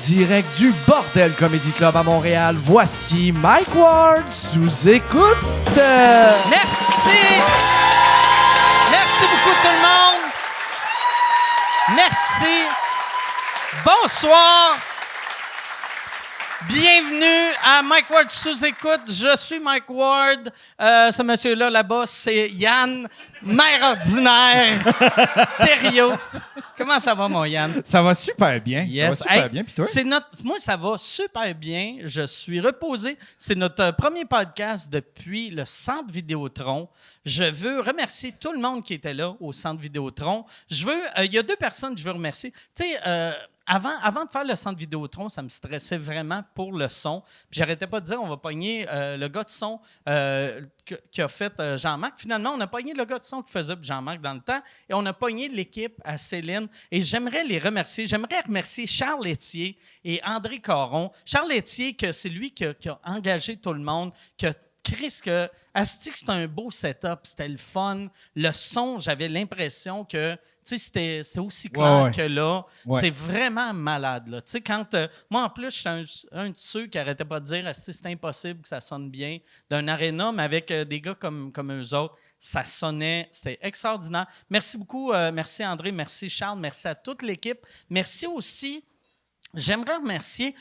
direct du Bordel Comedy Club à Montréal, voici Mike Ward sous écoute. Merci! Merci beaucoup tout le monde! Merci! Bonsoir! Bienvenue à Mike Ward sous écoute. Je suis Mike Ward. Ce monsieur-là, là-bas, c'est Yann, mère ordinaire, Thériault. Comment ça va, mon Yann? Ça va super bien. Yes. Ça va super bien. Puis toi? Moi, ça va super bien. Je suis reposé. C'est notre premier podcast depuis le Centre Vidéotron. Je veux remercier tout le monde qui était là au Centre Vidéotron. Il y a deux personnes que je veux remercier. Tu sais, avant de faire le Centre Vidéotron, ça me stressait vraiment pour le son. Puis j'arrêtais pas de dire, on va pogner le gars de son qui a fait Jean-Marc. Finalement, on a pogné le gars de son qui faisait Jean-Marc dans le temps et on a pogné l'équipe à Céline. Et j'aimerais les remercier. J'aimerais remercier Charles Laitier et André Caron. Charles Laitier, que c'est lui qui a engagé tout le monde, qui a Chris, asti que c'était un beau setup, c'était le fun. Le son, j'avais l'impression que c'était aussi clair que là. Ouais. C'est vraiment malade. Là. Quand, moi, en plus, j'étais un de ceux qui n'arrêtait pas de dire asti, c'est impossible que ça sonne bien d'un aréna, mais avec des gars comme eux autres, ça sonnait, c'était extraordinaire. Merci beaucoup, merci André, merci Charles, merci à toute l'équipe. Merci aussi. J'aimerais remercier.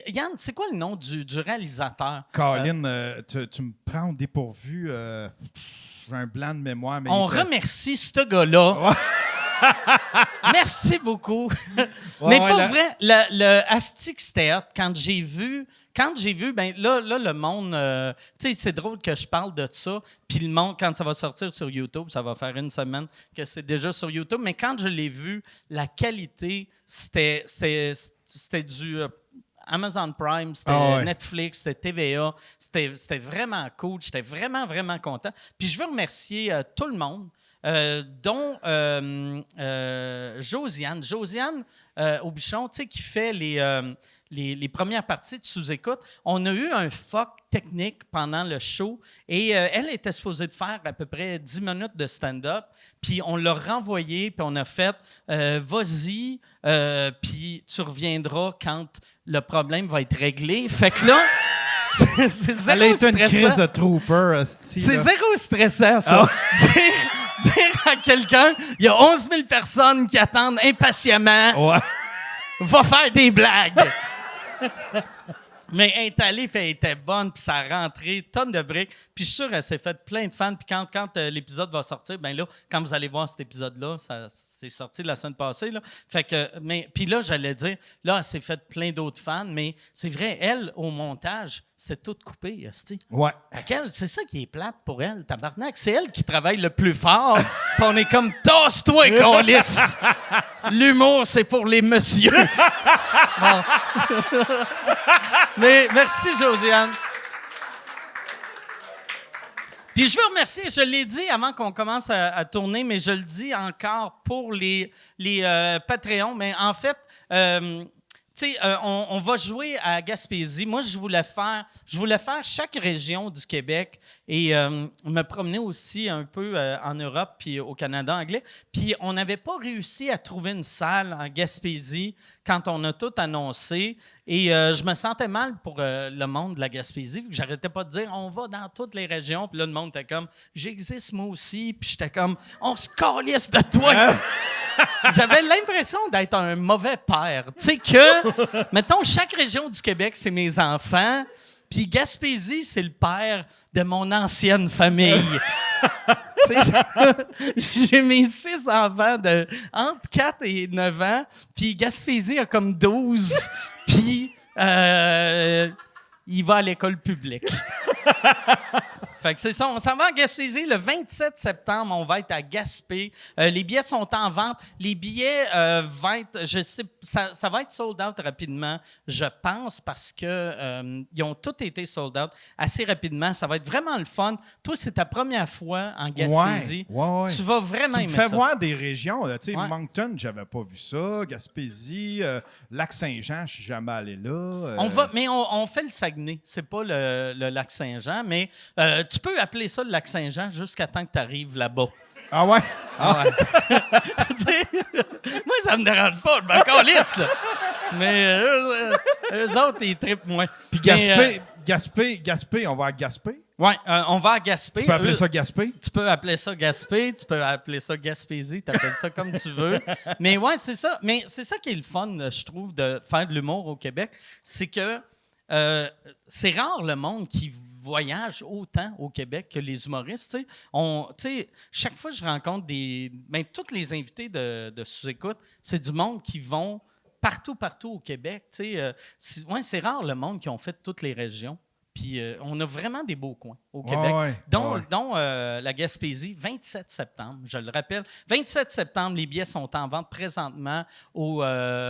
Yann, c'est quoi le nom du réalisateur? Colin, tu me prends au dépourvu. J'ai un blanc de mémoire. Mais on remercie ce gars-là. Ouais. Merci beaucoup. Ouais, mais pas vrai, le Astic, c'était hot. Quand j'ai vu, ben là, le monde, tu sais, c'est drôle que je parle de ça, puis le monde, quand ça va sortir sur YouTube, ça va faire une semaine que c'est déjà sur YouTube, mais quand je l'ai vu, la qualité, c'était du Amazon Prime, c'était Netflix, c'était TVA. C'était vraiment cool. J'étais vraiment, vraiment content. Puis je veux remercier tout le monde, dont Josiane. Josiane Aubuchon, tu sais, qui fait les premières parties de sous-écoute. On a eu un fuck technique pendant le show et elle était supposée de faire à peu près 10 minutes de stand-up. Puis on l'a renvoyé, puis on a fait vas-y, puis tu reviendras quand le problème va être réglé. Fait que là, c'est zéro elle a été stressant. une crise de trooper. C'est zéro stressant, ça. Dire à quelqu'un, il y a 11 000 personnes qui attendent impatiemment, va faire des blagues. Mais elle est allée, puis elle était bonne, puis ça a rentré, tonne de briques. Puis je suis sûr qu'elle s'est fait plein de fans. Puis quand l'épisode va sortir, ben là, quand vous allez voir cet épisode-là, c'est sorti la semaine passée, là. Fait que, puis là, j'allais dire, là, elle s'est fait plein d'autres fans, mais c'est vrai, elle, au montage, c'était tout coupé, esti. Ouais. Fait qu'elle, c'est ça qui est plate pour elle, tabarnak. C'est elle qui travaille le plus fort. Puis on est comme, tasse-toi, câlisse! L'humour, c'est pour les messieurs. Bon. Mais merci, Josiane. Puis je veux remercier, je l'ai dit avant qu'on commence à tourner, mais je le dis encore pour les Patreons. Mais en fait, tu sais, on va jouer à Gaspésie. Moi, je voulais faire chaque région du Québec et me promener aussi un peu en Europe puis au Canada anglais. Puis on n'avait pas réussi à trouver une salle en Gaspésie quand on a tout annoncé. Et je me sentais mal pour le monde de la Gaspésie, vu que j'arrêtais pas de dire on va dans toutes les régions. Puis là, le monde était comme j'existe moi aussi. Puis j'étais comme on se calisse de toi. J'avais l'impression d'être un mauvais père. Tu sais que, mettons, chaque région du Québec, c'est mes enfants, puis Gaspésie, c'est le père de mon ancienne famille. J'ai mes 6 enfants de entre 4 et 9 ans, puis Gaspésie a comme 12, puis il va à l'école publique. Fait que c'est ça, on s'en va à Gaspésie le 27 septembre, on va être à Gaspé. Les billets sont en vente. Les billets vont être, je sais, ça va être sold out rapidement, je pense, parce que ils ont tous été sold out assez rapidement. Ça va être vraiment le fun. Toi, c'est ta première fois en Gaspésie. Ouais. Tu vas vraiment aimer ça. Tu me fais voir des régions. Tu sais, Ouais. Moncton, j'avais pas vu ça. Gaspésie, Lac-Saint-Jean, je suis jamais allé là. On fait le Saguenay. C'est pas le Lac-Saint-Jean, mais tu peux appeler ça le Lac-Saint-Jean jusqu'à temps que tu arrives là-bas. Ah ouais? Ah ouais. Moi, ça me dérange pas, je m'en calisse, là. Mais eux autres, ils trippent moins. Puis Gaspé, on va à Gaspé. Oui, on va à Gaspé. Tu peux appeler ça Gaspé? Tu peux appeler ça Gaspé, tu peux appeler ça Gaspésie, tu appelles ça comme tu veux. Mais ouais, c'est ça. Mais c'est ça qui est le fun, je trouve, de faire de l'humour au Québec. C'est que c'est rare le monde qui voyage autant au Québec que les humoristes. Chaque fois que je rencontre tous les invités de Sous-Écoute, c'est du monde qui vont partout au Québec. C'est rare le monde qui ont fait toutes les régions. Puis on a vraiment des beaux coins au Québec, dont la Gaspésie, 27 septembre, je le rappelle. 27 septembre, les billets sont en vente présentement au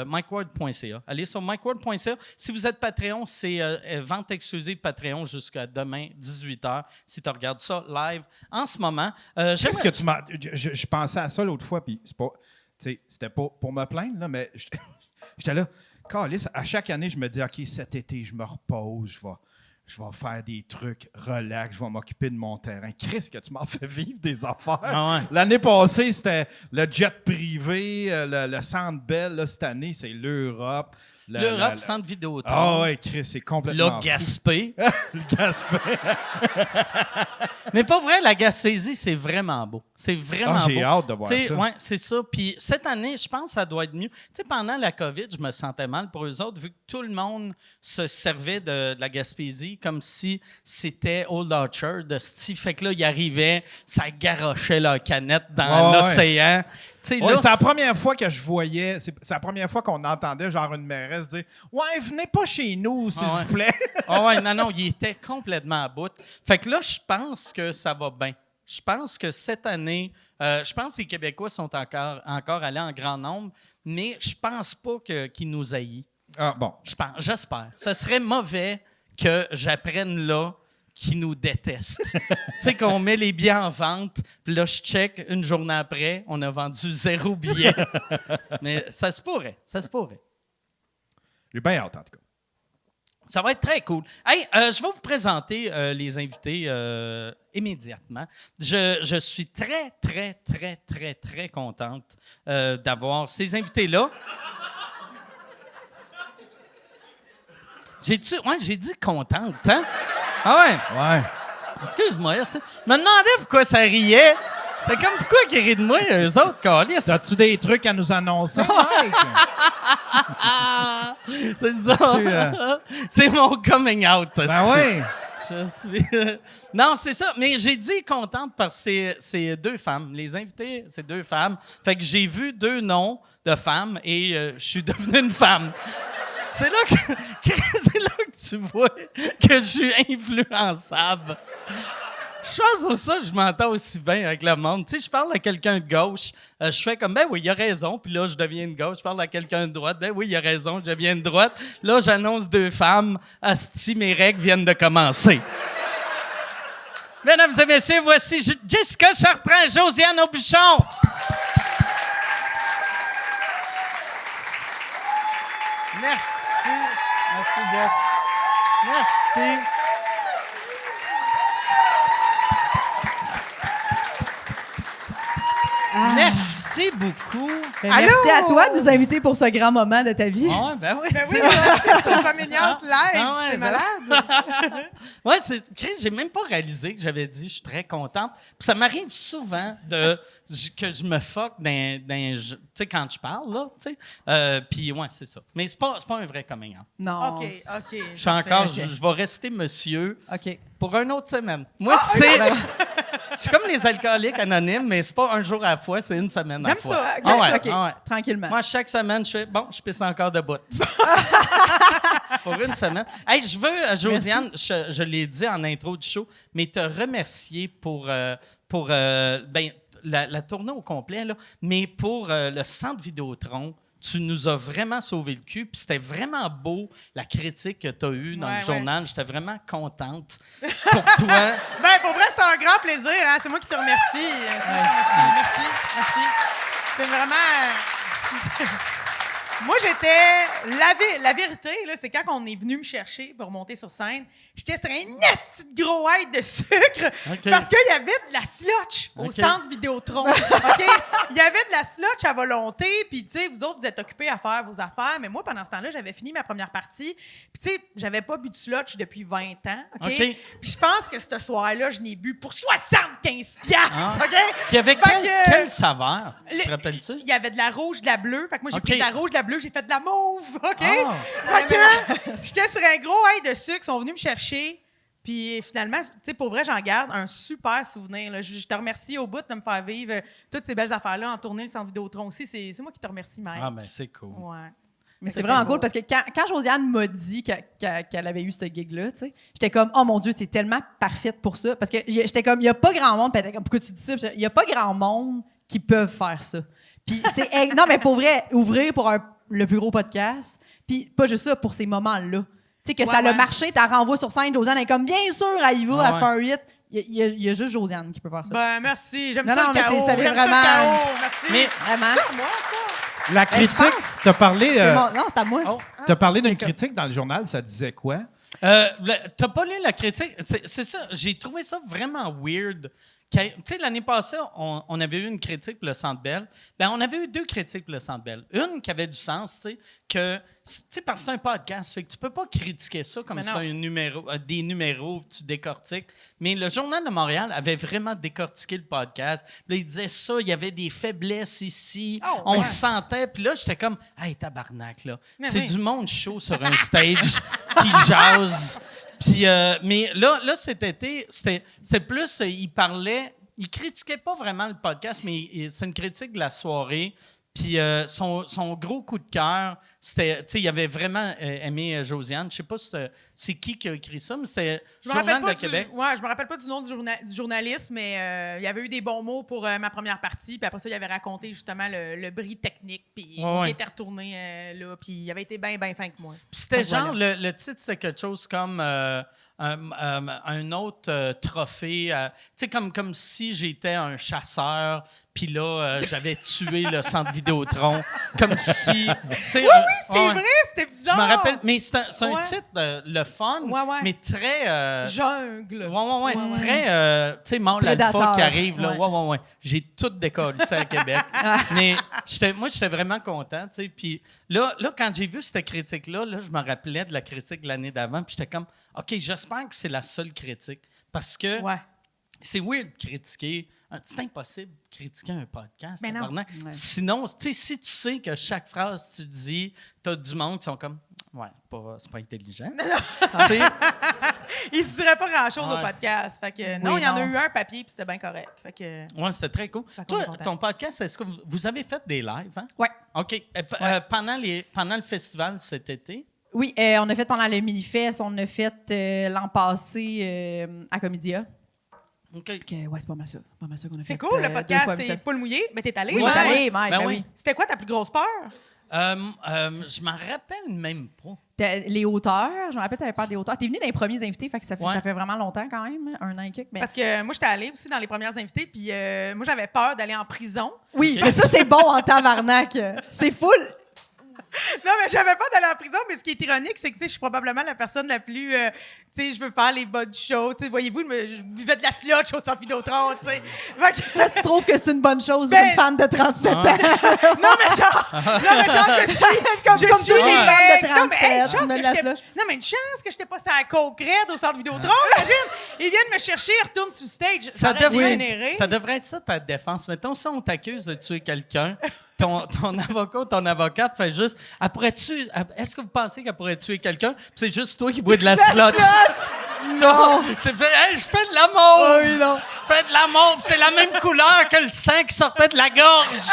mikeward.ca. Allez sur mikeward.ca. Si vous êtes Patreon, c'est vente exclusive Patreon jusqu'à demain, 18h, si tu regardes ça live en ce moment. Qu'est-ce que tu m'as... Je pensais à ça l'autre fois, puis c'est pas... C'était pas pour me plaindre, là, mais j'étais là, câlisse, à chaque année, je me dis, OK, cet été, je me repose, je vais faire des trucs relax, je vais m'occuper de mon terrain. Chris, que tu m'as fait vivre des affaires. Ah ouais. L'année passée, c'était le jet privé, le Centre Bell. Là, cette année, c'est l'Europe. L'Europe, Centre Vidéotron. Ah ouais, Chris, c'est complètement Le Gaspé. Le Gaspé. Mais pas vrai, la Gaspésie, c'est vraiment beau. C'est vraiment beau. J'ai hâte de voir ça. Oui, c'est ça. Puis cette année, je pense que ça doit être mieux. Pendant la COVID, je me sentais mal pour eux autres, vu que tout le monde se servait de la Gaspésie comme si c'était Old Orchard de Steve. Fait que là, ils arrivaient, ça garochait leur canette dans l'océan. C'est la première fois que je voyais, c'est la première fois qu'on entendait genre une mairesse dire « Ouais, venez pas chez nous, s'il vous plaît. » Non, il était complètement à bout. Fait que là, je pense que ça va bien. Je pense que cette année, je pense que les Québécois sont encore allés en grand nombre, mais je pense pas qu'ils nous haïssent. Ah, bon. J'espère. Ça serait mauvais que j'apprenne là qui nous détestent. Tu sais, qu'on met les billets en vente, puis là, je check, une journée après, on a vendu 0 billet. Mais ça se pourrait. J'ai bien hâte, en tout cas. Ça va être très cool. Hey, je vais vous présenter les invités immédiatement. Je suis très, très, très, très, très contente d'avoir ces invités-là. J'ai dit contente, hein? Ah ouais? Ouais. Excuse-moi, tu sais. Je me demandais pourquoi ça riait. C'est comme pourquoi qu'ils rient de moi, eux autres, câlisse? As-tu des trucs à nous annoncer, Mike? C'est ça. C'est mon coming out. Ben oui. Je suis... Non, c'est ça. Mais j'ai dit contente parce que c'est 2 femmes. Les invités, c'est 2 femmes. Fait que j'ai vu 2 noms de femmes et je suis devenue une femme. C'est là que tu vois que je suis influençable. Je pense sur ça, je m'entends aussi bien avec le monde. Tu sais, je parle à quelqu'un de gauche, je fais comme, ben oui, il a raison, puis là, je deviens de gauche. Je parle à quelqu'un de droite, ben oui, il a raison, je deviens de droite. Là, j'annonce 2 femmes, asti, mes règles viennent de commencer. Mesdames et messieurs, voici Jessica Chartrand et Josiane Aubuchon. Merci. Merci, Jeff. Merci. Merci beaucoup. Merci à toi de nous inviter pour ce grand moment de ta vie. Ah, ben oui. Ben oui, c'est une communiante live, Ah ouais, c'est ben- malade. Ouais, j'ai même pas réalisé que j'avais dit je suis très contente. Puis ça m'arrive souvent que je me fuck tu sais, quand je parle, là, tu sais. Puis ouais, c'est ça. Mais c'est pas un vrai coming out. Non. OK. Je suis encore, Ok. je vais rester monsieur OK. pour une autre semaine. Moi, je suis comme les alcooliques anonymes, mais c'est pas un jour à la fois, c'est une semaine à la J'aime fois. ça. Ah ouais, OK. ah ouais. Tranquillement. Moi, chaque semaine, je fais je pisse encore debout. Pour une semaine. Hey, je veux, Josiane, je l'ai dit en intro du show, mais te remercier pour la tournée au complet, là, mais pour le Centre Vidéotron. Tu nous as vraiment sauvé le cul, puis c'était vraiment beau, la critique que tu as eue dans le journal. J'étais vraiment contente pour toi. Ben, pour vrai, c'est un grand plaisir. Hein? C'est moi qui te remercie. Merci. C'est vraiment... Moi, j'étais... La vérité, là, c'est quand on est venu me chercher pour monter sur scène, j'étais sur un esti de gros aide de sucre OK. parce qu'il y avait de la slotch au OK. centre Vidéotron. OK? Il y avait de la slotch à volonté, puis tu sais, vous autres, vous êtes occupés à faire vos affaires, mais moi, pendant ce temps-là, j'avais fini ma première partie, puis tu sais, j'avais pas bu de slotch depuis 20 ans. OK? OK. Puis je pense que ce soir-là, je n'ai bu pour 75 piastres. Ah. OK? Puis avec Fait que- quelle saveur? Tu te rappelles-tu? Il y avait de la rouge, de la bleue. Fait que moi, j'ai OK. pris de la rouge, de la bleue, j'ai fait de la mauve. OK? Ah. Fait que j'étais sur un gros ail de sucre, ils sont venus me chercher. Puis finalement, tu sais, pour vrai, j'en garde un super souvenir. Là. Je te remercie au bout de me faire vivre toutes ces belles affaires-là, en tournée le centre Vidéotron aussi. C'est moi qui te remercie, Mike. Ah, ben c'est cool. Ouais. Mais c'est vraiment cool parce que quand Josiane m'a dit qu'elle avait eu ce gig-là, tu sais, j'étais comme, oh mon Dieu, c'est tellement parfaite pour ça. Parce que j'étais comme, il n'y a pas grand monde. Puis elle était comme, pourquoi tu dis ça? Il n'y a pas grand monde qui peuvent faire ça. Puis c'est. Non, mais pour vrai, ouvrir pour le plus gros podcast. Puis pas juste ça, pour ces moments-là. Tu sais, que Ouais, ça a ouais. marché, t'as renvoies sur scène, Josiane est comme, bien sûr, elle y va, Ah elle ouais. fait un hit. Il y a juste Josiane qui peut faire ça. Ben, merci. J'aime Non, ça non, le mais chaos. ça vient J'aime ça vraiment- le chaos. Merci. Mais- Vraiment. C'est à moi, ça. La je critique, pense- t'as parlé, Non, c'est à moi. Oh. t'as parlé d'une critique dans le journal, ça disait quoi? T'as pas lu la critique? C'est ça, j'ai trouvé ça vraiment weird. Tu sais, l'année passée, on avait eu une critique pour le Centre Bell. Ben, on avait eu 2 critiques pour le Centre Bell. Une qui avait du sens, tu sais, parce que c'est un podcast, fait que tu peux pas critiquer ça comme Mais si non. c'était des numéros que tu décortiques. Mais le Journal de Montréal avait vraiment décortiqué le podcast. Puis là, il disait ça, il y avait des faiblesses ici, Oh, on ouais. le sentait. Puis là, j'étais comme, hey, tabarnak, là. Mais C'est oui. du monde chaud sur un stage qui jase. Puis, mais là, cet été, c'est plus, il critiquait pas vraiment le podcast, mais c'est une critique de la soirée. Puis son gros coup de cœur, c'était, tu sais, il avait vraiment aimé Josiane. Je sais pas si c'est qui a écrit ça, mais c'est Je me rappelle Journal pas de Québec. je me rappelle pas du nom du journaliste, mais il y avait eu des bons mots pour ma première partie. Puis après ça, il avait raconté justement le bris technique, puis Ouais, ouais. qui était retourné là. Puis il avait été bien fin que moi. Puis c'était Donc, genre, le titre, c'était quelque chose comme un autre trophée. Tu sais, comme si j'étais un chasseur, puis là, j'avais tué le centre Vidéotron. Comme si. Oui, c'est vrai, c'était Je bizarre. me rappelle, mais c'est un Ouais. titre, le fun, Ouais, ouais. mais très. Jungle. Ouais. Très, tu sais, Mont l'Alpha Prédateur. qui arrive, là. Ouais. Ouais. J'ai tout décollé à Québec. Mais j'étais vraiment content, tu sais. Puis là, quand j'ai vu cette critique-là, là, je me rappelais de la critique de l'année d'avant, puis j'étais comme, OK, j'espère que c'est la seule critique. Parce que Ouais. c'est weird de critiquer. C'est impossible de critiquer un podcast. Mais non. tabarnak. Ouais. Sinon, tu sais, si tu sais que chaque phrase que tu dis, t'as du monde qui sont comme, ouais, c'est pas intelligent. Tu sais, Il se dirait pas grand-chose au Ouais. podcast. Fait que, non, Oui, il y en a non. eu un papier, puis c'était bien correct. Fait que, ouais, c'était très cool. Fait qu'on est Toi, content. ton podcast, est-ce que vous avez fait des lives, hein? Ouais. OK. Pendant le festival cet été? Oui, on a fait pendant le Minifest, on a fait l'an passé à Comédia. OK. Ouais, c'est pas mal ça. Pas mal ça qu'on a fait. c'est cool, le 2 podcast, fois c'est Minifest. Poule mouillé. Mais t'es allé, Oui, ouais. t'es allé, Mike, Ben ben oui. oui. C'était quoi ta plus grosse peur? Je m'en rappelle même pas. Les hauteurs, je me rappelle, tu avais peur des hauteurs. Tu es venu dans les premiers invités, fait que ça Ouais. fait vraiment longtemps quand même, 1 an et quelques. Mais... Parce que moi, j'étais allée aussi dans les premières invités, puis moi, j'avais peur d'aller en prison. Oui, Ok. mais ça, c'est bon en tabarnak. C'est full. Non, mais j'avais peur d'aller en prison, mais ce qui est ironique, c'est que tu sais, je suis probablement la personne la plus. Tu sais, je veux faire les bonnes choses. Tu sais, voyez-vous, je buvais de la slotch au centre Vidéotron, tu sais. Fait que- Ça, tu trouves que c'est une bonne chose pour Ben- une femme de 37 ans? Non, mais genre, je suis. Comme je tous suis les une femmes de règle. Non, mais hey, 37, chance mais que de la j'étais- slush. non, mais une chance que j'étais pas sur la coke raide au centre Vidéotron. Imagine, ils viennent me chercher, ils retournent sur stage. Ça devrait générer. Ça devrait être ça ta défense. Mettons, si on t'accuse de tuer quelqu'un, ton avocat ou ton avocate fait juste. Est-ce que vous pensez qu'elle pourrait tuer quelqu'un? Puis c'est juste toi qui bois de la slotch. Non! Tu fais, hey, je fais de la mauve! oui, non. Je fais de la mauve, c'est la même couleur que le sang qui sortait de la gorge!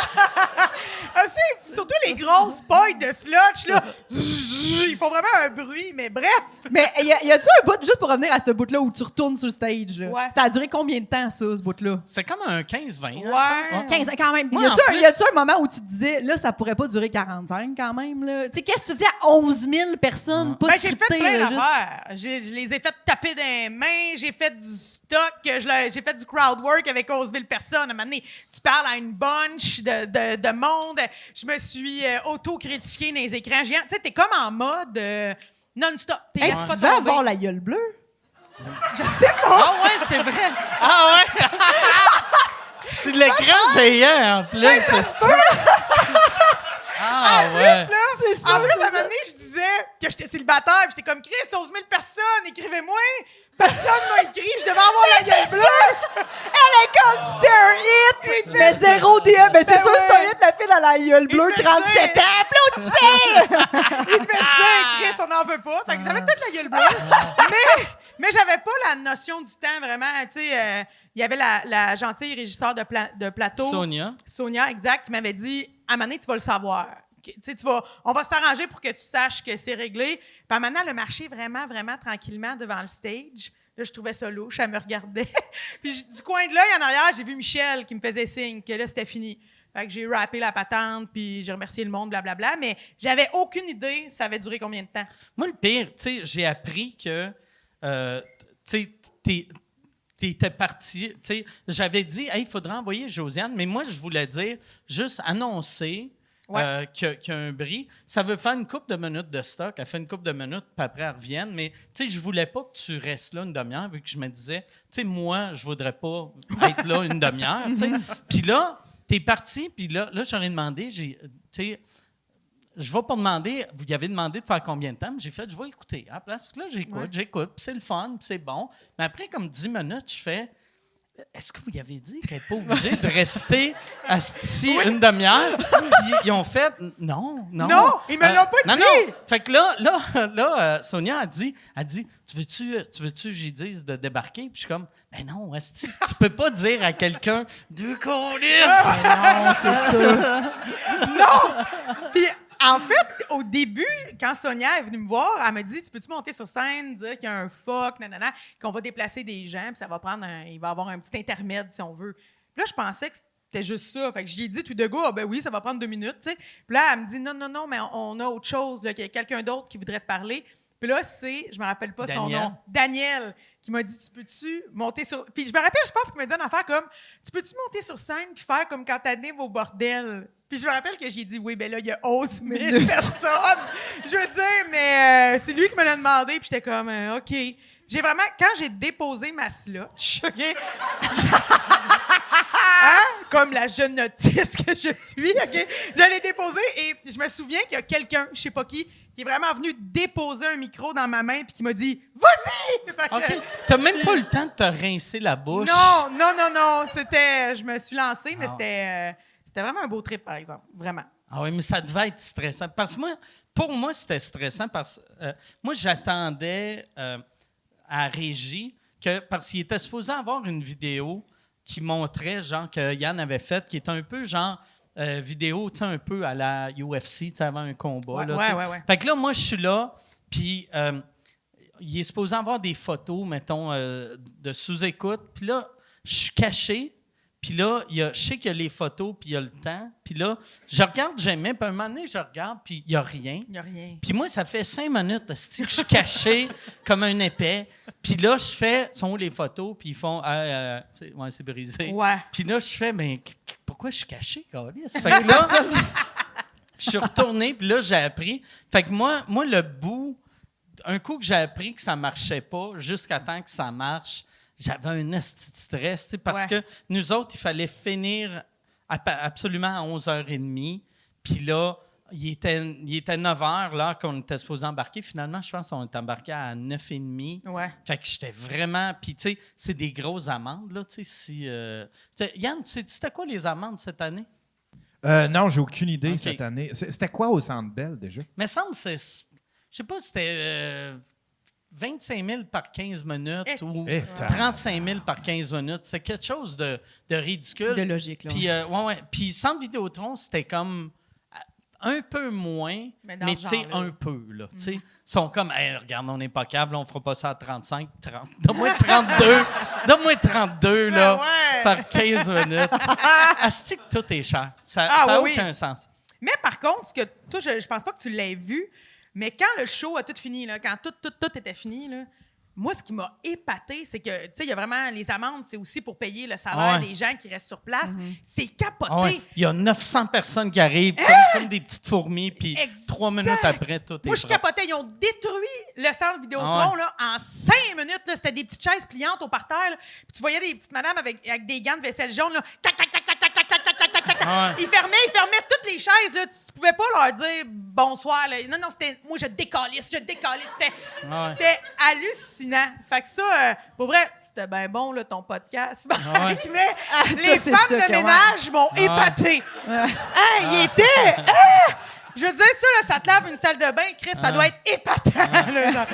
Ah, c'est surtout les grosses pailles de slotch, là. Ils font vraiment un bruit, mais bref. Mais y a-tu un bout, juste pour revenir à ce bout-là, où tu retournes sur le stage? Là? Ouais. Ça a duré combien de temps, ça, ce bout-là? C'est comme un 15-20. hein, Ouais. 15 ans quand même. Moi, Y a-tu en un, y a-tu un moment où tu te disais, là, ça pourrait pas durer 45 quand même? Là? Tu sais, qu'est-ce que tu dis à 11 000 personnes? Pas Ben, j'ai fait scriptées, plein là, juste- d'affaires. Je les ai fait taper dans les mains, j'ai fait du stock, j'ai fait du crowd work avec 11 000 personnes. À un moment donné, tu parles à une bunch de monde. Je me suis auto-critiquée dans les écrans géants. Tu sais, t'es comme en mode non-stop. T'es Hey, laisse tu pas devais tomber. avoir la gueule bleue. Je sais pas. Ah ouais, c'est vrai. Ah ouais. C'est l'écran géant en plus. Ouais, ça se peut. Ah En ouais. plus, là, à un moment donné, je disais que j'étais célibataire, puis j'étais comme, Chris, 11 000 personnes, écrivez-moi. Personne m'a écrit, je devais avoir la gueule bleue. Elle est comme c'était un hit! Mais zéro DM. Mais c'est sûr que c'est un hit, la fille à la gueule bleue, devait 37 dire- ans, applaudissez! Il devait se dire, Chris, on n'en veut pas. Fait que j'avais peut-être la gueule bleue. mais j'avais pas la notion du temps, vraiment. Tu sais, il y avait la gentille régisseur de plateau. Sonia, exact, qui m'avait dit, à un moment donné, tu vas le savoir. Tu sais, on va s'arranger pour que tu saches que c'est réglé. Puis maintenant, le marché vraiment, vraiment tranquillement devant le stage. Là, je trouvais ça louche, elle me regardait. Puis du coin de l'œil en arrière, j'ai vu Michel qui me faisait signe que là, c'était fini. Fait que j'ai rappé la patente, puis j'ai remercié le monde, blablabla. Mais j'avais aucune idée ça avait duré combien de temps. moi, le pire, tu sais, j'ai appris que, tu sais, t'étais parti, tu sais, j'avais dit, hey, il faudrait envoyer Josiane, mais moi, je voulais dire, juste annoncer qu'il y a un bris. Ça veut faire une couple de minutes de stock. Elle fait une couple de minutes, puis après, elle revient. Mais, tu sais, je voulais pas que tu restes là une demi-heure, vu que je me disais, tu sais, moi, je voudrais pas être là une demi-heure, tu sais. Puis là, t'es parti, puis là j'aurais demandé, tu sais, je vais pas demander, vous y avez demandé de faire combien de temps, mais j'ai fait, je vais écouter. À la place, là, j'écoute, puis c'est le fun, puis c'est bon. Mais après, comme 10 minutes, je fais, est-ce que vous y avez dit qu'elle n'est pas obligée de rester assis une demi-heure? Puis ils ont fait, non. Non, ils me l'ont pas dit. Non. Fait que là, Sonia a dit, tu veux-tu, j'y dise de débarquer? Puis je suis comme, ben non, asti, tu peux pas dire à quelqu'un, deux colisses! Non, c'est sûr. Non! Puis, en fait, au début, quand Sonia est venue me voir, elle m'a dit, tu peux-tu monter sur scène, dire qu'il y a un fuck, nanana, qu'on va déplacer des gens, puis ça va prendre il va y avoir un petit intermède, si on veut. Puis là, je pensais que c'était juste ça. Fait que j'ai dit tout de go, ben oui, ça va prendre 2 minutes, tu sais. Puis là, elle me dit, non, mais on a autre chose, là, qu'il y a quelqu'un d'autre qui voudrait te parler. Puis là, je me rappelle pas son nom, Daniel, qui m'a dit, tu peux-tu monter sur... Puis je me rappelle, je pense qu'il m'a dit une affaire comme, tu peux-tu monter sur scène puis faire comme quand t'animes au bordel? Puis je me rappelle que j'ai dit, oui, ben là, il y a 11 000 personnes. Je veux dire, mais c'est lui qui me l'a demandé, puis j'étais comme, OK. J'ai vraiment, quand j'ai déposé ma slotch, OK? Comme la jeune notice que je suis, OK? Je l'ai déposée et je me souviens qu'il y a quelqu'un, je sais pas qui est vraiment venu déposer un micro dans ma main puis qui m'a dit « Vas-y! » OK. T'as même pas le temps de te rincer la bouche. Non. Je me suis lancée, mais c'était vraiment un beau trip, par exemple. Vraiment. Ah oui, mais ça devait être stressant. Parce que pour moi, c'était stressant parce que moi, j'attendais à Régie parce qu'il était supposé avoir une vidéo qui montrait, genre, que Yann avait faite, qui était un peu, genre, vidéo, tu sais, un peu à la UFC, tu sais, avant un combat. Ouais. Fait que là, moi, je suis là, puis il est supposé avoir des photos, mettons, de sous-écoute. Puis là, je suis caché. Puis là, je sais qu'il y a les photos, puis il y a le temps. Puis là, je regarde, j'aimais. Puis à un moment donné, je regarde, puis il n'y a rien. Il n'y a rien. Puis moi, ça fait 5 minutes que je suis caché comme un épais. Puis là, je fais, sont où les photos? Puis ils font, c'est brisé. Ouais. Puis là, je fais, mais pourquoi je suis caché, câlisse? Fait que là, je suis retourné, puis là, j'ai appris. Fait que moi, le bout, un coup que j'ai appris que ça ne marchait pas, jusqu'à temps que ça marche, j'avais un esti de stress, parce que nous autres, il fallait finir absolument à 11h30. Puis là, il était 9h là qu'on était supposé embarquer. Finalement, je pense qu'on est embarqué à 9h30. Ouais. Fait que j'étais vraiment... Puis, tu sais, c'est des grosses amendes, là, tu sais, si... Yann, tu sais-tu c'était quoi les amendes cette année? Non, j'ai aucune idée Okay. cette année. C'était quoi au Centre Bell, déjà? Mais ça me semble c'est... Je sais pas si c'était 25 000 par 15 minutes ou 35 000 par 15 minutes. C'est quelque chose de ridicule. De logique, là. Puis, Puis Centre Vidéotron, c'était comme un peu moins, mais tu sais, un peu, là. Tu sais, ils sont comme, hey, regarde, on n'est pas câble, on fera pas ça à 35, 30. Donne-moi 32. Donne-moi 32, là, par 15 minutes. Asti que tout est cher. Ça n'a aucun sens. Mais par contre, toi, je pense pas que tu l'aies vu, mais quand le show a tout fini, là, quand tout était fini, là, moi, ce qui m'a épaté, c'est que, tu sais, il y a vraiment les amendes, c'est aussi pour payer le salaire Ouais. des gens qui restent sur place. C'est capoté. Ah ouais. Il y a 900 personnes qui arrivent comme des petites fourmis, puis Exact. 3 minutes après, tout est Moi, je propre. capotais. Ils ont détruit le centre Vidéotron Ah ouais. là, en 5 minutes. Là. C'était des petites chaises pliantes au parterre. Là. Puis tu voyais des petites madames avec des gants de vaisselle jaune. Là. Tac, tac, tac, tac, tac, tac, tac, tac, tac, tac, tac. Ah ouais. Ils fermaient toutes les chaises. Là. Tu pouvais pas leur dire bonsoir. Là. Non, c'était... Moi, je décalisse. C'était Ah ouais. c'était hallucinant. Fait que ça, pour vrai, c'était bien bon, là, ton podcast. Ah ouais. Mais les toi, c'est femmes ça de que, ouais. ménage m'ont Ah ouais. épaté. Il était... Je veux dire, ça te lave une salle de bain, Chris, ça doit être épatant. là.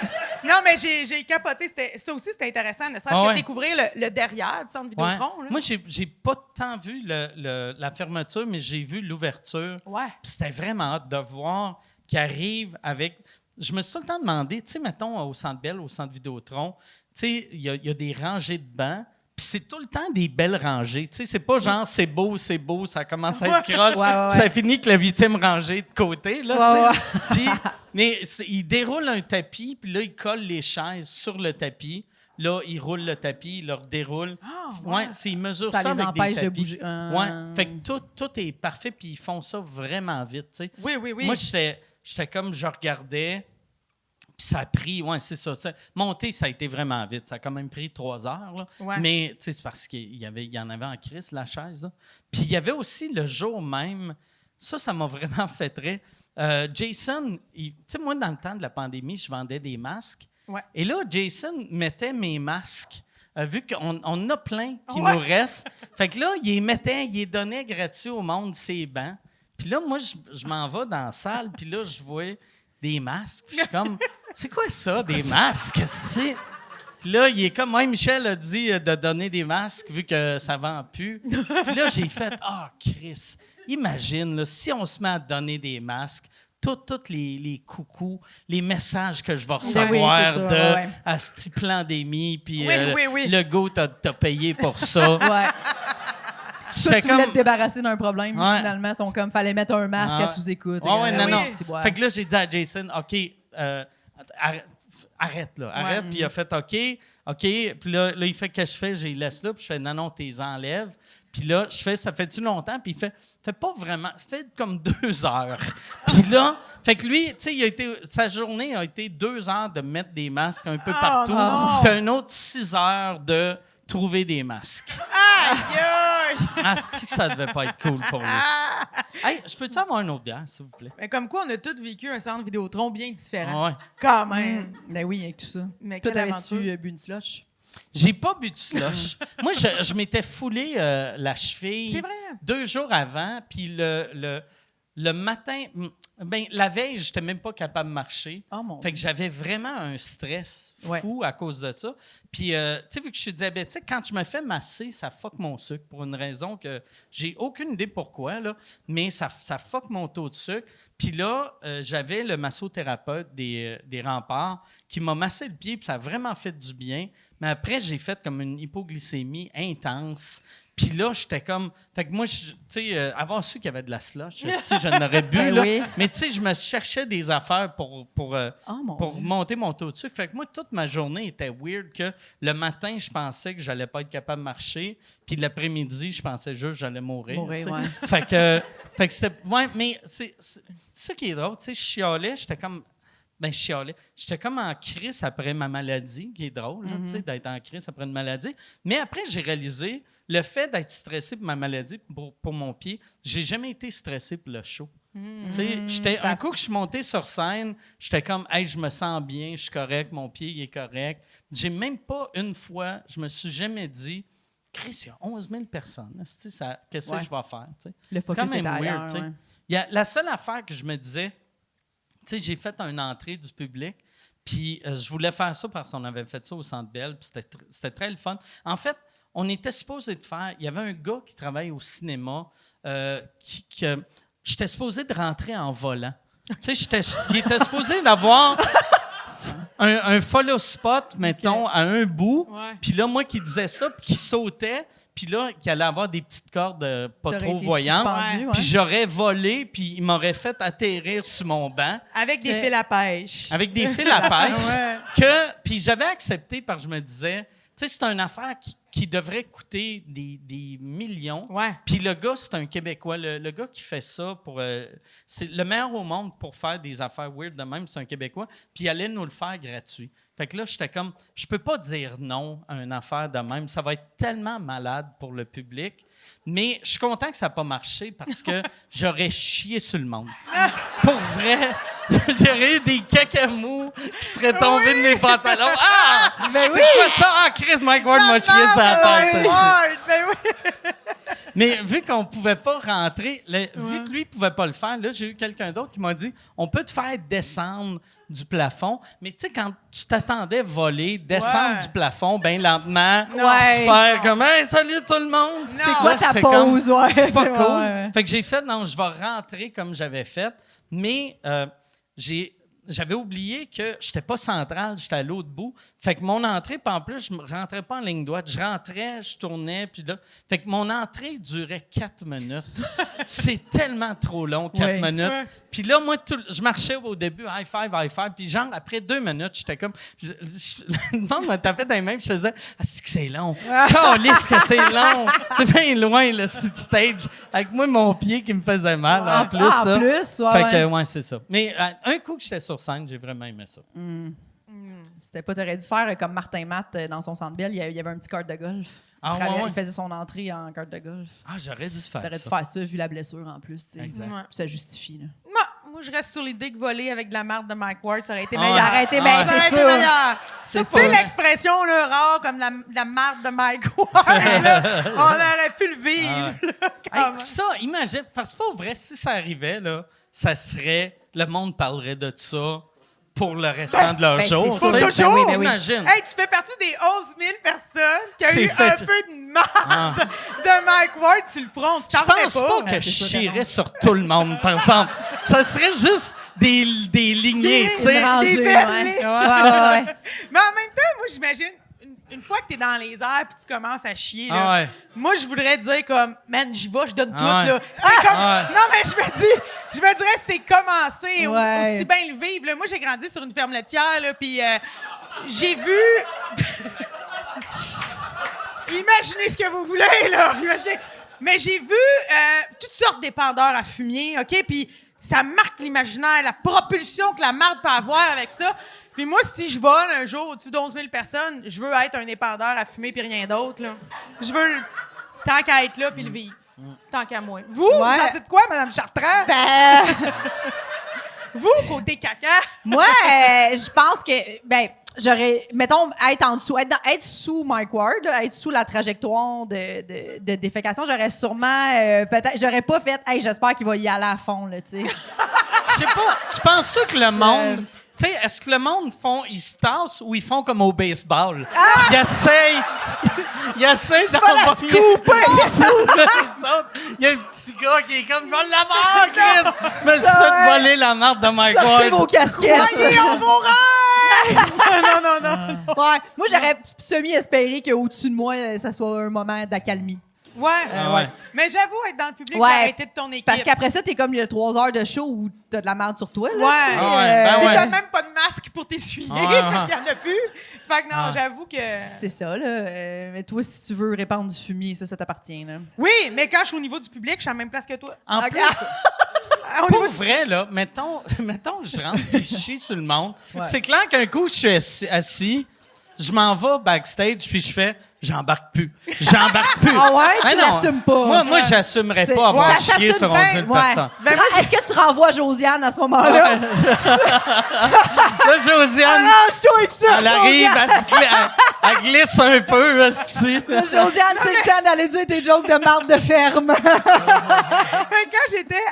Non, mais j'ai capoté. Ça aussi, c'était intéressant, ne serait-ce Ah que ouais. de découvrir le derrière du centre Ouais. Vidéotron. Là. Moi, j'ai pas tant vu la fermeture, mais j'ai vu l'ouverture. Ouais. Puis c'était vraiment hâte de voir qu'ils arrivent avec... Je me suis tout le temps demandé, tu sais, mettons, au Centre Bell, au Centre Vidéotron, tu sais, il y a des rangées de bancs, puis c'est tout le temps des belles rangées. Tu sais, c'est pas genre c'est beau, ça commence à être croche, Ouais. puis ça finit que la 8e rangée de côté, là, Ouais, tu sais. Puis, mais ils déroulent un tapis, puis là, ils collent les chaises sur le tapis. Là, ils roulent le tapis, ils le redéroulent. Ah, Ouais, ils mesurent ça, Ça les avec empêche des de tapis. bouger. Ouais, fait que tout est parfait, puis ils font ça vraiment vite, tu sais. Oui. Moi, j'étais comme, je regardais, puis ça a pris, ouais, c'est ça. Monter, ça a été vraiment vite. Ça a quand même pris 3 heures, là. Ouais. Mais, tu sais, c'est parce qu'il y en avait en crise, la chaise, là. Puis il y avait aussi le jour même, ça m'a vraiment fait rire. Jason, tu sais, moi, dans le temps de la pandémie, je vendais des masques. Ouais. Et là, Jason mettait mes masques. Vu qu'on en a plein qui Ouais. nous restent. Fait que là, il les donnait gratuits au monde, ces bancs. Puis là, moi, je m'en vais dans la salle, puis là, je vois des masques. Puis je suis comme, c'est quoi ça, des masques? esti? Puis là, il est comme, ouais, Michel a dit de donner des masques vu que ça vend plus. Puis là, j'ai fait, Chris, imagine, là, si on se met à donner des masques, tous les coucous, les messages que je vais recevoir c'est sûr, de ouais. Asti Pandémie, puis Oui. le go t'as payé pour ça. Ouais. Toi, J'étais tu voulais comme- te débarrasser d'un problème, puis Ouais. finalement, ils sont comme, fallait mettre un masque Ah. à sous-écoute. Ouais, Et, non, non. c'est bon. Fait que là, j'ai dit à Jason, OK, arrête, là. Arrête. Puis il a fait OK. Puis là, il fait que je fais, je les laisse là. Puis je fais, non, t'es enlèves. Puis là, je fais, ça fait-tu longtemps? Puis il fait pas vraiment, ça fait comme 2 heures. Puis là, fait que lui, tu sais, sa journée a été 2 heures de mettre des masques un peu partout. non! Puis un autre 6 heures de trouver des masques. Aïe, aïe! Asti que ça devait pas être cool pour lui. Hey, je peux-tu avoir une autre bière, s'il vous plaît? Mais comme quoi, on a tous vécu un centre Vidéotron bien différent. Ouais. Quand même. Ben oui, avec tout ça. Mais Toi, quelle t'avais-tu aventure. bu une slush? J'ai pas bu de slush. Moi, je m'étais foulé la cheville C'est vrai. 2 jours avant, puis le matin, ben la veille, j'étais même pas capable de marcher. Oh mon Fait que j'avais vraiment un stress fou à cause de ça. Puis, tu sais, vu que je suis diabétique, quand je me fais masser, ça fuck mon sucre pour une raison que j'ai aucune idée pourquoi, là, mais ça fuck mon taux de sucre. Puis là, j'avais le massothérapeute des remparts qui m'a massé le pied, puis ça a vraiment fait du bien. Mais après, j'ai fait comme une hypoglycémie intense. Puis là, j'étais comme... Fait que moi, tu sais, avoir su qu'il y avait de la slush, si je n'aurais bu, Ben là. oui. Mais tu sais, je me cherchais des affaires pour Oh mon Dieu. monter mon taux de sucre. Fait que moi, toute ma journée était weird que le matin, je pensais que j'allais pas être capable de marcher. Puis l'après-midi, je pensais juste que j'allais mourir. tu sais. Ouais. Fait que c'était... Ouais, mais c'est ça qui est drôle. Tu sais, je chialais, j'étais comme... Ben, je chialais. J'étais comme en crise après ma maladie, qui est drôle, là, tu sais, d'être en crise après une maladie. Mais après, j'ai réalisé, le fait d'être stressé pour ma maladie, pour mon pied, j'ai jamais été stressé pour le show. Tu sais, un coup que je suis monté sur scène, j'étais comme, hey, je me sens bien, je suis correct, mon pied il est correct. J'ai même pas une fois, je me suis jamais dit, Chris, il y a 11 000 personnes. Qu'est-ce que je vais faire? Tu sais? Le C'est quand focus même est ailleurs, weird. Tu sais. ouais. Il y a la seule affaire que je me disais, tu sais, j'ai fait une entrée du public, puis je voulais faire ça parce qu'on avait fait ça au Centre Bell, puis c'était très le fun. En fait, on était supposé de faire... Il y avait un gars qui travaille au cinéma j'étais supposé de rentrer en volant. Tu sais, il était supposé d'avoir un follow spot, mettons, à un bout. Ouais. Puis là, moi qui disais ça, puis qui sautait, puis là, qu'il allait avoir des petites cordes pas T'aurais trop été voyantes. suspendu, ouais. Puis j'aurais volé, puis il m'aurait fait atterrir sur mon banc Avec des fils à pêche. avec des fils à pêche. Ouais. Puis j'avais accepté parce que je me disais, tu sais, c'est une affaire qui devrait coûter des millions. Ouais. Puis le gars, c'est un Québécois. Le gars qui fait ça, c'est le meilleur au monde pour faire des affaires weird de même, c'est un Québécois. Puis il allait nous le faire gratuit. Fait que là, j'étais comme, je peux pas dire non à une affaire de même. Ça va être tellement malade pour le public. Mais je suis content que ça n'a pas marché parce que j'aurais chié sur le monde. Pour vrai, j'aurais eu des cacamous qui seraient tombés de mes pantalons. Ah! Ben C'est oui! quoi ça? Ah, Chris, Mike Ward m'a chié sur la tête. Ben oui. Mais vu qu'on pouvait pas rentrer, vu que lui ne pouvait pas le faire, là, j'ai eu quelqu'un d'autre qui m'a dit on peut te faire descendre du plafond, mais tu sais, quand tu t'attendais voler, descendre Ouais. du plafond bien lentement, Ouais. puis faire comme hey, salut tout le monde. Non. C'est quoi Là, ta j'étais comme, pause, ouais? C'est pas cool. Ouais. Fait que j'ai fait non, je vais rentrer comme j'avais fait, mais j'avais oublié que j'étais pas central, j'étais à l'autre bout. Fait que mon entrée, puis en plus, je ne rentrais pas en ligne droite. Je rentrais, je tournais, puis là... Fait que mon entrée durait 4 minutes. C'est tellement trop long, 4 Ouais. minutes. Ouais. Puis là, moi, je marchais au début, high five. Puis genre, après 2 minutes, j'étais comme... Le monde m'a tapé dans les mains, puis je faisais « Ah, c'est que c'est long. Calisse que c'est long. C'est bien loin, le stage. » Avec moi, mon pied qui me faisait mal, en plus. En là. plus, ouais, Fait que, ouais. ouais, c'est ça. Mais un coup que j'étais sur scène, j'ai vraiment aimé ça. C'était pas, t'aurais dû faire comme Martin Matt dans son centre belle, il y avait un petit carte de golf. Ah, Il ouais. Il faisait son entrée en carte de golf. Ah, j'aurais dû faire T'aurais dû ça. faire ça vu la blessure en plus, tu sais. Exact. Ouais. Ça justifie, là. Moi, je reste sur l'idée que voler avec de la marde de Mike Ward, ça aurait été Ah, meilleur. ouais. Ça aurait été, Ah, ben, ouais. Ça aurait c'est été sûr. meilleur. C'est C'est sûr. l'expression là, rare comme la marde de Mike Ward. là. On aurait pu le vivre. là, quand Hey, même. ça, imagine, parce que pas vrai, si ça arrivait, là, ça serait, le monde parlerait de ça pour le restant de leur ben, jour. c'est sûr. tu sais. Pour toujours. Ben oui, ben oui. Imagine. Hey, tu fais partie des 11 000 personnes qui ont C'est eu fait. un peu de marde Ah. de Mike Ward sur le front. Tu Je t'en fais pense pas pas. que Ouais, je c'est sûr que chierais non. sur tout le monde, par exemple. Ça serait juste des lignées, tu sais. Une rangée, Des ouais. berlines. Ouais, ouais, ouais. Mais en même temps, moi, j'imagine, une fois que tu es dans les airs puis tu commences à chier, là, Ah ouais. moi, je voudrais dire comme, man, j'y vais, je donne tout. Ah ouais. Là. C'est comme, Ah ouais. non, mais je me dirais, c'est commencer Ouais. aussi bien le vivre. Là. Moi, j'ai grandi sur une ferme laitière, là, puis j'ai vu. Imaginez ce que vous voulez, là. Imaginez. Mais j'ai vu toutes sortes d'épandeurs à fumier, OK? Puis ça marque l'imaginaire, la propulsion que la marde peut avoir avec ça. Puis moi, si je vole un jour au-dessus d'11 000 personnes, je veux être un épandeur à fumer puis rien d'autre, là. Je veux, tant qu'à être là puis le vivre. Tant qu'à moi. Vous, vous Ouais. en dites quoi, Mme Chartrand? Ben, Vous, côté caca? moi, je pense que, ben, j'aurais, mettons, être en dessous, être sous Mike Ward, là, être sous la trajectoire de défécation, j'aurais sûrement, peut-être, j'aurais pas fait, hey, j'espère qu'il va y aller à fond, là, tu sais. Je sais pas, tu penses que le monde... Tu sais, est-ce que le monde ils se tassent ou ils font comme au baseball? Ils essayent d'envoyer... Il y a un petit gars qui est comme, je vais l'avoir, Chris! Je me suis fait voler la marque de Mike Sortez vos Ward. casquettes. Voyez, on vous rêve! non. Ouais. Moi, j'aurais semi-espéré qu'au-dessus de moi, ça soit un moment d'accalmie. Ouais. Ah ouais. Mais j'avoue, être dans le public, Ouais. arrêter de ton équipe. Parce qu'après ça, t'es comme il y a 3 heures de show où t'as de la merde sur toi, là. Ouais. tu sais, Ah ouais, ben Puis ouais. t'as même pas de masque pour t'essuyer Ouais, ouais. parce qu'il y en a plus. Fait que non, Ah. j'avoue que... C'est ça, là. Mais toi, si tu veux répandre du fumier, ça t'appartient, là. Oui, mais quand je suis au niveau du public, je suis à la même place que toi. En Ok. plus, Au niveau pour du... vrai, là, mettons que je rentre et je chie sur le monde. Ouais. C'est clair qu'un coup, je suis assis, je m'en vais backstage, puis je fais « J'embarque plus. J'embarque plus. » Ah ouais? Tu Ah non. l'assumes pas. Moi, j'assumerais C'est- pas avoir ça chié s'assume sur 11 000 bien. personnes. Ben, moi, Est-ce que tu renvoies Josiane à ce moment-là? Là, Josiane, Arrange-toi avec ça! elle arrive, elle glisse un peu, hostie. Josiane, c'est le temps d'aller dire tes jokes de marde de ferme. Fait que quand j'étais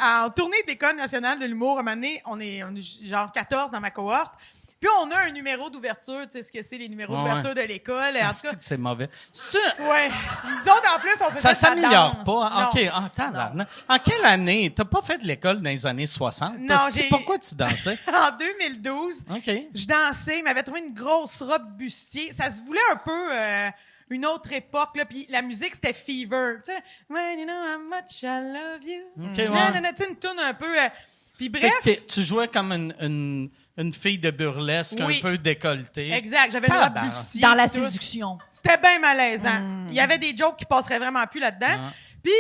en tournée d'École nationale de l'humour, à un moment donné, on est genre 14 dans ma cohorte. Puis on a un numéro d'ouverture, tu sais ce que c'est les numéros Ouais. d'ouverture de l'école. En tout Asti cas, que c'est mauvais. C'est-tu- ouais. Nous autres, en plus, on faisait Ça de la s'améliore danse. pas. Non. OK. Ah, tabarnak. En quelle année? T'as pas fait de l'école dans les années 60? Non, Asti, pourquoi tu dansais? En 2012, OK. je dansais, il m'avait trouvé une grosse robe bustier. Ça se voulait un peu une autre époque. Là, puis la musique, c'était Fever. Tu sais, When you know how much I love you. OK, ouais. Nanana, tu sais, une tourne un peu... puis bref... Fait que tu jouais comme une fille de burlesque Oui. un peu décolletée. Exact, j'avais une robe Tabarnak. bustier. Dans la puis tout. séduction. C'était bien malaisant. Il y avait des jokes qui passeraient vraiment plus là-dedans. Ah. Puis,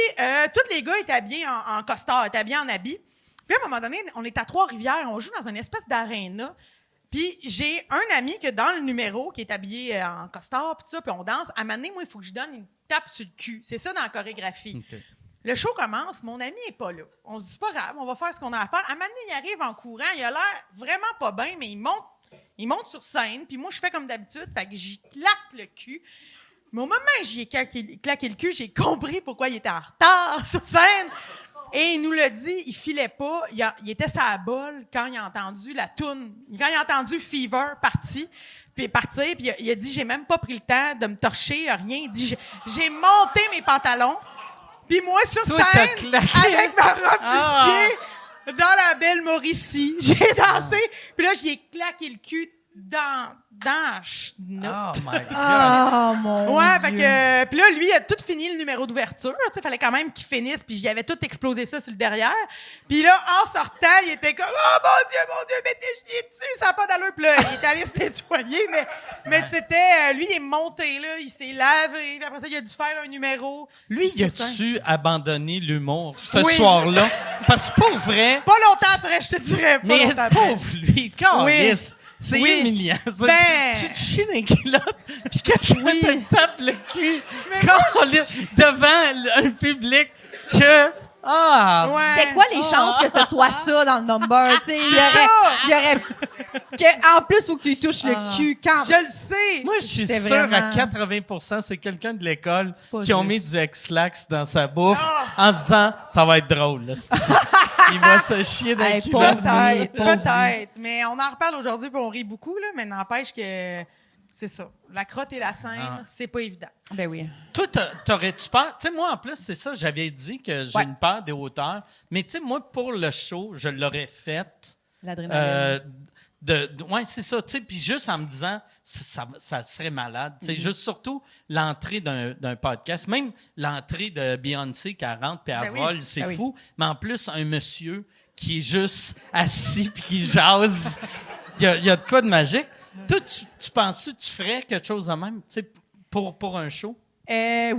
tous les gars étaient habillés en costard, étaient habillés en habit. Puis, à un moment donné, on est à Trois-Rivières, on joue dans une espèce d'aréna. Puis, j'ai un ami que dans le numéro, qui est habillé en costard, puis tout ça, puis on danse. À un moment donné, moi, il faut que je donne une tape sur le cul. C'est ça dans la chorégraphie. OK. Le show commence, mon ami n'est pas là. On se dit, c'est pas grave, on va faire ce qu'on a à faire. À un moment donné, il arrive en courant, il a l'air vraiment pas bien, mais il monte sur scène, puis moi, je fais comme d'habitude, fait que j'y claque le cul. Mais au moment où j'y ai claqué le cul, j'ai compris pourquoi il était en retard sur scène. Et il nous l'a dit, il filait pas. Il était sa bolle quand il a entendu la toune. Quand il a entendu Fever partir, puis il a dit, j'ai même pas pris le temps de me torcher, rien. Il dit, j'ai monté mes pantalons. Puis moi, sur Toi, t'as scène, claqué. avec ma robe Ah. bustier, dans la belle Mauricie, j'ai dansé. Puis là, j'y ai claqué le cul dans la chenoute. Oh my God. Ah, mon Ouais, Dieu. fait que. Puis là, lui, il a tout fini le numéro d'ouverture. Tu sais, fallait quand même qu'il finisse. Puis il avait tout explosé ça sur le derrière. Puis là, en sortant, il était comme, oh mon Dieu, mais t'es chié dessus, ça n'a pas d'allure. Puis là, il est allé se nettoyer. Mais c'était. Lui, il est monté, là, il s'est lavé. Puis après ça, il a dû faire un numéro. Lui, il Sur scène. a-tu abandonné l'humour ce Oui. soir-là? Parce que pour vrai, Pas longtemps après, je te dirais. Pas mais longtemps après. pauvre lui, câlisse. C'est Oui. humiliant. Ça. Ben. Tu te chies dans les culottes, puis quelqu'un Oui. te tape le cul Mais devant un public que... Ah! Ouais. C'était quoi les chances que ce soit ça dans le number? Tu sais, il y aurait en plus, il faut que tu lui touches le cul quand. Je le sais. Moi, je suis C'était sûr vraiment- à 80%, c'est quelqu'un de l'école pas qui ont juste. mis du X-Lax dans sa bouffe Ah! en se disant « ça va être drôle, là, c'est-tu. Il va se chier dans Hey, le cul. pauvre. Peut-être, pauvre lui. peut-être. Mais on en reparle aujourd'hui, puis on rit beaucoup, là, mais n'empêche que c'est ça. La crotte et la scène, Ah. c'est pas évident. Ben oui. Toi, t'aurais-tu peur? Tu sais, moi, en plus, c'est ça, j'avais dit que j'ai Ouais. une peur des hauteurs. Mais tu sais, moi, pour le show, je l'aurais fait. L'adrénaline. Ouais, c'est ça. Tu sais, puis juste en me disant, ça serait malade. Tu sais, Mm-hmm. juste surtout l'entrée d'un podcast. Même l'entrée de Beyoncé qui rentre puis elle Ben oui. vole, c'est Ben oui. fou. Mais en plus, un monsieur qui est juste assis puis qui jase. Il y a de quoi de magique. Toi, tu penses-tu que tu ferais quelque chose de même, tu sais, pour un show? Ouais.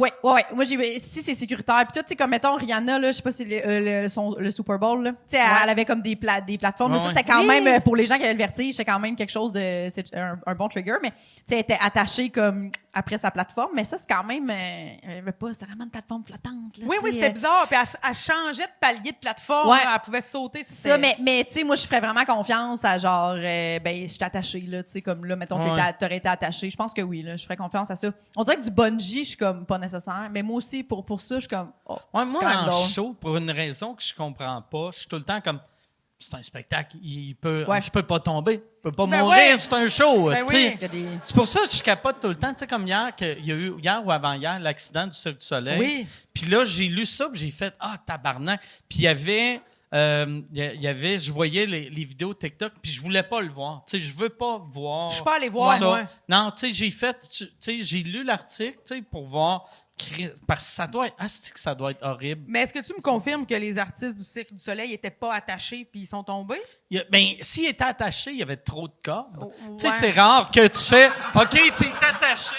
Moi, si c'est sécuritaire, puis toi, tu sais, comme mettons Rihanna, là, je sais pas si le Super Bowl, là, tu sais, elle avait comme des plateformes. Ouais, Ça, ouais. c'était quand Oui. même, pour les gens qui avaient le vertige, c'était quand même quelque chose c'est un bon trigger, mais tu sais, elle était attachée comme après sa plateforme, mais ça, c'est quand même, elle avait pas, c'était vraiment une plateforme flottante, là, Oui, tu oui, sais, c'était bizarre. Puis elle changeait de palier de plateforme. Ouais. Là, elle pouvait sauter. ça, mais tu sais, moi, je ferais vraiment confiance à genre, ben, je suis attachée, là, tu sais, comme là, mettons, Ouais. t'aurais été attachée. Je pense que oui, là, je ferais confiance à ça. On dirait que du bungee, je suis comme pas nécessaire, mais moi aussi, pour ça, je suis comme, oh, Ouais, c'est moi, quand même en drôle. show, pour une raison que je comprends pas, je suis tout le temps comme, c'est un spectacle, Ouais. je peux pas tomber, je peux pas Ben mourir, ouais. c'est un show. Ben tu oui. sais. Il y a des- C'est pour ça que je capote tout le temps. Tu sais, comme hier, il y a eu, hier ou avant-hier, l'accident du Cirque du Soleil. Oui. Puis là, j'ai lu ça, puis j'ai fait, ah, tabarnak. Puis il y avait, je voyais les vidéos TikTok, puis je voulais pas le voir. Tu sais, je veux pas voir. Je suis pas allée voir, ça. moi. Non, tu sais, j'ai lu l'article, tu sais, pour voir. Parce que ça doit être, que ça doit être horrible. Mais est-ce que tu me confirmes que les artistes du Cirque du Soleil n'étaient pas attachés puis ils sont tombés? Ben, s'il était attaché, il y avait trop de cordes. Oh, Tu sais, ouais. c'est rare que tu fais, OK, t'es attaché.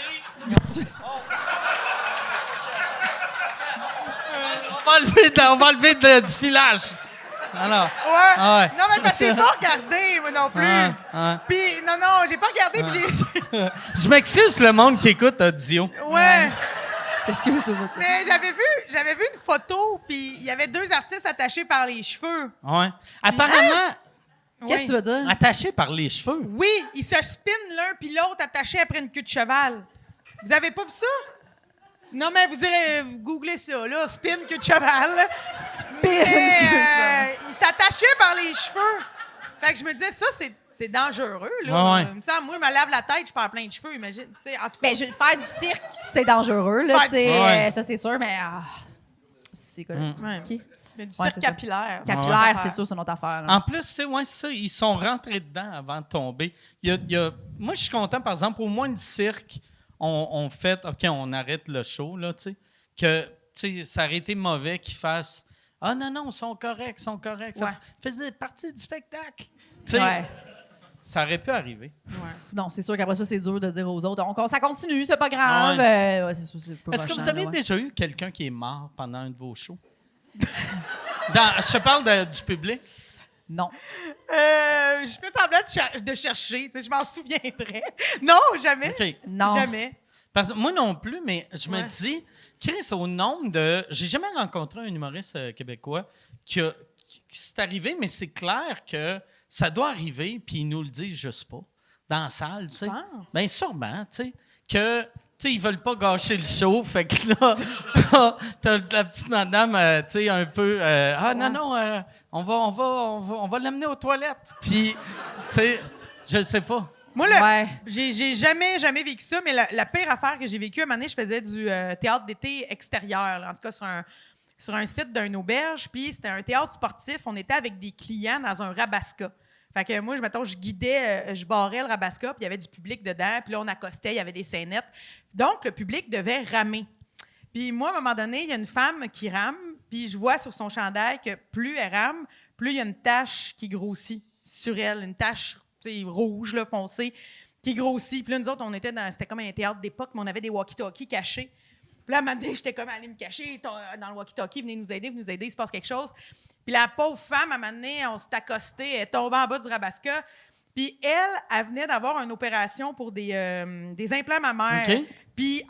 On va enlever du filage. Alors. Ouais. Ah ouais. Non, mais parce que j'ai pas regardé, moi non plus. Ouais. Puis, non, j'ai pas regardé, puis Je m'excuse le monde qui écoute audio. Ouais. Excuse moi Mais j'avais vu une photo, puis il y avait deux artistes attachés par les cheveux. Ouais. Apparemment, Qu'est-ce que tu veux dire? attaché par les cheveux. Oui, ils se spinent l'un puis l'autre attachés après une queue de cheval. Vous avez pas vu ça? Non, mais vous irez googlez ça, là. Spin queue de cheval. Ils s'attachaient par les cheveux. Fait que je me disais, ça, c'est dangereux, là. Ouais, ouais. Il me semble, moi, je me lave la tête, je perds plein de cheveux, imagine. Tu sais, en tout cas, Ben, faire du cirque, c'est dangereux, là, Faire tu sais, du- Ouais. ça, c'est sûr, mais c'est quoi? Ouais. OK. mais du Ouais, cirque c'est ça. capillaire. Capillaire, c'est sûr, c'est notre affaire. là. En plus, c'est ça, ils sont rentrés dedans avant de tomber. Moi, je suis content, par exemple, au moins le cirque, on fait, OK, on arrête le show, là, tu sais, que, tu sais, ça aurait été mauvais qu'ils fassent, ah non, ils sont corrects. Ça faisait partie du spectacle. Tu sais, Ouais. ça aurait pu arriver. Non, c'est sûr qu'après ça, c'est dur de dire aux autres. Donc, ça continue, c'est pas grave. Ouais, c'est sûr, c'est pas Est-ce que vous rushant, avez là, déjà eu quelqu'un qui est mort pendant un de vos shows? Je te parle du public. Non. Je fais semblant de chercher. Tu sais, je m'en souviendrai. Non, jamais. OK. Non. Jamais. Parce que moi non plus, mais je me Ouais. dis, Chris, au nombre de. J'ai jamais rencontré un humoriste québécois qui c'est arrivé, mais c'est clair que ça doit arriver, puis ils nous le disent juste pas. Dans la salle, tu sais. penses? Bien, sûrement, tu sais. Que. Tu sais, ils veulent pas gâcher le show, fait que là, t'as la petite madame, tu sais, un peu, non, on va l'amener aux toilettes. Puis, tu sais, je sais pas. Moi, Ouais. j'ai jamais vécu ça, mais la pire affaire que j'ai vécue, à un moment donné, je faisais du théâtre d'été extérieur, là, en tout cas sur un site d'une auberge, puis c'était un théâtre sportif. On était avec des clients dans un Rabasca. Fait que moi, je guidais, je barrais le Rabasca, puis il y avait du public dedans, puis là, on accostait, il y avait des scénettes. Donc, le public devait ramer. Puis moi, à un moment donné, il y a une femme qui rame, puis je vois sur son chandail que plus elle rame, plus il y a une tache qui grossit sur elle, une tache rouge, là, foncée, qui grossit. Puis là, nous autres, c'était comme un théâtre d'époque, mais on avait des walkie-talkies cachés. Puis là, à un moment donné, j'étais comme allée me cacher dans le walkie-talkie, venez nous aider, il se passe quelque chose. Puis la pauvre femme, à un moment donné, on s'est accosté, elle est tombée en bas du Rabasca. Puis elle venait d'avoir une opération pour des implants mammaires. OK. Puis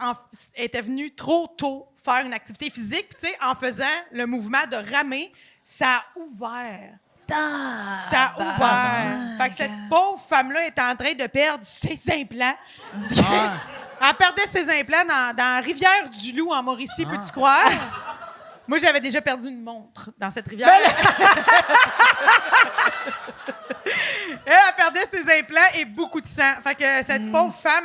elle était venue trop tôt faire une activité physique. Puis tu sais, en faisant le mouvement de ramer, ça a ouvert. Ça a ouvert. Fait que cette pauvre femme-là est en train de perdre ses implants. Elle perdait ses implants dans Rivière-du-Loup, en Mauricie, peux-tu croire? Moi, j'avais déjà perdu une montre dans cette rivière. Elle perdait ses implants et beaucoup de sang. Fait que cette pauvre femme,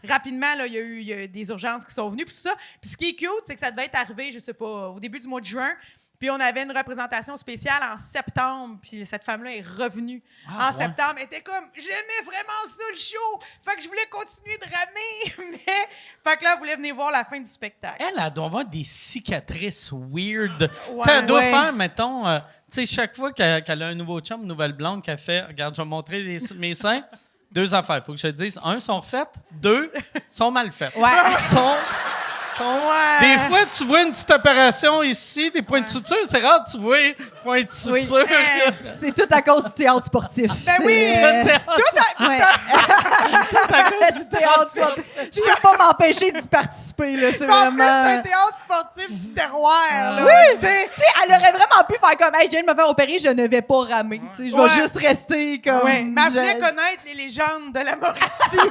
rapidement, là, il y a eu des urgences qui sont venues, puis tout ça. Puis ce qui est cute, c'est que ça devait être arrivé, je sais pas, au début du mois de juin. Puis on avait une représentation spéciale en septembre, puis cette femme-là est revenue en septembre. Elle était comme, j'aimais vraiment ça, le show! Fait que je voulais continuer de ramer, mais... Fait que là, elle voulait venir voir la fin du spectacle. Elle doit avoir des cicatrices weird. Ouais. Tu sais, elle doit Ouais. faire, mettons, tu sais, chaque fois qu'elle a un nouveau chum, une nouvelle blonde, qu'elle fait, regarde, je vais montrer mes seins. 2 affaires, faut que je te dise. 1, sont refaites. 2, sont mal faites. Ouais. Ouais. Des fois, tu vois une petite opération ici, des points de suture. C'est rare que tu vois des points de Oui. suture. C'est tout à cause du théâtre sportif. Ben oui! Ouais. Du théâtre sportif. Je peux pas m'empêcher d'y participer, là. C'est En plus, c'est un vraiment... théâtre sportif du terroir, là. Oui! Tu sais. Tu sais, elle aurait vraiment pu faire comme, hey, je viens de me faire opérer, je ne vais pas ramer. Tu sais, je vais Ouais. juste rester comme. Ouais, mais elle je- voulait connaître les légendes de la Mauricie.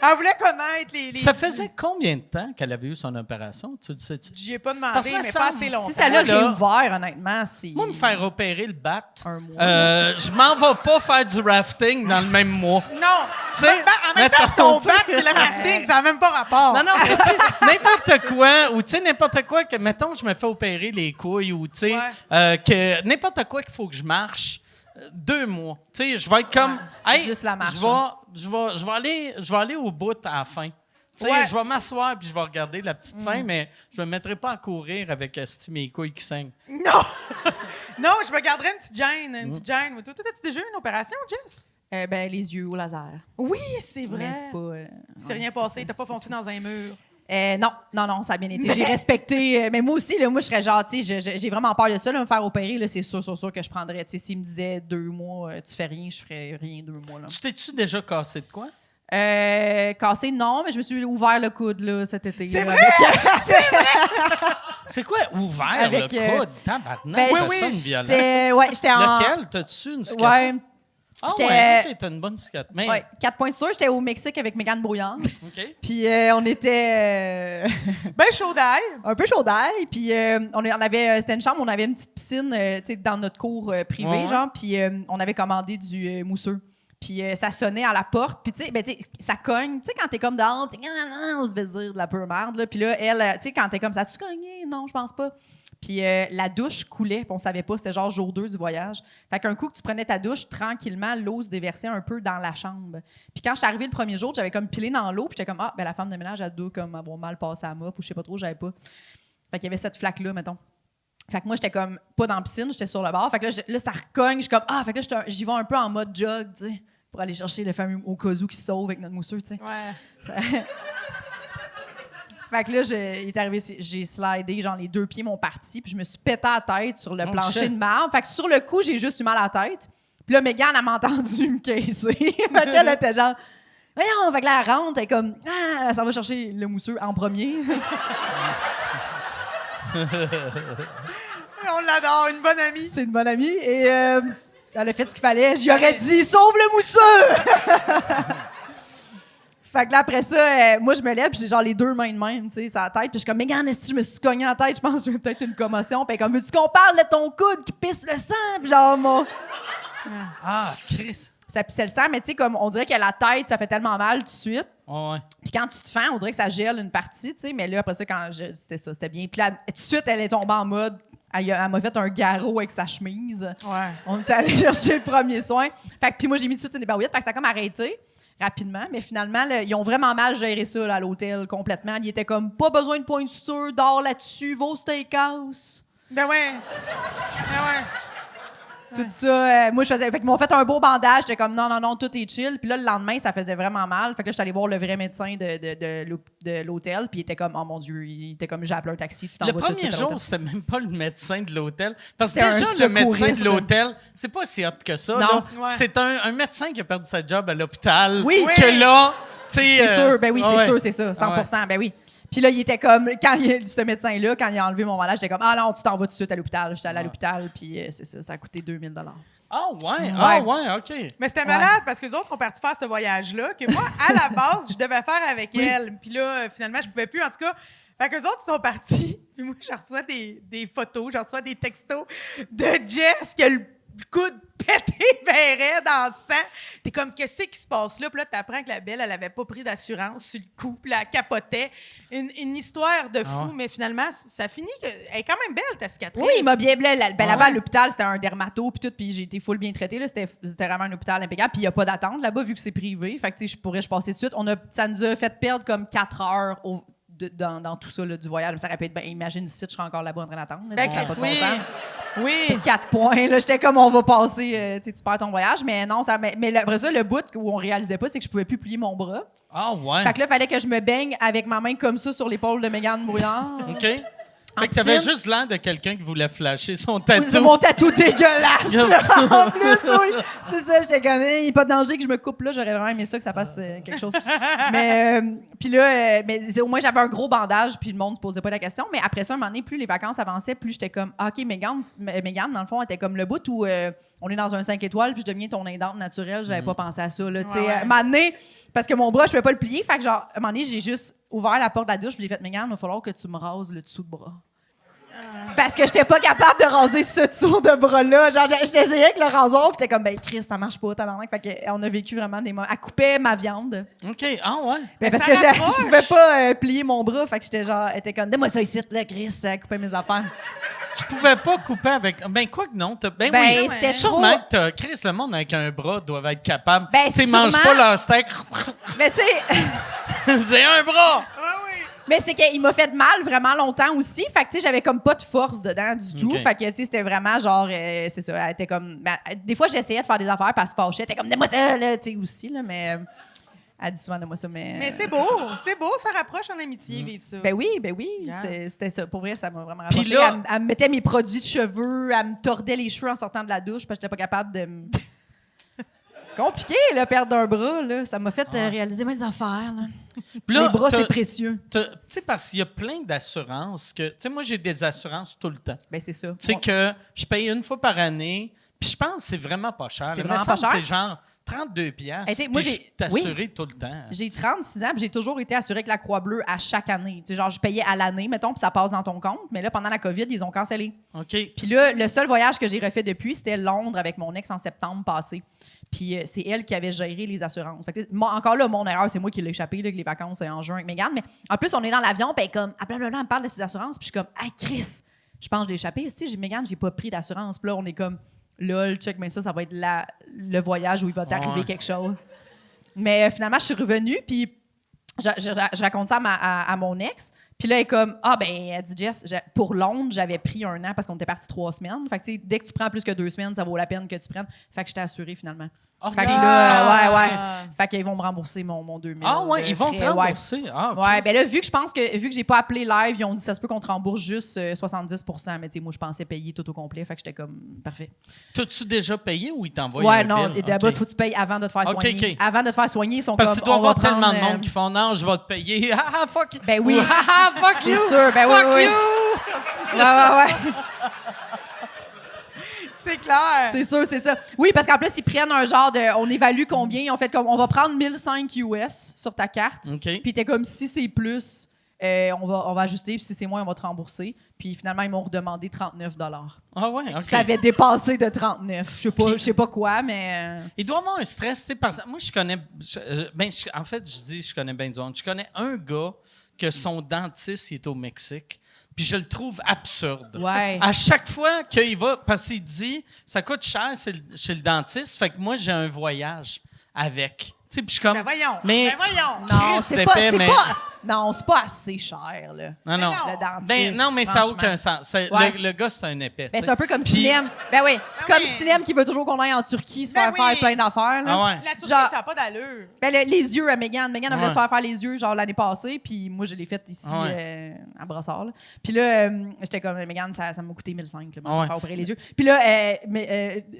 Elle voulait connaître les... Ça faisait combien de temps qu'elle avait eu son opération? Tu le sais-tu? J'y ai pas demandé, Parce que mais ça pas semble- assez longtemps. Si ça l'a Là. réouvert, honnêtement, c'est. Moi, me faire opérer le bat, Un mois. je m'en vais pas faire du rafting dans le même mois. Non! Tu sais, En même temps, mettons, ton tu sais. bac et le rafting, ça n'a même pas rapport. Non, mais tu sais, n'importe quoi, ou tu sais, n'importe quoi que, mettons, je me fais opérer les couilles, ou tu sais, que n'importe quoi qu'il faut que je marche, 2 mois. Tu sais, je vais être comme, hey, Juste la marche, je vais aller au bout à la fin. Tu sais, Ouais. je vais m'asseoir puis je vais regarder la petite fin, mais je me mettrai pas à courir avec mes couilles qui saignent. Non! Non, je me garderais une petite gêne. Une petite gêne. Toi, as-tu déjà eu une opération, Jess? Ben, les yeux au laser. Oui, c'est vrai. Mais c'est pas. C'est rien passé. T'as pas foncé dans un mur. Non, ça a bien été. J'ai respecté. Mais moi aussi, là, moi, je serais genre, tu sais, j'ai vraiment peur de ça, là, me faire opérer. Là, c'est sûr que je prendrais. Tu sais, s'il me disait 2 mois, tu fais rien, je ferais rien 2 mois. Là. Tu t'es-tu déjà cassé de quoi? Cassé, non, mais je me suis ouvert le coude là, cet été. C'est là, vrai? C'est quoi ouvert Avec, le coude? Tabarnak, Ben, ça oui, sonne violent. j'étais en. Lequel? T'as-tu une cicatrice? Ouais, Ah j'étais- ouais, ok, t'as une bonne cicatrice. Mais, ouais, 4 points sûrs. J'étais au Mexique avec Mégane Brouillard. OK. Puis on était Ben, chaud d'ail. un peu chaud d'ail. Puis on avait, c'était une chambre, on avait une petite piscine tu sais, dans notre cour privé, Ouais. genre. Puis on avait commandé du mousseux. Puis ça sonnait à la porte. Puis, tu sais, ça cogne. Tu sais, quand t'es comme dehors, on se fait dire de la pure merde. Là. Puis là, elle, tu sais, quand t'es comme ça, tu cogné? Non, je pense pas. Puis la douche coulait, puis on savait pas. C'était genre jour 2 du voyage. Fait qu'un coup que tu prenais ta douche, tranquillement, l'eau se déversait un peu dans la chambre. Puis quand je suis arrivée le premier jour, j'avais comme pilé dans l'eau. Puis j'étais comme, la femme de ménage, elle doit comme avoir mal passé à mop ou je sais pas trop, j'avais pas. Fait qu'il y avait cette flaque-là, mettons. Fait que moi, j'étais comme pas dans la piscine, j'étais sur le bord. Fait que là, ça recogne. Je suis comme, fait que là, j'y vais un peu en mode jog, tu sais, pour aller chercher le fameux au cas où qui se sauve avec notre mousseux, tu sais. Ouais. Fait que là, il est arrivé, j'ai slidé, genre les 2 pieds m'ont parti, puis je me suis pété à la tête sur le plancher de marbre. Fait que sur le coup, j'ai juste eu mal à la tête. Puis là, Mégane, elle m'a entendu me caisser. Fait qu'elle était genre, voyons, fait que là, elle rentre, elle est comme, elle s'en va chercher le mousseux en premier. On l'adore, une bonne amie. C'est une bonne amie. Et elle a fait ce qu'il fallait. J'y aurais dit, sauve le mousseux! Fait que là, après ça, moi, je me lève, puis j'ai genre les 2 mains de même, tu sais, sur la tête. Puis je suis comme, mais regarde, si je me suis cogné en tête, je pense que j'ai peut-être une commotion. Puis comme, veux-tu qu'on parle de ton coude qui pisse le sang? Puis genre, moi. Ah, Chris. Ça pissait le sang, mais tu sais, comme, on dirait que la tête, ça fait tellement mal tout de suite. Oh, ouais. Puis quand tu te fends, on dirait que ça gèle une partie, tu sais. Mais là, après ça, c'était ça, c'était bien. Puis là, tout de suite, elle est tombée en mode. Elle m'a fait un garrot avec sa chemise. Ouais. On est allé chercher le premier soin. Fait que, puis moi, j'ai mis tout de suite une ébaouillette. Fait que ça a comme arrêté rapidement. Mais finalement, là, ils ont vraiment mal géré ça là, à l'hôtel complètement. Ils étaient comme, pas besoin de point de suture, dors là-dessus, va au steakhouse. Ben ouais. Ben ouais. Tout ça. Moi, je faisais. Fait qu'ils m'ont fait un beau bandage. J'étais comme, non, tout est chill. Puis là, le lendemain, ça faisait vraiment mal. Fait que là, j'étais allée voir le vrai médecin de l'hôtel. Puis il était comme, oh mon Dieu, il était comme, j'ai appelé un taxi. Tu t'en Le vas tout de premier suite à jour, l'hôtel. c'était même pas le médecin de l'hôtel. Parce que C'était un déjà, le médecin secouriste. de l'hôtel, c'est pas si hot que ça. Non. là. Ouais. C'est un médecin qui a perdu sa job à l'hôpital. Oui. Que là, tu sais. C'est sûr, ben oui, ah c'est ouais. sûr, c'est ça, 100%, ben oui. Puis là, il était comme, ce médecin-là, quand il a enlevé mon bandage, j'étais comme, non, tu t'en vas tout de suite à l'hôpital. J'étais allée à l'hôpital, puis c'est ça, ça a coûté 2000 $. Ah ouais, OK. Mais c'était malade parce que les autres sont partis faire ce voyage-là, que moi, à la base, je devais faire avec elle. Puis là, finalement, je pouvais plus. En tout cas, fait que les autres sont partis. Puis moi, je reçois des photos, je reçois des textos de Jess qui a le coude pété verret dans le sang. T'es comme, qu'est-ce qui se passe là? Puis là, t'apprends que la belle, elle avait pas pris d'assurance sur le coup. Puis là, elle capotait. Une histoire de fou, mais finalement, ça finit que... Elle est quand même belle, ta cicatrice. Oui, il m'a bien blé. Là-bas, à l'hôpital, c'était un dermato, puis tout, puis j'ai été full bien traitée. Là. C'était vraiment un hôpital impeccable. Puis il n'y a pas d'attente là-bas, vu que c'est privé. Fait que, tu sais, je passais tout de suite. Ça nous a fait perdre comme 4 heures dans tout ça là, du voyage. Ça aurait pu être, imagine si je serais encore là-bas en train d'attendre. Là, Ben, ça a pas de bon oui. sens. Oui. Pour 4 points. Là, j'étais comme, on va passer, tu perds ton voyage. Mais non, mais après ça, le bout où on réalisait pas, c'est que je pouvais plus plier mon bras. Ah ouais. Fait que là, il fallait que je me baigne avec ma main comme ça sur l'épaule de Mégane Brouillard. OK. Fait que piscine. t'avais juste l'air de quelqu'un qui voulait flasher son tatou. C'est mon tatou dégueulasse! là, en plus, oui. C'est ça, j'étais comme, il n'y a pas de danger que je me coupe là. J'aurais vraiment aimé ça, que ça fasse quelque chose. Mais, puis là, au moins, j'avais un gros bandage, puis le monde ne se posait pas la question. Mais après ça, un moment donné, plus les vacances avançaient, plus j'étais comme, OK, Mégane, dans le fond, était comme le bout où on est dans un 5 étoiles, puis je deviens ton aidante naturelle. J'avais pas pensé à ça, là. Tu sais, Ouais. un moment donné, parce que mon bras, je ne pouvais pas le plier. Fait que, genre, un moment donné, j'ai juste ouvert la porte de la douche, puis j'ai fait, Mégane, il va falloir que tu me rases le dessous de bras. Parce que j'étais pas capable de raser ce tour de bras-là. Genre, je t'essayais avec le rasoir, puis t'es comme, ben, Chris, ça marche pas, tabarnak. Fait qu'on a vécu vraiment des moments. Elle coupait ma viande. OK. Ah ouais. Ben, parce ça que je rapproche. pouvais pas plier mon bras. Fait que j'étais genre, elle était comme, donne-moi ça ici, là, Chris, elle coupait mes affaires. Tu pouvais pas couper avec. Ben, quoi que non. Ben, Ben, oui. c'était Sûrement trop. que Chris, le monde avec un bras doivent être capable. Ben, Tu sais, mange sûrement. pas leur steak. Mais tu sais, J'ai un bras. Oui, oui. mais c'est qu'il m'a fait mal vraiment longtemps aussi. Fait que, tu sais, j'avais comme pas de force dedans du tout. Ok. Fait que, tu sais, c'était vraiment genre, c'est ça, elle était comme. Ben, des fois, j'essayais de faire des affaires, puis elle se fâchait. Elle était comme, donne-moi ça, là, tu sais, aussi, là, mais. Elle dit souvent, donne-moi ça, mais. Mais c'est beau, ça rapproche en amitié, vivre ça. Ben oui, Yeah. c'était ça. Pour vrai, ça m'a vraiment Puis rapproché. là- Elle me mettait mes produits de cheveux, elle me tordait les cheveux en sortant de la douche parce que j'étais pas capable de me... Compliqué, là, perdre un bras, là. Ça m'a fait réaliser mes affaires, là. Puis là, Les bras, t'as- c'est précieux. Tu sais, parce qu'il y a plein d'assurances que. Tu sais, moi, j'ai des assurances tout le temps. Ben c'est ça. Tu sais que je paye une fois par année, puis je pense que c'est vraiment pas cher. C'est Il me vraiment semble pas cher. que c'est genre 32 piastres. Hey, tu sais, moi, puis je j'ai- suis assuré tout le temps. J'ai 36 ans, puis j'ai toujours été assurée avec la Croix-Bleue à chaque année. Tu sais, genre, je payais à l'année, mettons, puis ça passe dans ton compte. Mais là, pendant la COVID, ils ont cancellé. OK. Puis là, le seul voyage que j'ai refait depuis, c'était Londres avec mon ex en septembre passé. Puis c'est elle qui avait géré les assurances. Fait que, encore là, mon erreur, c'est moi qui l'ai échappé, là, avec les vacances en juin avec Mégane. Mais en plus, on est dans l'avion, puis comme, blablabla, elle me parle de ses assurances. Puis je suis comme, hey, Chris, je pense que je l'ai échappé. Tu sais, Mégane, j'ai pas pris d'assurance. Puis là, on est comme, lol, check, mais ça va être le voyage où il va t'arriver quelque chose. Mais finalement, je suis revenue, puis je raconte ça à mon ex. Puis là, elle est comme, elle dit, Jess, pour Londres, j'avais pris 1 an parce qu'on était parti 3 semaines. Fait que, tu sais, dès que tu prends plus que 2 semaines, ça vaut la peine que tu prennes. Fait que je t'ai assuré finalement. Fait que là, ouais. Fait qu'ils vont me rembourser mon 2000. Ah ouais, ils vont te rembourser. Ouais, ben là, vu que j'ai pas appelé live, ils ont dit, ça se peut qu'on te rembourse juste 70%. Mais tu sais, moi, je pensais payer tout au complet. Fait que j'étais comme, parfait. T'as-tu déjà payé ou ils t'envoient Ouais, un non, bill? d'abord, il faut que tu payes avant de te faire soigner. OK. Avant de te faire soigner, ils sont Parce que comme, tu dois on va avoir tellement de prendre, monde qui font, non, je vais te payer. Ah, fuck you. Ben oui. Ou, ah, fuck C'est you. sûr, ben fuck oui. you. Ouais. C'est clair. C'est sûr, c'est ça. Oui, parce qu'en plus, ils prennent un genre de. On évalue combien. Ils ont fait comme. On va prendre 1005 US sur ta carte. OK. Puis t'es comme, si c'est plus, on va ajuster. Puis si c'est moins, on va te rembourser. Puis finalement, ils m'ont redemandé 39 $. Ah ouais, OK. Ça avait dépassé de 39. Je sais pas quoi, mais. Il doit avoir un stress, tu sais, parce que moi, je connais... en fait, je connais bien du monde. Je connais un gars que son dentiste il est au Mexique. Puis je le trouve absurde. Ouais. À chaque fois qu'il va, parce qu'il dit, ça coûte cher chez le dentiste, fait que moi, j'ai un voyage avec. Tu sais, puis je suis comme... Ben voyons. Mais, Ben voyons. Non, Christ c'est pas, d'épais, mais- non, c'est pas assez cher, là. Non. non. Le dentiste. Ben, non, mais ça n'a franchement. aucun sens. Ouais. Le gars, c'est un épais. Ben, tu c'est sais. un peu comme Puis- Cinem. Ben oui, comme oui. Cinem qui veut toujours qu'on aille en Turquie se Ben faire faire oui. plein d'affaires. Là. Ah ouais. La Turquie, Genre- ça n'a pas d'allure. Ben, les yeux à Mégane. Mégane, elle voulait Ouais. se faire les yeux genre l'année passée, puis moi, je l'ai fait ici à Brossard. Là. Puis là, j'étais comme, Mégane, ça m'a coûté 1005 là, pour Ouais. faire opérer les yeux. Puis là,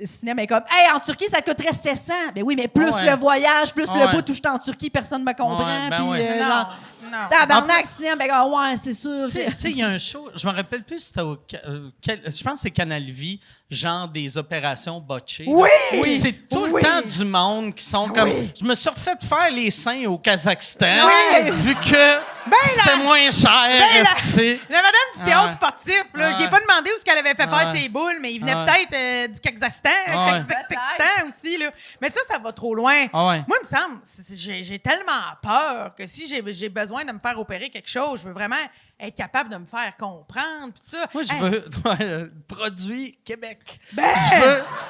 Cinem est comme, hey, en Turquie, ça te coûterait 700. Ben oui, mais plus Ouais. le voyage, plus Ouais. le bout où je suis en Turquie, personne ne me comprend. Ouais, ben Puis ouais. Non, genre, non. tabarnak, Cinem, ben ouais, c'est sûr. Tu sais, il y a un show, je me rappelle plus si c'était je pense que c'est Canal Vie, genre des opérations botchées. Oui! C'est tout le Oui! temps du monde qui sont comme... Je me suis refait faire les seins au Kazakhstan, Oui! vu que c'était moins cher. esti. La madame du théâtre ouais. sportif, là, Ouais. j'ai pas demandé où ce qu'elle avait fait faire Ouais. ses boules, mais il venait Ouais. peut-être du Kazakhstan, Ouais. Kazakhstan aussi. Là. Mais ça va trop loin. Ah ouais. Moi, il me semble, j'ai tellement peur que si j'ai besoin de me faire opérer quelque chose, je veux vraiment être capable de me faire comprendre. Pis ça. Moi, je Hey, veux produit Québec. Ben!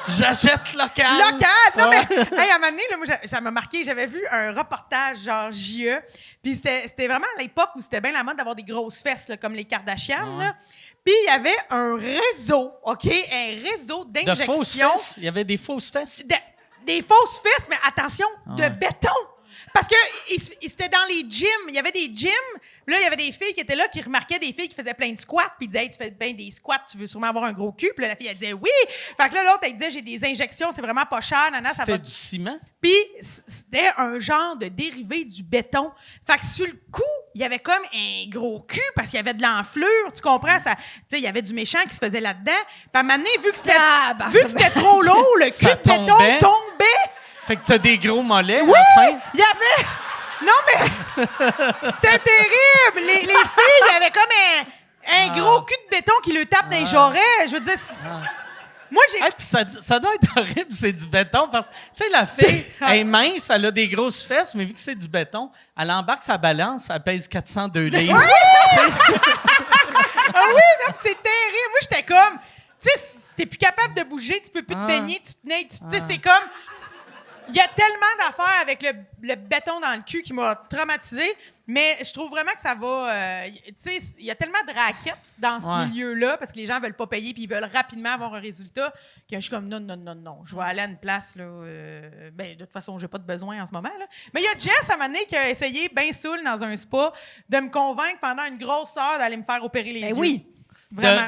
J'achète local. Local! Non, Ouais. mais hey, à un moment donné, là, moi, ça m'a marqué. J'avais vu un reportage genre JE. Puis c'était vraiment à l'époque où c'était bien la mode d'avoir des grosses fesses, là, comme les Kardashians. Ouais. là. Puis il y avait un réseau, OK? Un réseau De d'injection. fausses fesses. Il y avait des fausses fesses. Des fausses fesses, mais attention, de Ouais. béton. Parce que c'était dans les gyms. Il y avait des gyms. Là, il y avait des filles qui étaient là, qui remarquaient des filles qui faisaient plein de squats. Puis ils disaient, hey, tu fais bien des squats, tu veux sûrement avoir un gros cul. Puis là, la fille, elle disait, oui. Fait que là, l'autre, elle disait, j'ai des injections, c'est vraiment pas cher. Nana, ça va. C'était du ciment. Puis c'était un genre de dérivé du béton. Fait que sur le coup, il y avait comme un gros cul parce qu'il y avait de l'enflure. Tu comprends? Ça, tu sais, il y avait du méchant qui se faisait là-dedans. Puis à un moment donné, vu que c'était trop lourd, le cul Ça de béton tombait. tombait. Fait que t'as des gros mollets Oui! à la fin. Il y avait. Non, mais. C'était terrible! Les filles, il y avait comme un gros cul de béton qui le tape dans les jarrets. Je veux dire. Moi, j'ai. Hey, puis ça doit être horrible, c'est du béton, parce que, tu sais, la fille, elle est mince, elle a des grosses fesses, mais vu que c'est du béton, elle embarque sa balance, elle pèse 402 livres. Ah oui, non, puis c'est terrible. Moi, j'étais comme. Tu sais, si t'es plus capable de bouger, tu peux plus te baigner, tu tenais. Tu sais, c'est comme. Il y a tellement d'affaires avec le béton dans le cul qui m'a traumatisé, mais je trouve vraiment que ça va. Tu sais, il y a tellement de raquettes dans ce milieu-là parce que les gens veulent pas payer puis ils veulent rapidement avoir un résultat que je suis comme non. Je vais aller à une place, là. Ben, de toute façon, j'ai pas de besoin en ce moment, là. Mais il y a Jess, à un moment donné, qui a essayé, bien saoul, dans un spa, de me convaincre pendant une grosse heure d'aller me faire opérer les Ben yeux. oui. Vraiment.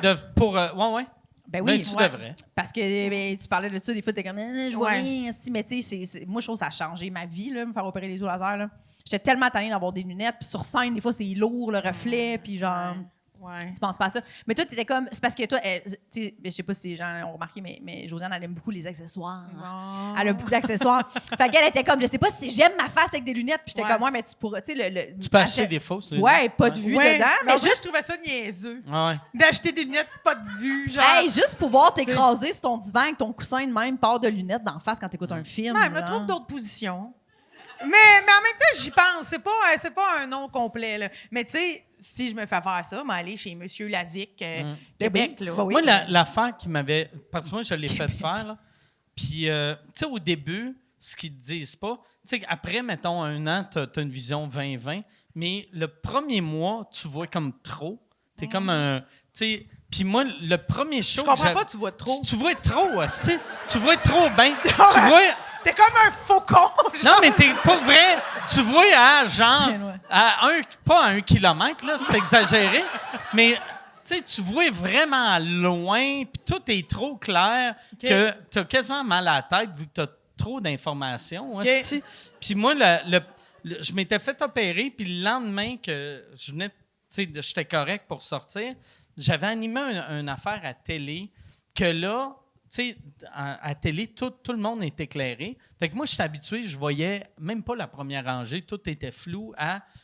Ouais. Ben oui, Mais tu devrais. Parce que tu parlais de ça, des fois, t'es comme, je vois Ouais. rien, mais tu sais, moi, je trouve que ça a changé ma vie, là, me faire opérer les yeux laser. Là. J'étais tellement tannée d'avoir des lunettes, puis sur scène, des fois, c'est lourd, le reflet, puis genre. Ouais. Tu penses pas à ça. Mais toi, t'étais comme. C'est parce que toi, tu sais, je sais pas si les gens ont remarqué, mais Josiane, elle aime beaucoup les accessoires. Bon. Elle a beaucoup d'accessoires. Fait qu'elle était comme, je sais pas si j'aime ma face avec des lunettes. Puis j'étais comme, ouais, mais tu pourras. Tu sais, Tu peux acheter des fausses. Ouais, pas de vue Ouais, dedans. mais Mais juste, je trouvais ça niaiseux. Ouais. D'acheter des lunettes pas de vue, genre. hey, juste pouvoir t'écraser sur ton divan avec ton coussin de même, part de lunettes d'en face quand t'écoutes un film. Ouais, mais genre. trouve d'autres positions. Mais en même temps, j'y pense. C'est pas un nom complet, là. Mais tu sais, si je me fais faire ça, m'aller chez Monsieur Lazic, Québec, là. Bah oui. Moi, l'affaire qui m'avait... Parce que moi, je l'ai fait faire, là. Puis, tu sais, au début, ce qu'ils te disent pas... Tu sais, après, mettons, 1 an, t'as une vision 20-20, mais le premier mois, tu vois comme trop. T'es comme un... Tu sais... Puis moi, le premier show... Je comprends pas, tu vois trop. Tu vois trop, tu tu vois trop bien. Tu vois... T'es comme un faucon, genre. Non, mais t'es pas vrai. Tu vois à genre... Ouais. Pas à 1 kilomètre, là, c'est exagéré, mais... Tu sais, tu vois vraiment loin, puis tout est trop clair que tu as quasiment mal à la tête vu que tu as trop d'informations. Hein, c'ti. Puis moi, je m'étais fait opérer, puis le lendemain que je venais, tu sais, j'étais correct pour sortir, j'avais animé une affaire à télé que là, tu sais, à télé, tout le monde est éclairé. Fait que moi, je suis habitué, je voyais même pas la première rangée, tout était flou.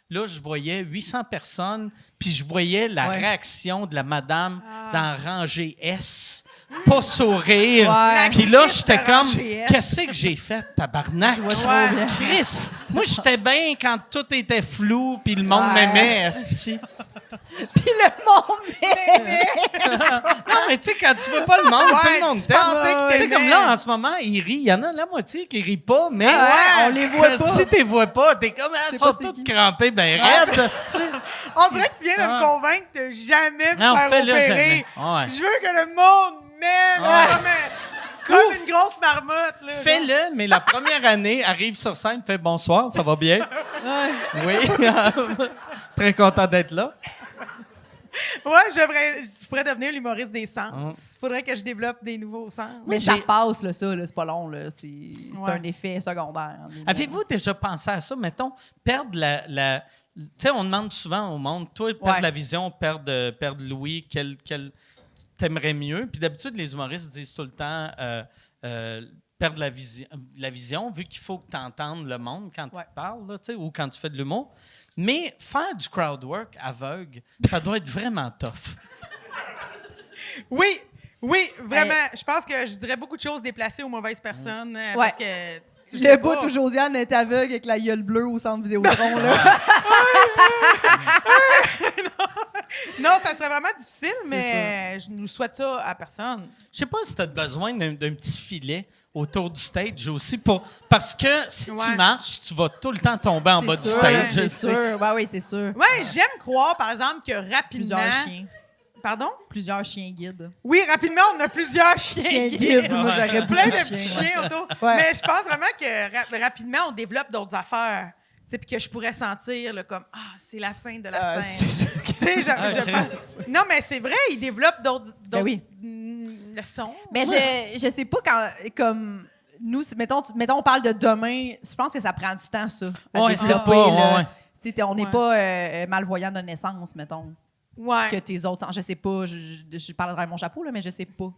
Là, je voyais 800 personnes, puis je voyais la réaction de la madame dans rangée S, pas sourire. Ouais. Puis là, La j'étais crise de comme, rangée S. qu'est-ce que j'ai fait, tabarnak? Je vois trop Ouais. bien. Chris, moi, j'étais bien quand tout était flou, puis le monde Ouais. m'aimait, esti. Puis le monde Non, mais tu sais, quand tu veux pas le monde, tout le monde tu t'aime. pensais que Tu sais, comme t'aimais. là, en ce moment, ils rient. Il y en a la moitié qui rient pas, mais on les voit pas. si tu les vois pas, t'es comme, ils pas sont c'est tous qui. crampés, ben raides, esti. On dirait que tu viens de me Ah. convaincre de jamais me Non, faire fais-le opérer. jamais. Ouais. Je veux que le monde m'aime Ouais. comme une grosse marmotte. Là, Fais-le, mais la première année, arrive sur scène, fais bonsoir, ça va bien? Oui. Très content d'être là. Ouais, je pourrais devenir l'humoriste des sens. Il faudrait que je développe des nouveaux sens. Mais j'ai- ça passe, là, ça, là, c'est pas long. Là. C'est Ouais. un effet secondaire. Avez-vous déjà pensé à ça? Mettons, perdre la tu sais, on demande souvent au monde, toi, perdre Ouais. la vision, perdre l'ouïe, quel t'aimerais mieux? Puis d'habitude, les humoristes disent tout le temps perdre la vision, vu qu'il faut que tu entendes le monde quand tu Ouais. te parles, là, tu sais, ou quand tu fais de l'humour. Mais faire du crowd work aveugle, ça doit être vraiment tough. Oui, vraiment. Je pense que je dirais beaucoup de choses déplacées aux mauvaises personnes. Parce que tu Le sais bout pas. où Josiane est aveugle avec la gueule bleue au centre Vidéotron. Là. Non, ça serait vraiment difficile, C'est mais je nous souhaite ça à personne. Je sais pas si tu as besoin d'un petit filet autour du stage aussi, parce que si tu Ouais. marches, tu vas tout le temps tomber en bas du stage. C'est tu sais. sûr. Ouais, oui, c'est sûr. Ouais, j'aime croire, par exemple, que rapidement. Plusieurs chiens. Pardon? Plusieurs chiens guides. Oui, rapidement, on a plusieurs chiens guides. Moi, j'aurais Plein de beaucoup petits chiens autour. Ouais. Mais je pense vraiment que rapidement, on développe d'autres affaires. Tu sais, puis que je pourrais sentir là, comme c'est la fin de la scène. Tu sais, je pense. Non, mais c'est vrai, ils développent d'autres Ben oui. leçons. Mais je sais pas quand, comme nous, mettons, on parle de demain, je pense que ça prend du temps, ça. À Ouais, développer, c'est pas, là. ouais. Tu sais, on n'est Ouais. pas malvoyant de naissance, mettons, Ouais. que tes autres sens. Je sais pas, je parlerai avec mon chapeau, là, mais je sais pas.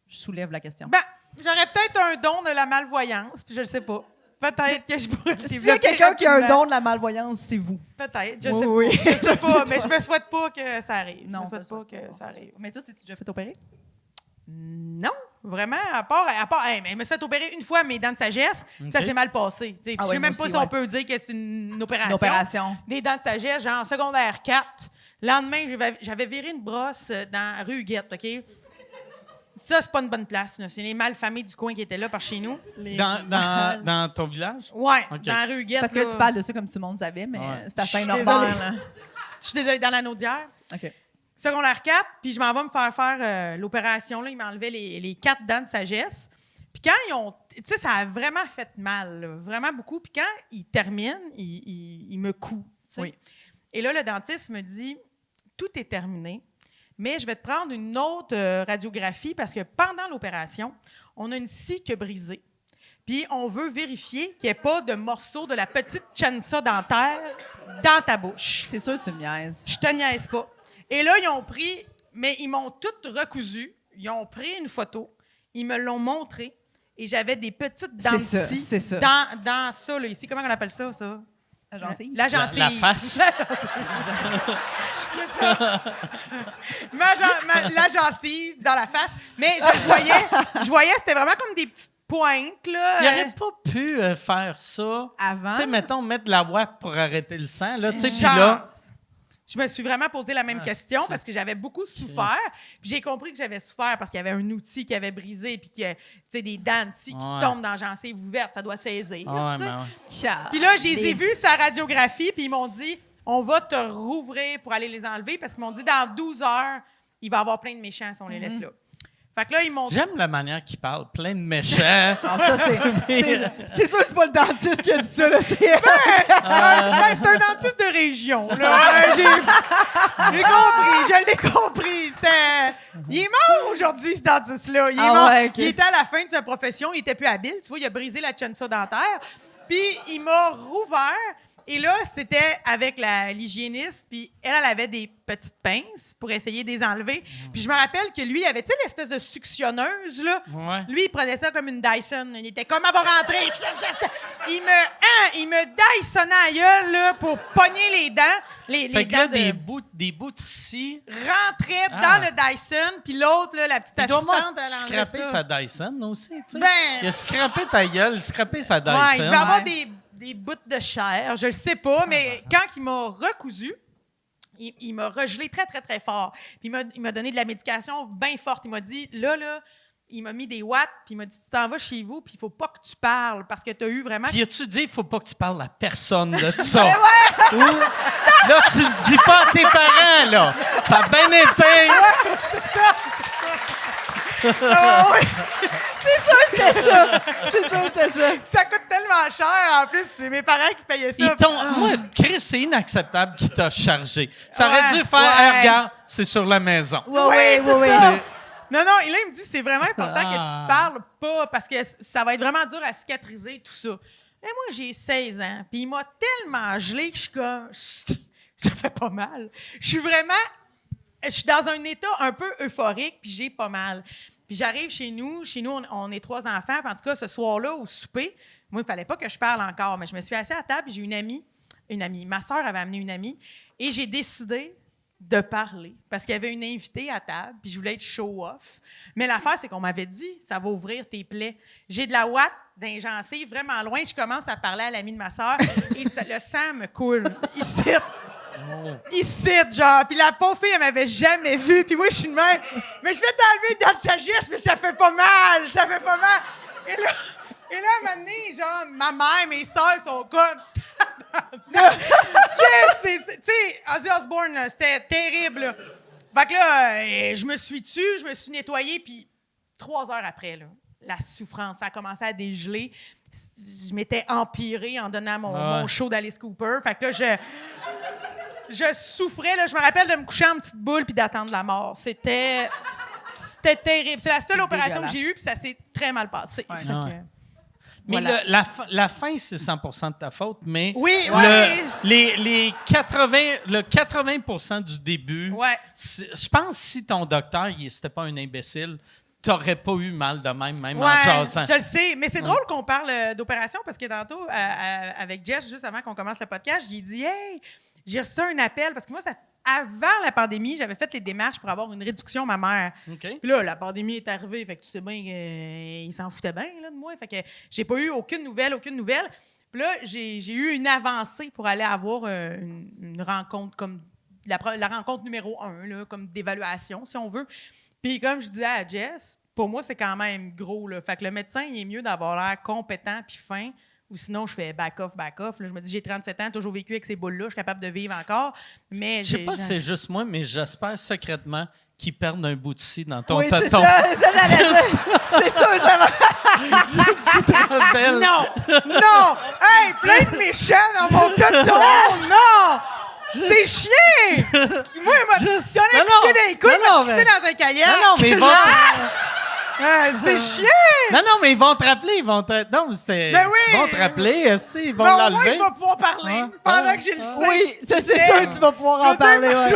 Je soulève la question. Ben, j'aurais peut-être un don de la malvoyance, puis je le sais pas. Peut-être que je pourrais le S'il y a développer quelqu'un qui a un rapidement. don de la malvoyance, c'est vous. Peut-être, je Oui, sais oui. pas. Je sais pas, mais je me souhaite pas que ça arrive. Non, je me ça souhaite pas se que ça arrive. Mais toi, tu t'es déjà fait opérer? Non, vraiment, à part mais je me suis fait opérer une fois mes dents de sagesse, ça s'est mal passé. Tu sais, Ah je ouais, sais même moi pas aussi, si on ouais. peut dire que c'est une opération. Une opération. Des dents de sagesse, genre secondaire 4. Lendemain, j'avais viré une brosse dans rue Huguette, OK? Ça, c'est pas une bonne place. là. C'est les malfamés du coin qui étaient là par chez nous. Dans ton village? Ouais, OK. dans rue Huguette. Parce là. que tu parles de ça comme si tout le monde savait, mais Ouais. c'est à Je suis Saint-Norbert. désolée. Je suis désolée, dans la Naudière. OK. Secondaire 4, puis je m'en vais me faire l'opération. Là, ils m'enlevaient les 4 dents de sagesse. Puis quand ils ont... Tu sais, ça a vraiment fait mal, là, vraiment beaucoup. Puis quand ils terminent, ils me couent. tu sais. Oui. Et là, le dentiste me dit, tout est terminé, mais je vais te prendre une autre radiographie parce que pendant l'opération, on a une scie qui a brisé. Puis on veut vérifier qu'il n'y ait pas de morceaux de la petite chansa dentaire dans ta bouche. C'est sûr que tu me niaises. Je te niaise pas. Et là, ils ont pris, mais ils m'ont toutes recousu. Ils ont pris une photo, ils me l'ont montré, et j'avais des petites dents C'est ça. dans ça, là, ici. Comment on appelle ça? La gencive. La gencive. La face. La gencive. La gencive dans la face. Mais je voyais, c'était vraiment comme des petites pointes, là. Il n'aurait pas pu faire ça. Avant? Tu sais, mettons, mettre de la ouate pour arrêter le sang, là, tu sais, puis Genre, là... je me suis vraiment posé la même question parce que j'avais beaucoup souffert. Puis j'ai compris que j'avais souffert parce qu'il y avait un outil qui avait brisé puis que, tu sais, des dents qui tombent dans la gencive ouverte, ça doit saisir. Ouais, tu sais. ben ouais. Puis là, je les ai vus sa radiographie puis ils m'ont dit, on va te rouvrir pour aller les enlever parce qu'ils m'ont dit, dans 12 heures, il va y avoir plein de méchants si on les laisse là. Fait que là, ils m'ont dit... J'aime la manière qu'il parle, plein de méchants. Ah, ça, c'est sûr que c'est pas le dentiste qui a dit ça, là. C'est c'est un dentiste de région, là. J'ai compris, je l'ai compris. Il est mort aujourd'hui, ce dentiste-là. Il est mort. Ouais, okay. Il était à la fin de sa profession, il était plus habile. Tu vois, il a brisé la chainsaw dentaire. Puis, il m'a rouvert. Et là, c'était avec l'hygiéniste, puis elle avait des petites pinces pour essayer de les enlever. Puis je me rappelle que lui, il avait, tu sais, l'espèce de suctionneuse, là. Ouais. Lui, il prenait ça comme une Dyson. Il était comme, elle va rentrer. Il me Dysonnait à la gueule, là, pour pogner les dents. Les Fait que dents là, de... des bouts de scie... rentrait dans le Dyson, puis l'autre, là, la petite Il doit assistante, elle avoir enlevait scrappé ça. sa Dyson aussi, tu sais. Ben- Il a scrappé ta gueule, scrappé sa Dyson. Ouais, il devait avoir des bouts de chair, je le sais pas, mais quand il m'a recousu, il m'a regelé très, très, très fort. Puis il m'a donné de la médication bien forte. Il m'a dit, là, il m'a mis des watts, puis il m'a dit, tu t'en vas chez vous, puis il faut pas que tu parles, parce que tu as eu vraiment... Puis as-tu dit, il faut pas que tu parles à personne de ça? Ou, là, tu le dis pas à tes parents, là. Ça a bien été. Ah ouais. sûr que c'était ça. C'est sûr que c'était ça. Ça coûte tellement cher, en plus, puis c'est mes parents qui payaient ça. Moi, Chris, c'est inacceptable qu'il t'a chargé. Ça aurait dû faire, Ouais. hey, regarde, c'est sur la maison. Ouais, c'est ouais. ça. Non, et là, il me dit, c'est vraiment important que Ah. tu parles pas parce que ça va être vraiment dur à cicatriser, tout ça. Et moi, j'ai 16 ans, puis il m'a tellement gelé que je suis comme... Ça fait pas mal. Je suis dans un état un peu euphorique, puis j'ai pas mal. Puis j'arrive chez nous, on est 3 enfants, puis en tout cas, ce soir-là, au souper, moi, il fallait pas que je parle encore, mais je me suis assise à table, puis j'ai une amie, ma soeur avait amené une amie, et j'ai décidé de parler, parce qu'il y avait une invitée à table, puis je voulais être show-off. Mais l'affaire, c'est qu'on m'avait dit, ça va ouvrir tes plaies. J'ai de la ouate dans les gencives, vraiment loin, je commence à parler à l'amie de ma soeur, et le sang me coule. Ici, genre. Puis la pauvre fille, elle m'avait jamais vue. Puis moi, je suis de même. Mais je vais t'enlever dans le sagesse, mais ça fait pas mal. Ça fait pas mal. Et là, à un moment donné, genre, ma mère, mes soeurs sont comme... Tu sais, Ozzy Osbourne, là, c'était terrible, là. Fait que là, je me suis tue, je me suis nettoyée, puis 3 heures après, là, la souffrance, ça a commencé à dégeler. Je m'étais empirée en donnant mon show d'Alice Cooper. Fait que là, je souffrais, là. Je me rappelle de me coucher en petite boule puis d'attendre la mort. C'était terrible. C'est la seule opération que j'ai eue, puis ça s'est très mal passé. Ouais. Fait que- Mais Voilà. la fin, c'est 100% de ta faute, mais Oui, les 80% du début, Ouais. je pense que si ton docteur, c'était pas un imbécile, t'aurais pas eu mal de même en Ouais, jasant. je le sais. Mais c'est drôle qu'on parle d'opération parce que tantôt, avec Jess, juste avant qu'on commence le podcast, j'ai dit « Hey, j'ai reçu un appel. » Parce que moi, avant la pandémie, j'avais fait les démarches pour avoir une réduction ma mère. OK. Puis là, la pandémie est arrivée. Fait que tu sais bien qu'il s'en foutait bien là, de moi. Fait que j'ai pas eu aucune nouvelle. Puis là, j'ai eu une avancée pour aller avoir une rencontre comme la rencontre numéro 1, là, comme d'évaluation, si on veut. Puis comme je disais à Jess, pour moi, c'est quand même gros. Là. Fait que le médecin, il est mieux d'avoir l'air compétent puis fin, ou sinon, je fais back-off. Là, je me dis, j'ai 37 ans, toujours vécu avec ces boules-là, je suis capable de vivre encore. Mais Je sais pas si c'est juste moi, mais j'espère secrètement qu'ils perdent un bout de scie dans ton Oui, c'est tonton. ça j'allais dire. C'est sûr, ça va. Non! Hey, plein de méchants dans mon tonton! Non! C'est chiant! Moi, il m'a donné un coup dans les couilles, il m'a pissé dans un cahier. Non, mais C'est chiant! Non, mais ils vont te rappeler. Non, c'était. Ben oui! Ils vont te rappeler, ils vont Mais au l'enlever. moins, je vais pouvoir parler Ouais. pendant que j'ai le sein. Oui, c'est sûr que tu vas pouvoir en parler. Ouais.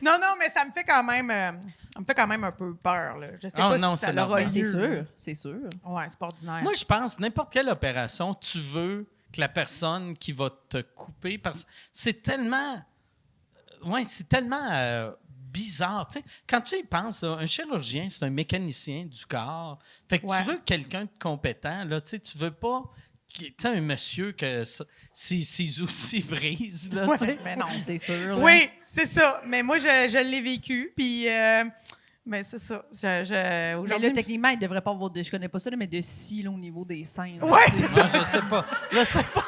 Non, mais ça me fait quand même... ça me fait quand même un peu peur, là. Je sais Oh pas non, si ça c'est l'aura normal. lieu. C'est sûr. Ouais, c'est pas ordinaire. Moi, je pense, n'importe quelle opération, tu veux que la personne qui va te couper, parce que c'est tellement... c'est tellement bizarre. Tu sais, quand tu y penses, là, un chirurgien, c'est un mécanicien du corps. Fait que Ouais. tu veux quelqu'un de compétent. Là, tu sais, tu veux pas... Tu sais, un monsieur que ses outils brisent. Là, tu sais. Mais non, c'est sûr. là. Oui, c'est ça. Mais moi, je l'ai vécu, puis... mais c'est ça. Mais Aujourd'hui... là, techniquement, il devrait pas avoir de. Je connais pas ça, là, mais de scie là, au niveau des seins. là. Ouais, Tu sais, c'est Ah, je sais pas. Je sais pas.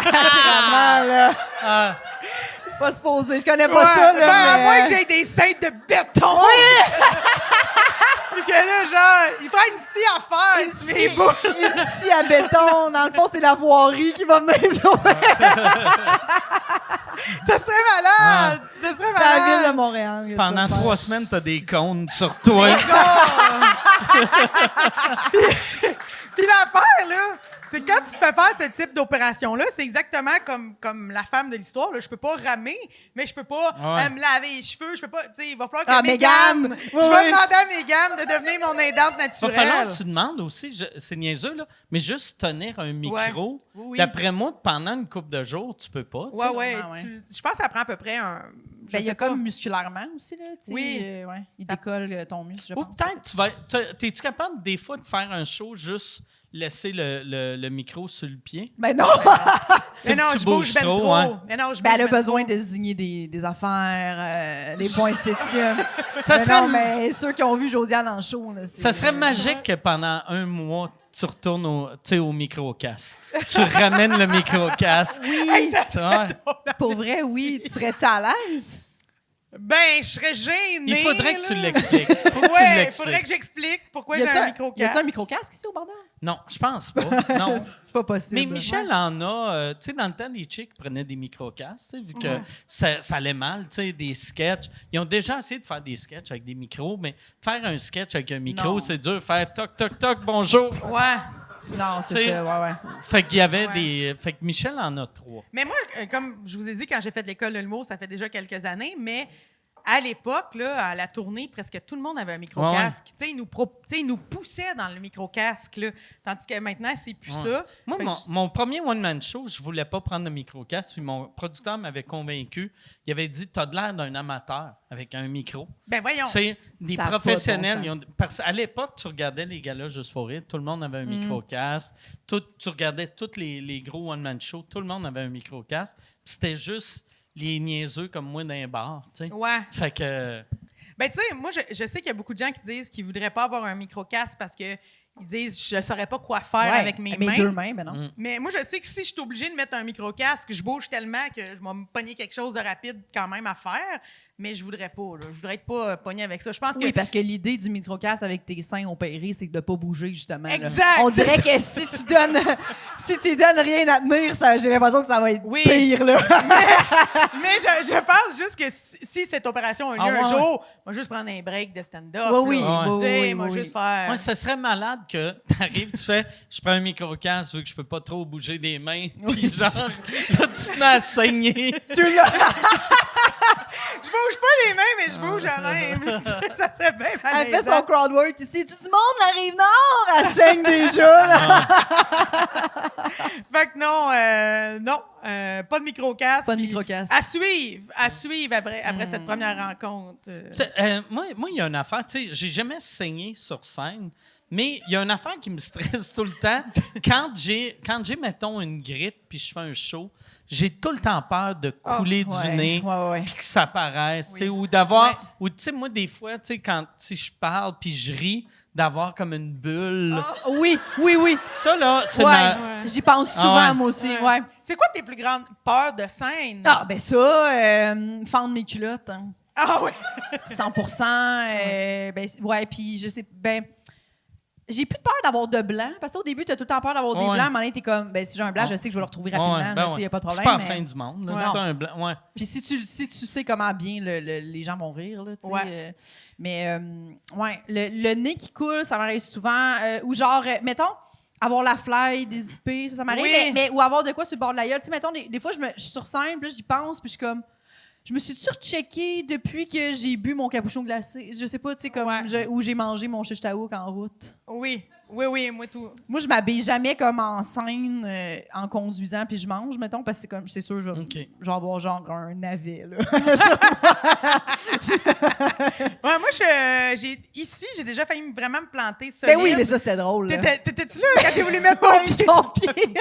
vraiment, là. Ah, Pas se poser. Je connais pas Ouais, ça, là. ben, à mais, moins que j'aie des seins de béton. Puis que là, genre, il prend une scie à faire, Une c'est scie. mes boules. Une scie à béton. Dans le fond, c'est la voirie qui va venir sauver. Ça serait malade. Ça serait C'est à la ville de malade. Montréal. que tu pendant vas faire. 3 semaines, t'as des cônes sur toi. Puis l'affaire, là, c'est quand tu te fais faire ce type d'opération-là, c'est exactement comme la femme de l'histoire. Là. Je peux pas ramer, mais je peux pas Ouais. me laver les cheveux. Je peux pas, tu sais, il va falloir que Ah, Mégane... Mégane. Je Oui, vais oui. demander à Mégane de devenir mon aidante Il va naturelle. falloir que tu demandes aussi, c'est niaiseux, là, mais juste tenir un micro. Oui, oui. D'après moi, pendant une couple de jours, tu peux pas. ça. Ouais. sûrement, ouais. Je pense que ça prend à peu près un... je Ben, il y a sais pas. comme musculairement aussi, là. Tu sais, Oui. ouais. Il décolle ton muscle, je Ou pense. peut-être, t'es-tu capable des fois de faire un show, juste laisser le micro sur le pied? Mais non! Mais non, Tu je bouge bouges ben trop, trop. hein. Mais non, je Ben, elle a bouge ben besoin trop. de signer des affaires, les points septième. Ça Mais serait, non, mais ceux qui ont vu Josiane en show, là, c'est... ça serait magique que pendant un mois, tu retournes au micro-casse. Tu ramènes le micro-casse. Oui, Ouais. pour vrai, oui. Tu serais-tu à l'aise? Ben, je serais gênée. Il faudrait que tu là. l'expliques. Faut que tu Ouais, il l'expliques. faudrait que j'explique pourquoi Y j'ai a-tu un un micro-casque. micro-casque ici au bordel? Non, je pense pas. Non. C'est pas possible. Mais Michel en a, tu sais, dans le temps, les chicks prenaient des micro-casques, tu sais, vu que ça allait mal, tu sais, des sketchs. Ils ont déjà essayé de faire des sketchs avec des micros, mais faire un sketch avec un micro, Non. c'est dur. Faire toc, toc, toc, bonjour. Ouais. Non, c'est T'sais, ça, ouais. Fait qu'il y avait Ouais. des. Fait que Michel en a 3. Mais moi, comme je vous ai dit, quand j'ai fait l'école de l'humour, ça fait déjà quelques années, mais à l'époque, là, à la tournée, presque tout le monde avait un micro-casque. Tu sais, ils nous poussaient dans le micro-casque, là. Tandis que maintenant, c'est plus Ouais. ça. Moi, Fait que mon premier one-man show, je voulais pas prendre le micro-casque, puis mon producteur m'avait convaincu. Il avait dit: t'as de l'air d'un amateur avec un micro. Ben voyons. Tu sais, des Ça a pas de professionnels. bon ils ont- parce qu'à l'époque, tu regardais les gars-là juste pour rire, tout le monde avait un micro-casque. Tu regardais tous les gros one-man shows, tout le monde avait un micro-casque. Puis c'était juste les niaiseux comme moi dans les bars, tu sais. Ouais. Fait que. Ben, tu sais, moi, je sais qu'il y a beaucoup de gens qui disent qu'ils voudraient pas avoir un micro-casque parce que ils disent je saurais pas quoi faire avec mes mains. deux mains, ben non. Mm. Mais moi, je sais que si je suis obligée de mettre un micro-casque, je bouge tellement que je vais me pogner quelque chose de rapide quand même à faire. Mais je voudrais pas, là. Je voudrais être pas pognée avec ça. Je pense Oui, que. parce que l'idée du micro-casque avec tes seins opérés, c'est de ne pas bouger, justement. là. Exact, On c'est dirait que si tu donnes rien à tenir, j'ai l'impression que ça va être Oui. pire, là. Mais je pense juste que si cette opération a lieu Ah, ouais, un jour, on va juste prendre un break de stand-up. Oui, là. oui, Tu sais, oui, moi, oui, juste faire. Moi, ce serait malade que t'arrives, tu fais, je prends un micro-casque vu que je peux pas trop bouger des mains, puis genre, là, tu te mets à saigner. Je bouge pas les mains, mais je bouge à même. Ça serait bien Elle fait malaisant. son crowd work ici. Tu du monde, la Rive-Nord? Elle saigne déjà, là. Fait que non, pas de micro-casque. Pas de puis micro-casque. À suivre après cette première rencontre. Tu sais, moi, il y a une affaire, tu sais, j'ai jamais saigné sur scène, mais il y a une affaire qui me stresse tout le temps. Quand j'ai, mettons, une grippe puis je fais un show, j'ai tout le temps peur de couler du Ouais, nez ouais. puis que ça paraisse, tu sais, ou d'avoir... Ouais. Ou, tu sais, moi, des fois, tu sais, si je parle puis je ris, d'avoir comme une bulle. Oui. Ça, là, c'est Ouais. ma... J'y pense souvent, Ah ouais. moi aussi. Ouais. C'est quoi tes plus grandes peurs de scène? Ah, ben ça, fendre mes culottes, hein. Ah oui! 100 ouais, puis je sais, ben, j'ai plus peur d'avoir de blanc. Parce qu'au début, t'as tout le temps peur d'avoir des Ouais. blancs. À un moment donné, t'es comme, ben, si j'ai un blanc, je sais que je vais le retrouver rapidement. Ouais, là, ouais. tu sais, y a pas de C'est problème. pas la mais- fin du monde. Là. Ouais. C'est un blanc. Ouais. Puis si tu sais comment bien les gens vont rire, là, tu sais. Ouais. Mais, ouais, le nez qui coule, ça m'arrive souvent. Ou genre, mettons, avoir la fly dézippée, ça m'arrive. Oui. Mais, ou avoir de quoi sur le bord de la gueule. Tu sais, mettons, des fois, je suis sur scène, puis là, j'y pense, puis je suis comme... Je me suis surcheckée depuis que j'ai bu mon capuchon glacé. Je sais pas, tu sais, comme... Ouais. Où j'ai mangé mon shish taouk en route. Oui, moi tout. Moi, je m'habille jamais comme en scène en conduisant, puis je mange, mettons, parce que c'est sûr, je vais avoir genre un navet, là. Ouais, moi, j'ai déjà failli vraiment me planter Ben solide. oui, mais ça, c'était drôle. là. T'étais-tu là quand j'ai voulu mettre mon pied? Ton pied.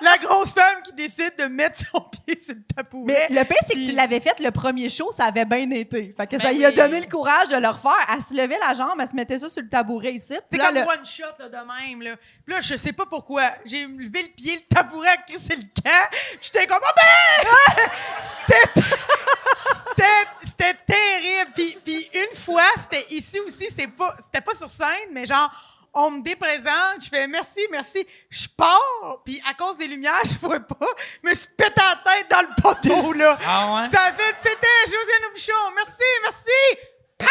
La grosse femme qui décide de mettre son pied sur le tabouret. Mais le pire, c'est que Puis- tu l'avais fait le premier show, ça avait bien été. Fait que ça Ben lui a oui. donné le courage de le refaire. Elle se levait la jambe, elle se mettait ça sur le tabouret ici. C'est Puis là, comme one shot là, de même. Là. Puis là, je sais pas pourquoi. J'ai levé le pied, le tabouret a crissé le camp. J'étais comme, oh ben! C'était terrible. Puis une fois, c'était ici aussi, c'était pas sur scène, mais genre, on me déprésente, je fais merci, je pars, puis à cause des lumières, je vois pas, je me suis pété la tête dans le poteau, là. Ah ouais? Ça fait, c'était Josiane Aubuchon, merci! Pow!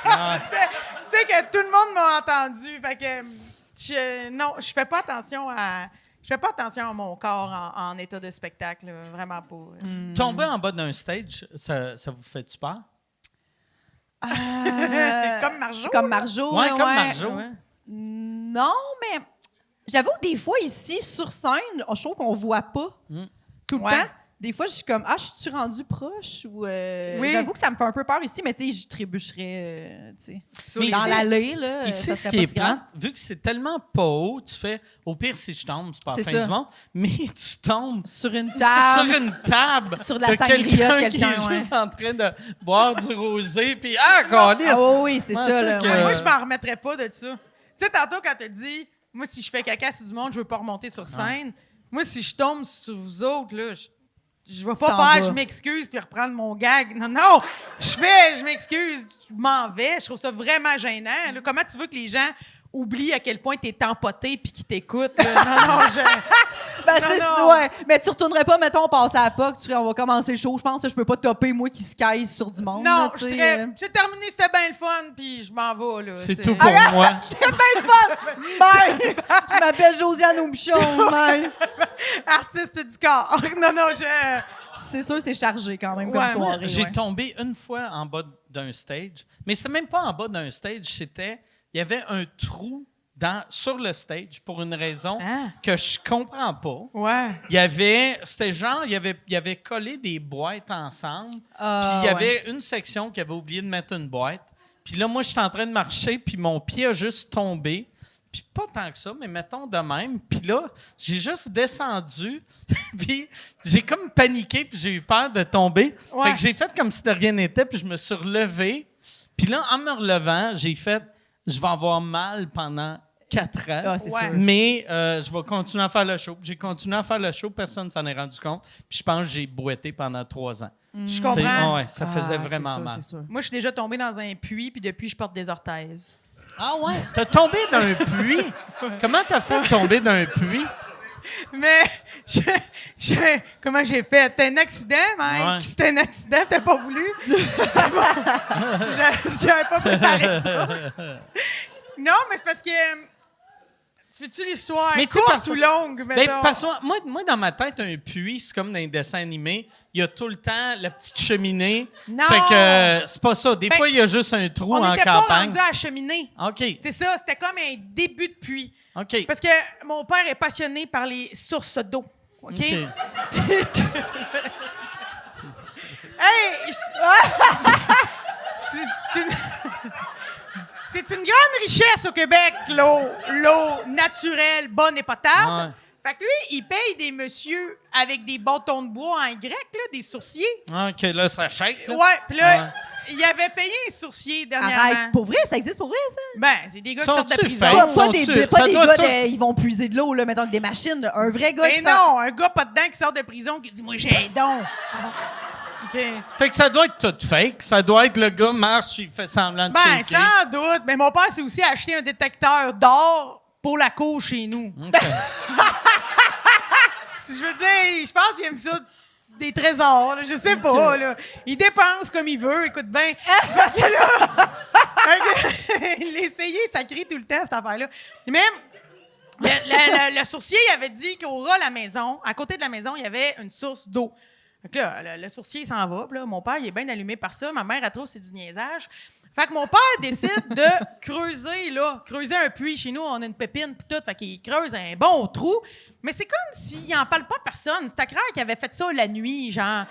Ah. Tu sais que tout le monde m'a entendu, fait que je fais pas attention à mon corps en état de spectacle, là, vraiment pas. Tomber en bas d'un stage, ça vous fait-tu peur? Comme Marjo. Comme Marjo. Ouais, là, comme ouais. Marjo. Ouais. Non, mais j'avoue que des fois, ici, sur scène, je trouve qu'on voit pas tout le Ouais. temps. Des fois, je suis comme, je suis rendu proche? Ou, Oui. J'avoue que ça me fait un peu peur ici, mais tu sais, je trébucherais tu sais, Mais dans ici- l'allée. Là, Ici, ça ce serait qui pas est si grave. plate, vu que c'est tellement pas haut, tu fais, au pire, si je tombe, c'est pas la C'est fin ça. du monde, mais tu tombes Sur une table. sur une table Sur la de sangria de quelqu'un qui quelqu'un, est ouais. juste en train de boire du rosé, puis câlisse! Ah oui, c'est Ouais, ça. c'est Là, que- ouais. Moi, je m'en remettrais pas de ça. Tu sais, tantôt, quand t'as dit, moi, si je fais caca sur du monde, je veux pas remonter sur scène. Moi, si je tombe sur vous autres, là, je vais t'en pas faire vas. je m'excuse puis reprendre mon gag. Non, je m'excuse, je m'en vais. Je trouve ça vraiment gênant. Là, comment tu veux que les gens oublient à quel point t'es empoté puis qu'ils t'écoutent? Là? Non, Ben, Non, c'est non. ça, ouais. Mais tu retournerais pas, mettons, passer à la POC, on va commencer le show. Je pense que je peux pas topper, moi, qui skies sur du monde. non, là, je tu sais, serais. C'est terminé, c'était bien le fun, puis je m'en vais. Là. C'est tout pour moi. Bye! Je m'appelle Josiane Aubuchon. Bye! Artiste du corps. Non, C'est sûr, c'est chargé quand même comme Ouais, soirée. J'ai ouais. tombé une fois en bas d'un stage, mais c'est même pas en bas d'un stage, il y avait un trou sur le stage pour une raison Ah. que je comprends pas. Ouais. C'était genre, il avait collé des boîtes ensemble, puis Ah, il y ouais. avait une section qui avait oublié de mettre une boîte. Puis là, moi, j'étais en train de marcher, puis mon pied a juste tombé. Puis pas tant que ça, mais mettons de même. Puis là, j'ai juste descendu, puis j'ai comme paniqué, puis j'ai eu peur de tomber. Ouais. Fait que j'ai fait comme si de rien n'était, puis je me suis relevé. Puis là, en me relevant, j'ai fait « Je vais avoir mal pendant 4 ans. Ah, c'est Ouais. sûr. Mais je vais continuer à faire le show. » J'ai continué à faire le show, personne ne s'en est rendu compte. Puis je pense que j'ai boité pendant 3 ans. Je Tu sais, comprends. ouais, ça faisait vraiment c'est sûr, mal. c'est sûr. Moi, je suis déjà tombée dans un puits, puis depuis, je porte des orthèses. Ah ouais? T'as tombé d'un puits? Comment t'as fait tomber d'un puits? Mais, comment j'ai fait? C'était un accident, Mike. Ouais. C'était un accident, c'était pas voulu. J'avais pas préparé ça. Non, mais c'est parce que... Tu fais-tu l'histoire Mais tu sais, courte ou longue, Ben, mettons? parce que moi, dans ma tête, un puits, c'est comme dans les dessins animés. Il y a tout le temps la petite cheminée. Non! Fait que c'est pas ça. Des Ben, fois, il y a juste un trou On en n'était pas campagne. rendu à la cheminée. OK. C'est ça, c'était comme un début de puits. OK. Parce que mon père est passionné par les sources d'eau. OK? OK. Hey! C'est une... C'est une grande richesse au Québec, l'eau naturelle, bonne et potable. Ouais. Fait que lui, il paye des messieurs avec des bâtons de bois en grec, là, des sourciers. OK, là, ça shake. Là. Ouais, puis là, Ouais. il avait payé un sourcier dernièrement. Arrête, pour vrai, ça existe pour vrai, ça? Ben, c'est des gars qui sortent de Sont-tu prison. fakes? Pas sont-tu- des ça doit gars, tout- ils vont puiser de l'eau, là, mettons, avec des machines. Là. Un vrai gars Ben qui sort... non, un gars pas dedans qui sort de prison qui dit « Moi, j'ai un don. » OK? Fait que ça doit être tout fake. Ça doit être le gars marche, il fait semblant de Ben, shaker. sans doute. Mais mon père s'est aussi acheté un détecteur d'or pour la cour chez nous. OK. Je veux dire, je pense qu'il aime ça des trésors, là, je sais pas, là. Il dépense comme il veut, écoute bien. Fait que là, il essayé, ça crie tout le temps, cette affaire-là. Mais le sourcier il avait dit qu'au ras la maison, à côté de la maison, il y avait une source d'eau. Fait que là, le sourcier il s'en va, puis là, mon père, il est bien allumé par ça. Ma mère, elle trouve que c'est du niaisage. Fait que mon père décide de creuser un puits. Chez nous, on a une pépine puis tout. Fait qu'il creuse un bon trou. Mais c'est comme s'il n'en parle pas à personne. C'était clair qu'il avait fait ça la nuit, genre.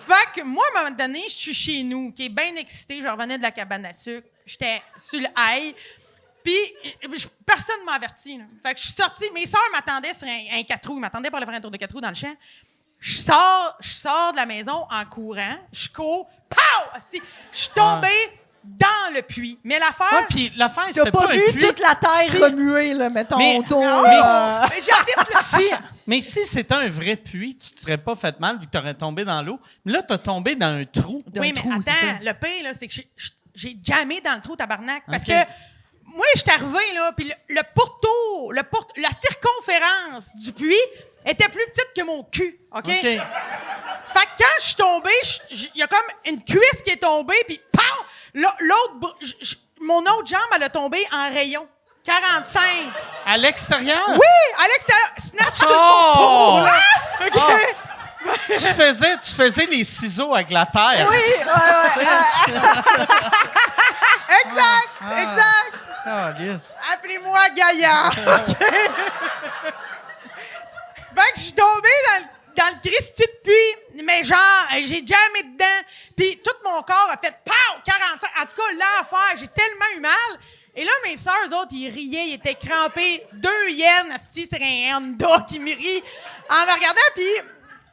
Fait que moi, à un moment donné, je suis chez nous, qui est bien excité. Je revenais de la cabane à sucre. J'étais sur le high. Puis, personne ne m'a averti. Là. Fait que je suis sortie. Mes sœurs m'attendaient sur un 4 roues. Ils m'attendaient pour aller faire un tour de 4 roues dans le champ. Je sors de la maison en courant. Je cours. Pow! Asti, je suis tombée dans le puits. Mais l'affaire... Ouais, puis l'affaire, T'as c'était pas pas un vu puits. toute la terre remuer, là, mettons, Mais- autour. Mais j'habite là. Mais si c'était un vrai puits, tu te serais pas fait mal vu que tu aurais tombé dans l'eau. Mais là, tu as tombé dans un trou. Oui, mais trou, c'est attends, ça. le pire, là, c'est que j'ai jammé dans le trou, tabarnak. Parce OK. que moi, je suis arrivée, là, puis le pourtour, la circonférence du puits était plus petite que mon cul, OK? OK. Fait que quand je suis tombée, il y a comme une cuisse qui est tombée, puis pow! Mon autre jambe, elle a tombé en rayon. 45. À l'extérieur? Oui, à l'extérieur. Snatch sur le Oh! pourtour, là. OK? Tu faisais les ciseaux avec la terre. Oui, Exact, exact. Ah, yes. Appelez-moi Gaïa. OK? Fait que je suis tombée dans le Christy de puits, mais genre, j'ai jamais dedans. Puis tout mon corps a fait pow! 45. En tout cas, l'enfer, j'ai tellement eu mal. Et là, mes sœurs, eux autres, ils riaient, ils étaient crampés. 2 yens, asti, c'est un Honda qui me rit en me regardant. Puis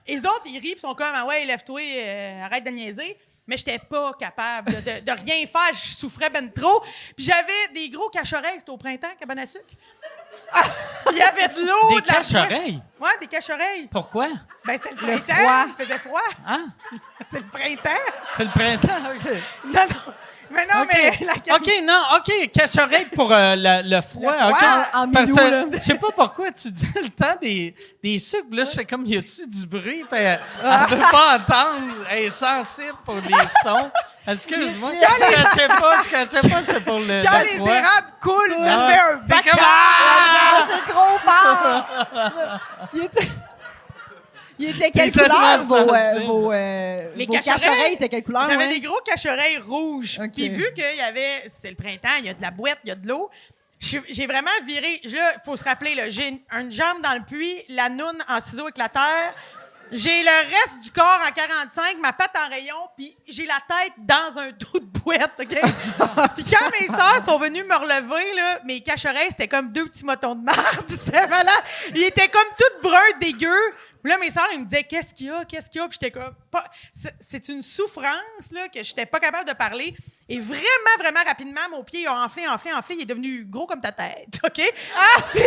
les autres, ils rient, puis sont comme, ah ouais, lève-toi, arrête de niaiser. Mais j'étais pas capable de rien faire. Je souffrais ben trop. Puis j'avais des gros cache-oreilles. C'était au printemps, cabane à sucre. Il y avait de l'eau, Des de la cache-oreilles? Ouais, des cache-oreilles. Pourquoi? Ben, c'était le Le printemps. froid. Il faisait froid. Hein? C'est le printemps. C'est le printemps? OK. Non, non. Mais non, OK. mais la OK, non, OK. Cache-oreille pour le froid. Le froid, OK. en Parce minou, que là. je sais pas pourquoi tu dis le temps des sucres. Là, je sais comme, y a-tu du bruit? Puis elle veut pas entendre. Elle est sensible pour les sons. Excuse-moi. Je cachais pas, c'est pour le Quand le les froid. érables coulent, ça Ah. fait un T'es comme, vacarme. ah! c'est trop fort! Il était quelle T'es tellement couleur, sensible. Les vos cache-oreilles cache-oreilles étaient quelle couleur? J'avais ouais? des gros cache-oreilles rouges. OK. Puis vu qu'il y avait, c'était le printemps, il y a de la boîte, il y a de l'eau, j'ai vraiment viré. Là, il faut se rappeler, là, j'ai une jambe dans le puits, la noune en ciseaux avec la terre. J'ai le reste du corps en 45, ma patte en rayon, puis j'ai la tête dans un trou de boîte, OK? Puis quand mes sœurs sont venues me relever, là, mes cache-oreilles, c'était comme 2 petits motons de marde. C'était malade. Ils étaient comme toutes bruns, dégueux. Puis là, mes sœurs, ils me disaient, qu'est-ce qu'il y a? Qu'est-ce qu'il y a? Puis j'étais comme, c'est une souffrance, là, que j'étais pas capable de parler. Et vraiment, vraiment rapidement, mon pied a enflé. Il est devenu gros comme ta tête, OK? Puis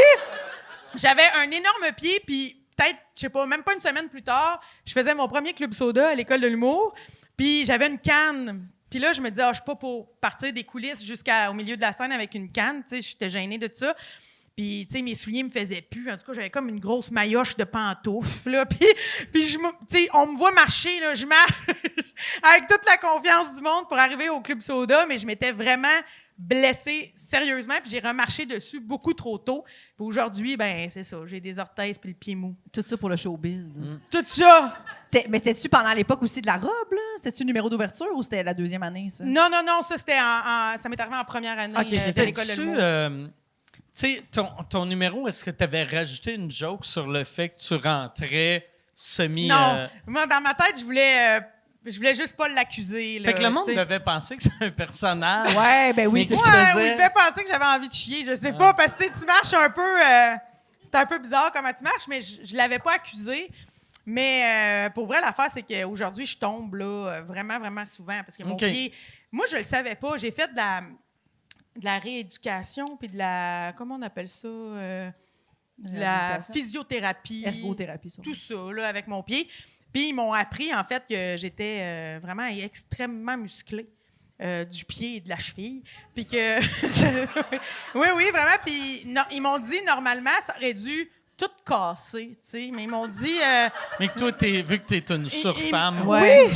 j'avais un énorme pied, puis peut-être, je sais pas, même pas une semaine plus tard, je faisais mon premier club soda à l'école de l'humour, puis j'avais une canne. Puis là, je me disais, je suis pas pour partir des coulisses jusqu'au milieu de la scène avec une canne, tu sais, j'étais gênée de ça. Puis, tu sais, mes souliers me faisaient plus. En tout cas, j'avais comme une grosse maillotche de pantoufles, là. Puis tu sais, on me voit marcher, là. Je marche avec toute la confiance du monde pour arriver au Club Soda, mais je m'étais vraiment blessée sérieusement, puis j'ai remarché dessus beaucoup trop tôt. Puis aujourd'hui, ben c'est ça, j'ai des orthèses puis le pied mou. Tout ça pour le showbiz. Tout ça! Mais c'était-tu pendant l'époque aussi de la robe, là? C'était-tu numéro d'ouverture ou c'était la deuxième année, ça? Non, ça c'était ça m'est arrivé en première année Ok, de l'école de C'était-tu, l'humour. tu sais, ton numéro, est-ce que tu avais rajouté une joke sur le fait que tu rentrais semi... Non, moi dans ma tête, je voulais juste pas l'accuser. Fait que le monde tu sais. devait penser que c'est un personnage. Ouais, ben oui, Mais c'est qui ça. se Ouais, faisait- ou il devait penser que j'avais envie de chier, je sais pas, parce que tu sais, tu marches un peu... c'est un peu bizarre comment tu marches, mais je l'avais pas accusé. Mais pour vrai, l'affaire, c'est qu'aujourd'hui, je tombe là, vraiment, vraiment souvent, parce que mon OK. pied... Moi, je le savais pas. J'ai fait de la rééducation, puis de la... Comment on appelle ça? De la Réhabilitation. physiothérapie. Ergothérapie, ça. Tout ça, là, avec mon pied. Puis ils m'ont appris, en fait, que j'étais vraiment extrêmement musclée. Du pied et de la cheville. Puis que... oui, vraiment. Puis ils m'ont dit, normalement, ça aurait dû tout casser, tu sais. Mais ils m'ont dit... Mais que toi, vu que tu es une surfemme, Ouais.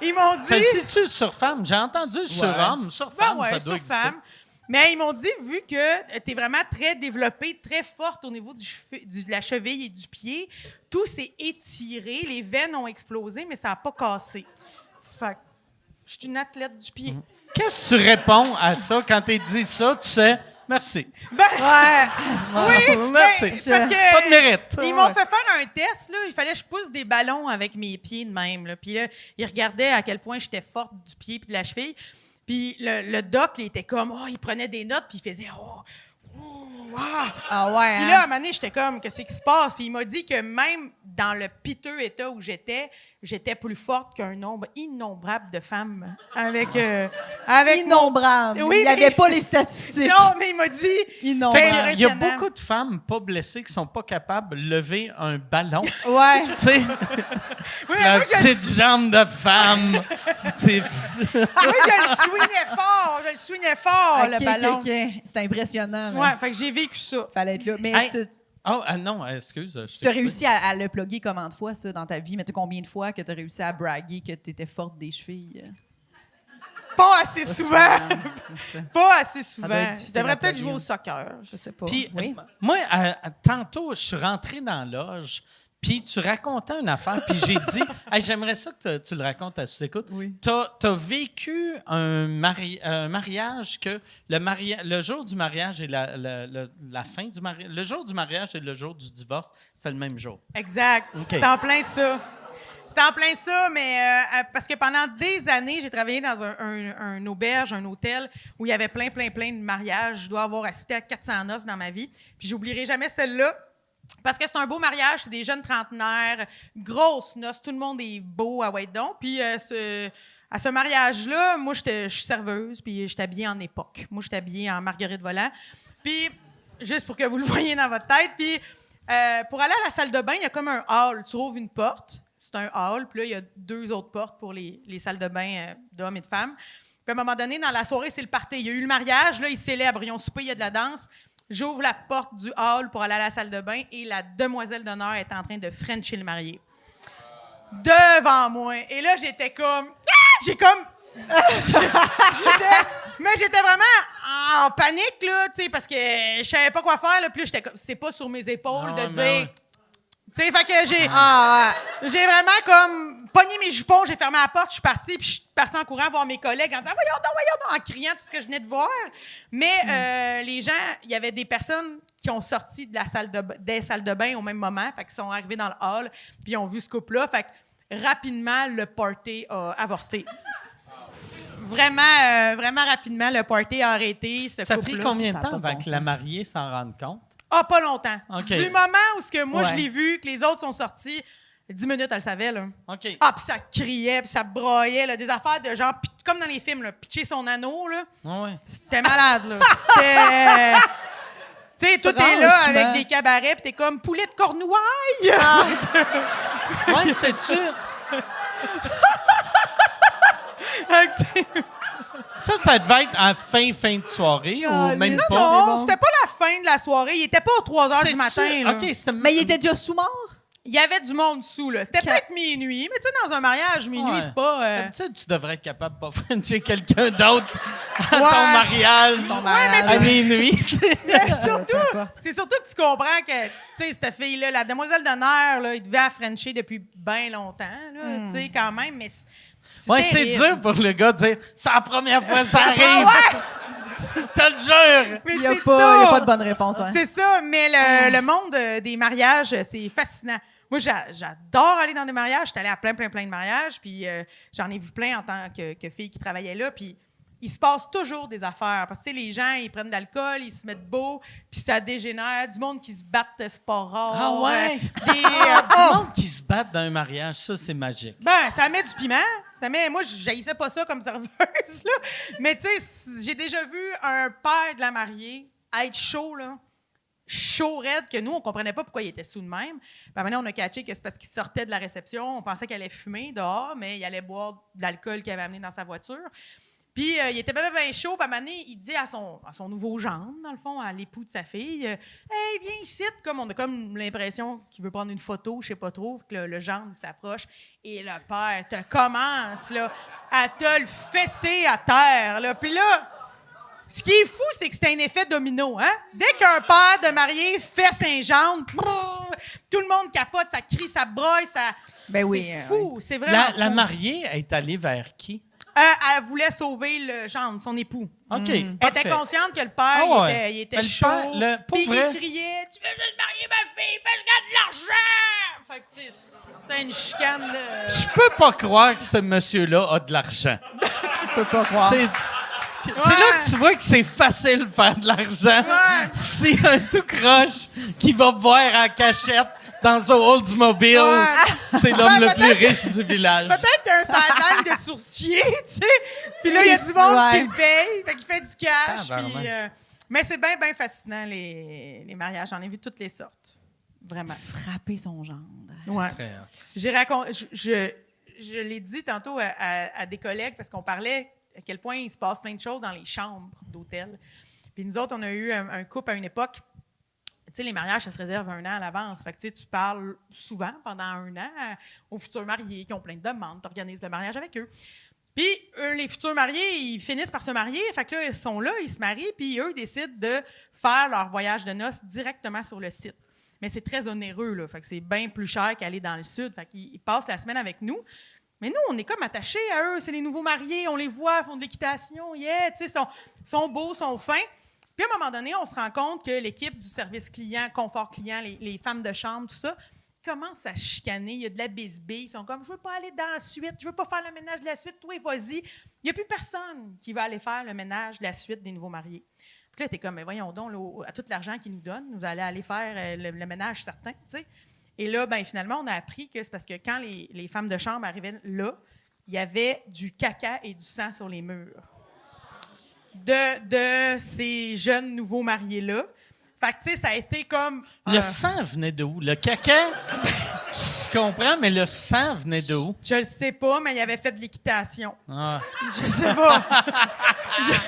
Ils m'ont dit... Ça se dit-tu surfemme? J'ai entendu surhomme. Surfemme, Ben ouais, ça doit sur exister. femme. Mais ils m'ont dit, vu que tu es vraiment très développée, très forte au niveau de la cheville et du pied, tout s'est étiré, les veines ont explosé, mais ça n'a pas cassé. Fait que je suis une athlète du pied. Qu'est-ce que tu réponds à ça quand tu dis ça? Tu sais, merci. Ben, Ouais. oui, merci. ben, parce que Pas de mérite. ils m'ont fait faire un test, là. Il fallait que je pousse des ballons avec mes pieds de même, là. Puis là, ils regardaient à quel point j'étais forte du pied et de la cheville. Puis le doc, il était comme, il prenait des notes, puis il faisait, Ah ouais, Puis hein? là, à un moment donné, j'étais comme, qu'est-ce qui se passe? Puis il m'a dit que même dans le piteux état où j'étais plus forte qu'un nombre innombrable de femmes avec Innombrable. Oui, Il n'y mais- avait pas les statistiques. Non, mais il m'a dit... Innombrable. Fait- Il y a impressionnant. beaucoup de femmes pas blessées qui sont pas capables de lever un ballon. Ouais. Tu sais, Oui, la moi, petite jambe de femme. Tu sais, moi, je le swingais fort, Ok, le ballon. ok. C'est impressionnant. là. Ouais, fait que j'ai vécu ça. Fallait être là. Mais Hey, tu oh, non, excuse. tu as réussi à le plugger combien de fois, ça, dans ta vie? Mais combien de fois que tu as réussi à braguer que tu étais forte des chevilles? Pas assez souvent. Pas assez doit souvent. être Je difficile à devrais peut-être plugger, jouer au hein. soccer. Je sais pas. Puis, Oui. moi, tantôt, je suis rentré dans la loge, puis tu racontais une affaire, puis j'ai dit, hey, j'aimerais ça que tu le racontes à sous-écoute. Oui. T'as vécu un mariage que le jour du mariage et la fin du mariage, le jour du mariage et le jour du divorce, c'était le même jour. Exact. OK. C'est en plein ça. C'est en plein ça, mais parce que pendant des années, j'ai travaillé dans un auberge, un hôtel, où il y avait plein de mariages. Je dois avoir assisté à 400 noces dans ma vie. Puis j'oublierai jamais celle-là. Parce que c'est un beau mariage, c'est des jeunes trentenaires, grosses noces, tout le monde est beau à White-Don. Puis à ce mariage-là, moi, je suis serveuse, puis j'étais habillée en époque. Moi, j'étais habillée en Marguerite Volant. Puis, juste pour que vous le voyez dans votre tête, puis pour aller à la salle de bain, il y a comme un hall. Tu ouvres une porte, c'est un hall, puis là, il y a 2 autres portes pour les salles de bain d'hommes et de femmes. Puis à un moment donné, dans la soirée, c'est le party. Il y a eu le mariage, là, ils célèbrent, ils ont soupé, il y a de la danse. J'ouvre la porte du hall pour aller à la salle de bain et la demoiselle d'honneur est en train de frencher le marié. Devant moi. Et là, j'étais comme... J'ai comme... Mais j'étais vraiment en panique, là, tu sais, parce que je savais pas quoi faire, là. Puis là, j'étais comme... C'est pas sur mes épaules de mais dire... ouais. Tu sais, fait que j'ai vraiment comme pogné mes jupons, j'ai fermé la porte, je suis partie, puis je suis partie en courant voir mes collègues en disant voyons donc, en criant tout ce que je venais de voir. Mais les gens, il y avait des personnes qui ont sorti de des salles de bain au même moment, fait qu'ils sont arrivés dans le hall, puis ils ont vu ce couple-là, fait que rapidement, le party a avorté. Vraiment rapidement, le party a arrêté. Ça a pris combien de ça a temps pas avant bon que sens. la mariée s'en rende compte? Ah, pas longtemps. OK. Du moment où ce que moi, Ouais. je l'ai vu, que les autres sont sortis, 10 minutes, elle le savait, là. OK. Ah, puis ça criait, puis ça broyait, là, des affaires de genre, comme dans les films, là, pitcher son anneau, là. Ouais. C'était malade, là. C'était... Tu sais, tout est là Franchement. avec des cabarets, puis t'es comme poulet de Cornouailles. Ouais, c'est-tu... Ça devait être à fin de soirée ou même non, pas? Non, bon. c'était pas la fin de la soirée. Il était pas aux 3 heures du matin, là. OK, c'est... Mais il était déjà sous-mort? Il y avait du monde dessous, là. C'était peut-être minuit, mais tu sais, dans un mariage, minuit, Ouais. c'est pas... D'habitude, tu devrais être capable de pas frencher quelqu'un d'autre à Ouais. ton mariage mais à minuit. C'est surtout que tu comprends que, tu sais, cette fille-là, la demoiselle d'honneur, là, il devait la frencher depuis bien longtemps, là, tu sais, quand même, mais... Ouais, c'est terrible. dur pour le gars de dire « C'est la première fois que ça arrive! Je te le jure! Mais Il n'y a, c'est pas de bonne réponse. Ouais. C'est ça, mais le monde des mariages, c'est fascinant. Moi, j'adore aller dans des mariages. J'étais allée à plein de mariages, puis j'en ai vu plein en tant que fille qui travaillait là, puis il se passe toujours des affaires. Parce que, tu sais, les gens, ils prennent de l'alcool, ils se mettent beau, puis ça dégénère. Du monde qui se battent, c'est pas rare. Ah ouais? Des, Du monde qui se battent dans un mariage, ça, c'est magique. ben, ça met du piment. Moi, j'haïssais pas ça comme serveuse, là. Mais tu sais, j'ai déjà vu un père de la mariée être chaud, là. chaud raide que nous, on comprenait pas pourquoi il était sous de même. Puis maintenant, on a catché que c'est parce qu'il sortait de la réception. On pensait qu'il allait fumer dehors, mais il allait boire de l'alcool qu'il avait amené dans sa voiture. Puis il était bien chaud. Puis à un moment donné, il dit à son nouveau gendre, dans le fond, à l'époux de sa fille, « Hey, viens ici! » Comme on a comme l'impression qu'il veut prendre une photo, je sais pas trop. Que le gendre s'approche et le père te commence là, à te le fesser à terre. Là. Puis là, ce qui est fou, c'est que c'est un effet domino. Hein? Dès qu'un père de marié fesse un gendre, tout le monde capote, ça crie, ça broye, ça... Ben oui, c'est fou, c'est vraiment fou. La mariée est allée vers qui? Elle voulait sauver le gendre, son époux. OK, Elle parfait. était consciente que le père, Ah ouais. il était Mais le chaud. père, pour Puis vrai. il criait « Tu veux juste marier ma fille, ben je gagne de l'argent! » Fait que, tu sais, c'était une chicane de... Je peux pas croire que ce monsieur-là a de l'argent. Je peux pas croire. C'est là que tu vois que c'est facile de faire de l'argent. Ouais. C'est un tout croche qui va boire en cachette dans un Oldsmobile. Ouais. C'est l'homme le Ouais, plus riche du village. Peut-être qu'il y a un sideline de sourcier, tu sais. Puis là, il y a du monde Ouais. qui le paye, fait qu'il fait du cash. Tabarnak. Puis, mais c'est bien, bien fascinant, les mariages. J'en ai vu toutes les sortes. Vraiment. Frapper son gendre. Ouais. Très hot. J'ai raconté, je l'ai dit tantôt à des collègues parce qu'on parlait à quel point il se passe plein de choses dans les chambres d'hôtel. Puis nous autres, on a eu un couple à une époque. Tu sais, les mariages, ça se réserve 1 an à l'avance. Fait que tu parles souvent pendant 1 an aux futurs mariés qui ont plein de demandes. Tu organises le mariage avec eux. Puis eux, les futurs mariés, ils finissent par se marier. Fait que là, ils sont là, ils se marient, puis eux décident de faire leur voyage de noces directement sur le site. Mais c'est très onéreux, là. Fait que c'est bien plus cher qu'aller dans le sud. Fait qu'ils passent la semaine avec nous. Mais nous, on est comme attachés à eux. C'est les nouveaux mariés. On les voit, font de l'équitation. Yeah, tu sais, sont beaux, sont fins. Puis à un moment donné, on se rend compte que l'équipe du service client, confort client, les femmes de chambre, tout ça, commencent à chicaner. Il y a de la bisbille. Ils sont comme, je veux pas aller dans la suite. Je veux pas faire le ménage de la suite. Toi, vas-y. Il n'y a plus personne qui va aller faire le ménage de la suite des nouveaux mariés. Puis là, t'es comme, mais voyons donc, là, à tout l'argent qu'ils nous donnent, nous allons aller faire le ménage certain, tu sais. Et là, ben, finalement, on a appris que c'est parce que quand les femmes de chambre arrivaient là, il y avait du caca et du sang sur les murs de ces jeunes nouveaux mariés-là. Fait que, tu sais, ça a été comme... Le sang venait de où? Le caca? Je comprends, mais le sang venait de où? Je le sais pas, mais il avait fait de l'équitation. Ah. Je sais pas.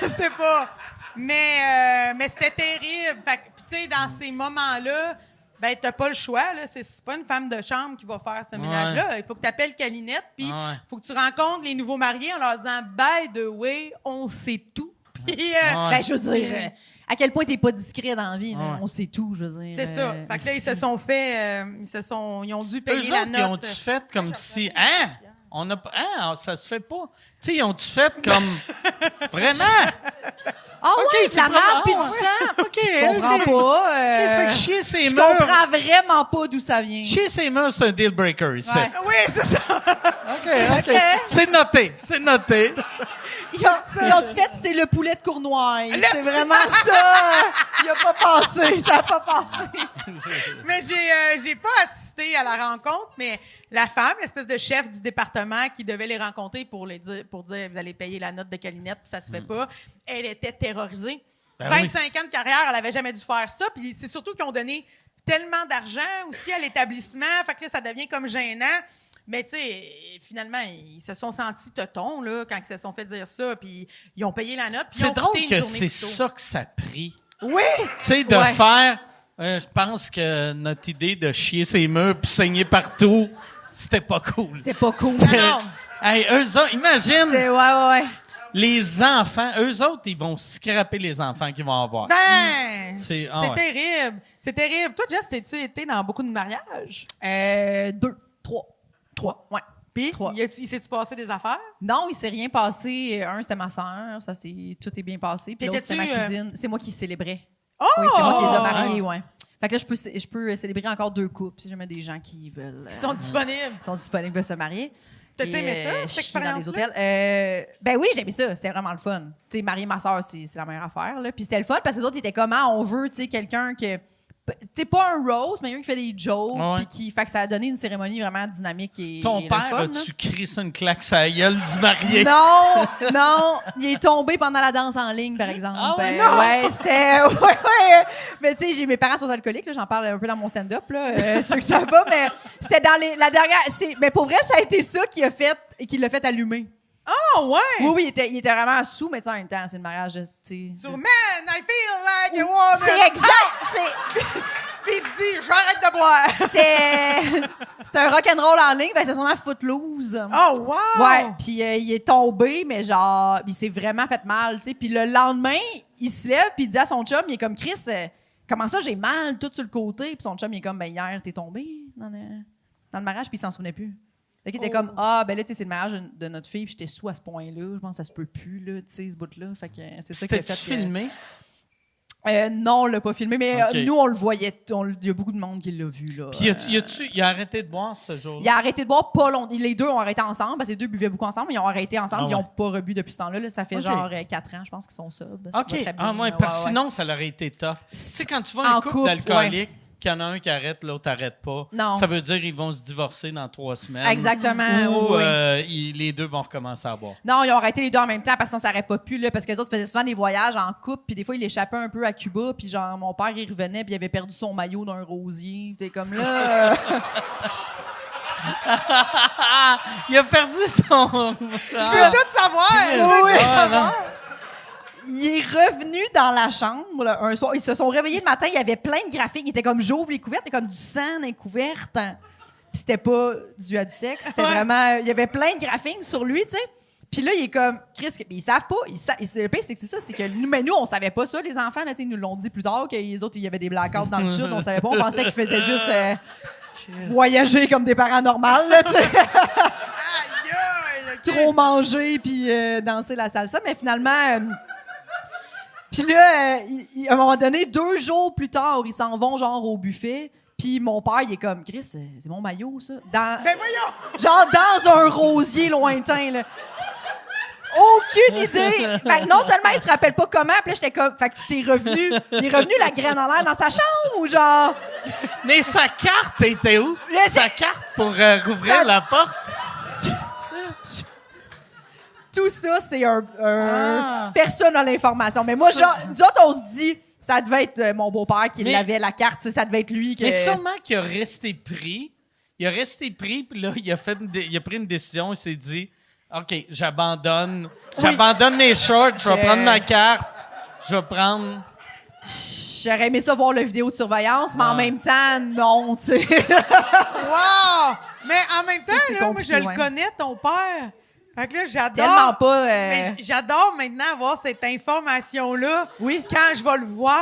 Je sais pas. Mais c'était terrible. Fait que, puis tu sais, dans ces moments-là, ben t'as pas le choix. Là. C'est pas une femme de chambre qui va faire ce ménage-là. Il faut que tu appelles Calinette, puis il faut que tu rencontres les nouveaux mariés en leur disant « By the way, on sait tout. » Puis, Ben, je veux dire, à quel point t'es pas discret dans la vie. Là. Ouais. On sait tout, je veux dire. c'est ça. Fait que là, ils se sont fait... ils ont dû payer Eux la autres, note. ils ont-tu fait comme si... Hein? On a pas... Hein? Ça se fait pas. Tu sais, ils ont-tu fait comme... Vraiment? Ah OK, ouais, c'est de la pas- merde ah puis du ouais. sang. OK. Je comprends pas. Fait que chier ses je murs... comprends vraiment pas d'où ça vient. Chier ses murs, c'est un deal breaker, ici. Ouais. Oui, c'est ça. OK. C'est noté. C'est noté. Ils ont-tu fait, c'est le poulet de Cournoye. C'est vraiment ça. Il a pas passé. Ça a pas passé. Mais j'ai pas assisté à la rencontre, mais la femme, l'espèce de chef du département qui devait les rencontrer pour dire vous allez payer la note de Calinette, puis ça se fait pas, elle était terrorisée. Ben 25 ans de carrière, elle avait jamais dû faire ça, puis c'est surtout qu'ils ont donné tellement d'argent aussi à l'établissement, fait que là, ça devient comme gênant. Mais tu sais, finalement, ils se sont sentis totons là, quand ils se sont fait dire ça, puis ils ont payé la note. Puis ils C'est ont drôle quitté une que journée c'est plus tôt. ça que ça a pris. Oui! Tu sais, de Ouais. faire... je pense que notre idée de chier ses murs puis saigner partout, c'était pas cool. C'était pas cool. Non. Hey, eux autres, imagine, Ouais. les enfants, eux autres, ils vont scraper les enfants qu'ils vont avoir. Ben, C'est- c'est ouais. terrible. C'est terrible. Toi, Jess, t'as-tu été dans beaucoup de mariages? 2, 3. Ouais. Puis, 3. il s'est-tu passé des affaires? Non, il s'est rien passé. Un, c'était ma sœur. Tout est bien passé. Puis l'autre, c'était ma T'étais-tu, cousine. C'est moi qui célébrais. Oh! Oui, c'est moi qui les ai mariés, ouais. Fait que là, je peux célébrer encore 2 couples si jamais des gens qui veulent... Ils sont disponibles. sont disponibles veulent se marier. T'as-tu Et, aimé ça, cette chier dans les expérience-là? hôtels. Ben oui, j'ai aimé ça. C'était vraiment le fun. Tu sais, marier ma soeur, c'est la meilleure affaire. Là. Puis c'était le fun parce que les autres, ils étaient comment? On veut, tu sais, quelqu'un que tu sais, pas un roast, mais un qui fait des jokes, Ouais. puis qui fait que ça a donné une cérémonie vraiment dynamique et Ton et le père, fun, là. as-tu crié ça une claque sur la gueule du marié? Non, il est tombé pendant la danse en ligne, par exemple. Ah ouais? Ouais, c'était... Ouais. Mais tu sais, j'ai mes parents sont alcooliques, là, j'en parle un peu dans mon stand-up, là, ceux que ça va, mais c'était dans la dernière... Mais pour vrai, ça a été ça qui l'a fait allumer. Oh, ouais! Oui, il était vraiment sous, mais tu sais, en même temps, c'est le mariage, tu sais... Sur Man, I feel like a woman. C'est exact! Puis il se dit, j'arrête de boire. C'était un rock'n'roll en ligne, ben c'est sûrement Footloose. Oh, wow! Ouais, puis il est tombé, mais genre, il s'est vraiment fait mal, tu sais. Puis le lendemain, il se lève, puis il dit à son chum, il est comme, Chris, comment ça, j'ai mal tout sur le côté? Puis son chum, il est comme, ben hier, t'es tombé dans le mariage, puis il s'en souvenait plus. Fait qu'il était comme, ben là, tu sais, c'est le mariage de notre fille, puis j'étais sous à ce point-là. Je pense que ça se peut plus, là, tu sais, ce bout-là. Fait que c'est ça qui a fait. C'était-tu filmé? Non, on l'a pas filmé, mais Ok. nous, on le voyait. Il y a beaucoup de monde qui l'a vu, là. Puis il a arrêté de boire ce jour-là? Il a arrêté de boire pas longtemps. Les deux ont arrêté ensemble, parce que les deux buvaient beaucoup ensemble, mais ils ont arrêté ensemble. Ah ouais. Ils n'ont pas rebu depuis ce temps-là. Là. Ça fait Ok. genre 4 ans, je pense qu'ils sont sobres. Ça va OK. très bien. Ah, ouais, parce que sinon, ça aurait été tough. Tu sais, quand tu vois un En couple couple, d'alcooliques, qu'il y en a un qui arrête, l'autre n'arrête pas, Non. ça veut dire qu'ils vont se divorcer dans 3 semaines. Exactement. Ou oui. les deux vont recommencer à boire. Non, ils ont arrêté les deux en même temps parce que sinon, ça n'aurait pas pu, là, parce que les autres faisaient souvent des voyages en couple, puis des fois, ils échappaient un peu à Cuba, puis genre, mon père, il revenait, puis il avait perdu son maillot d'un rosier. T'es comme là. Il a perdu son... Je veux tout savoir! Je veux Oui. tout savoir! Il est revenu dans la chambre là, un soir. Ils se sont réveillés le matin, il y avait plein de graphiques. Il était comme, j'ouvre les couvertes, il y avait comme du sang dans les couvertes. Puis c'était pas dû à du sexe, c'était vraiment... Il y avait plein de graphiques sur lui, tu sais. Puis là, il est comme, Chris, ils savent pas. Le pire, c'est que c'est ça, c'est que nous, mais nous, on savait pas ça, les enfants. Là, ils nous l'ont dit plus tard, que les autres, il y avait des blackouts dans le sud. On savait pas, on pensait qu'ils faisaient juste voyager comme des parents normaux, là, tu sais. Aïe, aïe, ok. Trop manger puis danser la salsa. Mais finalement... Puis là, à un moment donné, 2 jours plus tard, ils s'en vont genre au buffet. Puis mon père, il est comme, Chris, c'est mon maillot, ça. Ben voyons! Genre dans un rosier lointain, là. Aucune idée! Fait que non seulement il se rappelle pas comment, puis là, j'étais comme, fait que tu t'es revenu, il est revenu la graine en l'air dans sa chambre ou genre. Mais sa carte était où? Là, Sa carte pour rouvrir Ça- la porte? Tout ça, c'est un. Ah. Personne n'a l'information. Mais moi, Ça- genre, nous autres, on se dit, ça devait être mon beau-père qui Mais- l'avait, la carte, tu sais, ça devait être lui. Mais sûrement qu'il a resté pris. Il a resté pris, puis là, il a pris une décision. Il s'est dit, OK, j'abandonne mes shorts, je vais prendre ma carte, je vais prendre... J'aurais aimé ça voir la vidéo de surveillance, mais en même temps, non, tu sais. Wow! Mais en même temps, c'est là, moi, compliqué, je le ouais. connais, ton père. Fait que là, j'adore. Tellement pas. Mais j'adore maintenant avoir cette information-là. Oui. Quand je vais le voir.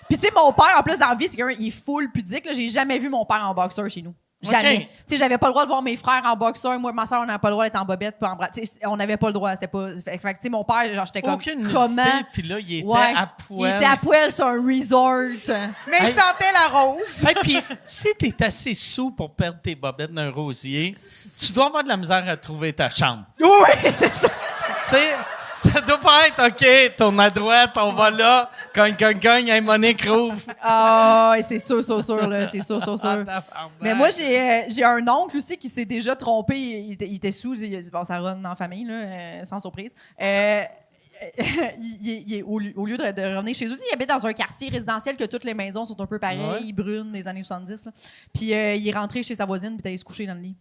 Puis, tu sais, mon père, en plus, dans la vie, c'est quelqu'un, il est full pudique. Là. J'ai jamais vu mon père en boxeur chez nous. Jamais. OK. Tu sais, j'avais pas le droit de voir mes frères en boxeur. Moi, ma soeur, on n'avait pas le droit d'être en bobette. Puis en bras. Tu sais, on n'avait pas le droit. C'était pas. Fait que, tu sais, mon père, genre, j'étais comme. Aucune comment. nudité, puis là, il était Ouais. à poil. Il était à poil sur un resort. Mais il Hey. sentait la rose. Hey, puis, si t'es assez sous pour perdre tes bobettes d'un rosier, tu dois avoir de la misère à trouver ta chambre. Oui, c'est ça. Tu sais, ça doit pas être, OK, tourne à droite, on va là, cogne, hey, Monique rouvre. Ah, c'est sûr, là. C'est sûr. Ah, Mais moi, j'ai un oncle aussi qui s'est déjà trompé. Il était sous. Bon, ça run en famille, là, sans surprise. Au lieu de revenir chez eux, il habite dans un quartier résidentiel que toutes les maisons sont un peu pareilles, brunes, des années 70. Là. Puis il est rentré chez sa voisine, puis il est allé se coucher dans le lit.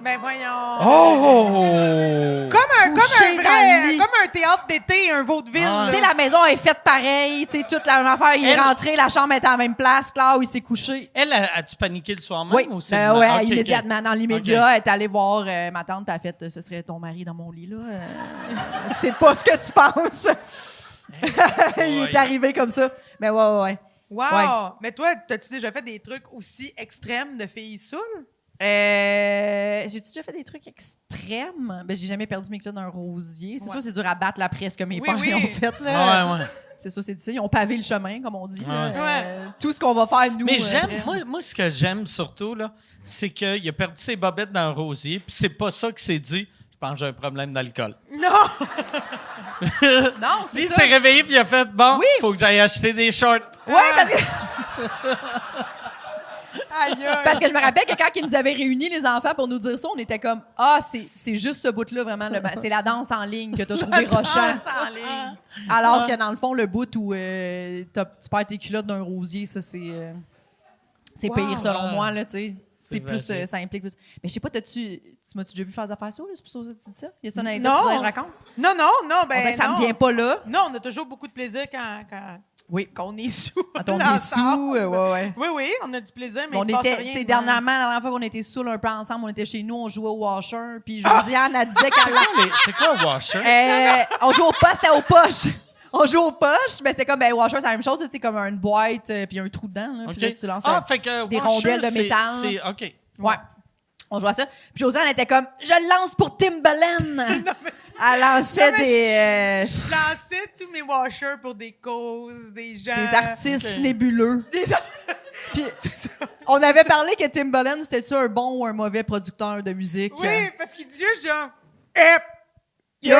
Ben voyons. Oh! Couché dans le lit. Comme un théâtre d'été, un vaudeville. Ah. Tu sais, la maison est faite pareil, tu sais, toute la même affaire. Il est Elle- rentré, la chambre était à la même place, là où il s'est couché. Elle, as-tu paniqué le soir même? Oui, Ou c'est ouais, OK, OK. immédiatement. Dans l'immédiat, elle est allée voir ma tante, puis elle a fait ce serait ton mari dans mon lit, là. C'est pas ce que tu penses. Il est arrivé comme ça. Mais ouais. Wow! Ouais. Mais toi, t'as-tu déjà fait des trucs aussi extrêmes de filles saoules? J'ai-tu déjà fait des trucs extrêmes? Ben, j'ai jamais perdu mes clés d'un rosier. C'est sûr, c'est dur à battre la presse que mes Oui, parents oui. ont fait, là. Ouais. C'est sûr, c'est difficile. Ils ont pavé le chemin, comme on dit. là. Ouais. Tout ce qu'on va faire, nous. Mais j'aime, après. moi, ce que j'aime surtout, là, c'est qu'il a perdu ses bobettes dans un rosier, puis c'est pas ça qu'il s'est dit. Je pense que j'ai un problème d'alcool. Non! Non, c'est Lui, il ça. s'est réveillé, puis il a fait, bon, Oui. faut que j'aille acheter des shorts. Oui, parce que Aïe, aïe. Parce que je me rappelle que quand ils nous avaient réunis, les enfants, pour nous dire ça, on était comme « Ah, c'est juste ce bout-là, vraiment. C'est la danse en ligne que t'as trouvé rochant. Danse en ligne. » Alors que dans le fond, le bout où tu perds tes culottes d'un rosier, ça, c'est Wow. pire, selon moi, là, tu sais. C'est vrai, plus, c'est- ça implique plus. Mais je sais pas, tu m'as-tu déjà vu faire des affaires ça? C'est pour ça que tu dis ça? Y a-tu une Non. anecdote que je raconte? Non, On ben dirait que ça non. me vient pas là. Non, on a toujours beaucoup de plaisir quand Oui. on est sous. Quand on est ensemble. sous, ouais. Oui, on a du plaisir, mais On il se passe était, rien. tu sais, ouais. dernièrement, la dernière fois qu'on était saouls un peu ensemble, on était chez nous, on jouait au washer, puis Josiane, elle disait qu'elle C'est quoi Washer? on joue au poste, c'était aux poches. On joue aux poches, mais c'est comme, washer, c'est la même chose, tu sais, comme une boîte, puis un trou dedans, là, puis là, tu lances fait que des Washer, rondelles de c'est- métal. c'est- OK. Ouais. On jouait à ça. Puis Josiane était comme, je le lance pour Timbaland. Elle lançait Non, mais des Je lançais tous mes washers pour des causes, des gens. artistes ok. nébuleux. Puis on avait parlé que Timbaland, c'était-tu un bon ou un mauvais producteur de musique? Oui, parce qu'il dit juste genre. Hep! Yup!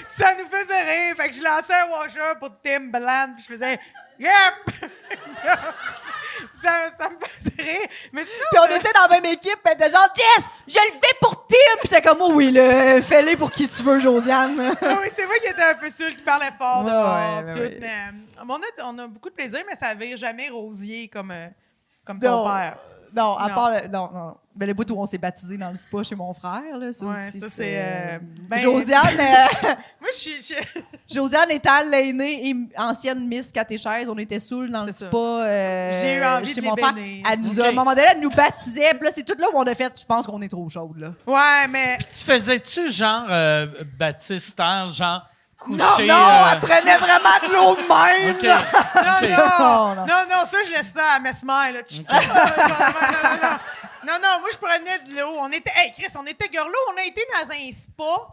Ça nous faisait rire. Fait que je lançais un washer pour Timbaland, puis je faisais Yep! ça me faisait rire. Mais sinon. Puis on était dans la même équipe, pis elle était genre, Jess, je le fais pour Tim! Puis j'étais comme, oh oui, fais-le pour qui tu veux, Josiane. Oui, c'est vrai qu'il était un peu seul, qui parlait fort Ouais, dehors. ouais, tout, ouais. mais on a beaucoup de plaisir, mais ça vire jamais rosier comme ton Non. père. Non, à Non. part non. Ben, le bout où on s'est baptisé dans le spa chez mon frère, là, ça Ouais, aussi. ça, c'est, ben- Josiane, Moi, je suis. Josiane étant l'aînée et ancienne Miss Catéchèse, on était saouls dans le C'est ça. spa J'ai eu envie chez de mon les frère. bénir. Elle nous Ok. à un moment donné, elle nous baptisait. Puis là, c'est tout là où on a fait, je pense qu'on est trop chaude, là. Ouais, mais. Tu faisais-tu genre baptistère, genre couché... elle prenait vraiment de l'eau de même, OK. là. Non, Non, non, ça, je laisse ça à Mesmer, là. Non, moi, je prenais de l'eau. On était. Hey, Chris, on était girlo. On a été dans un spa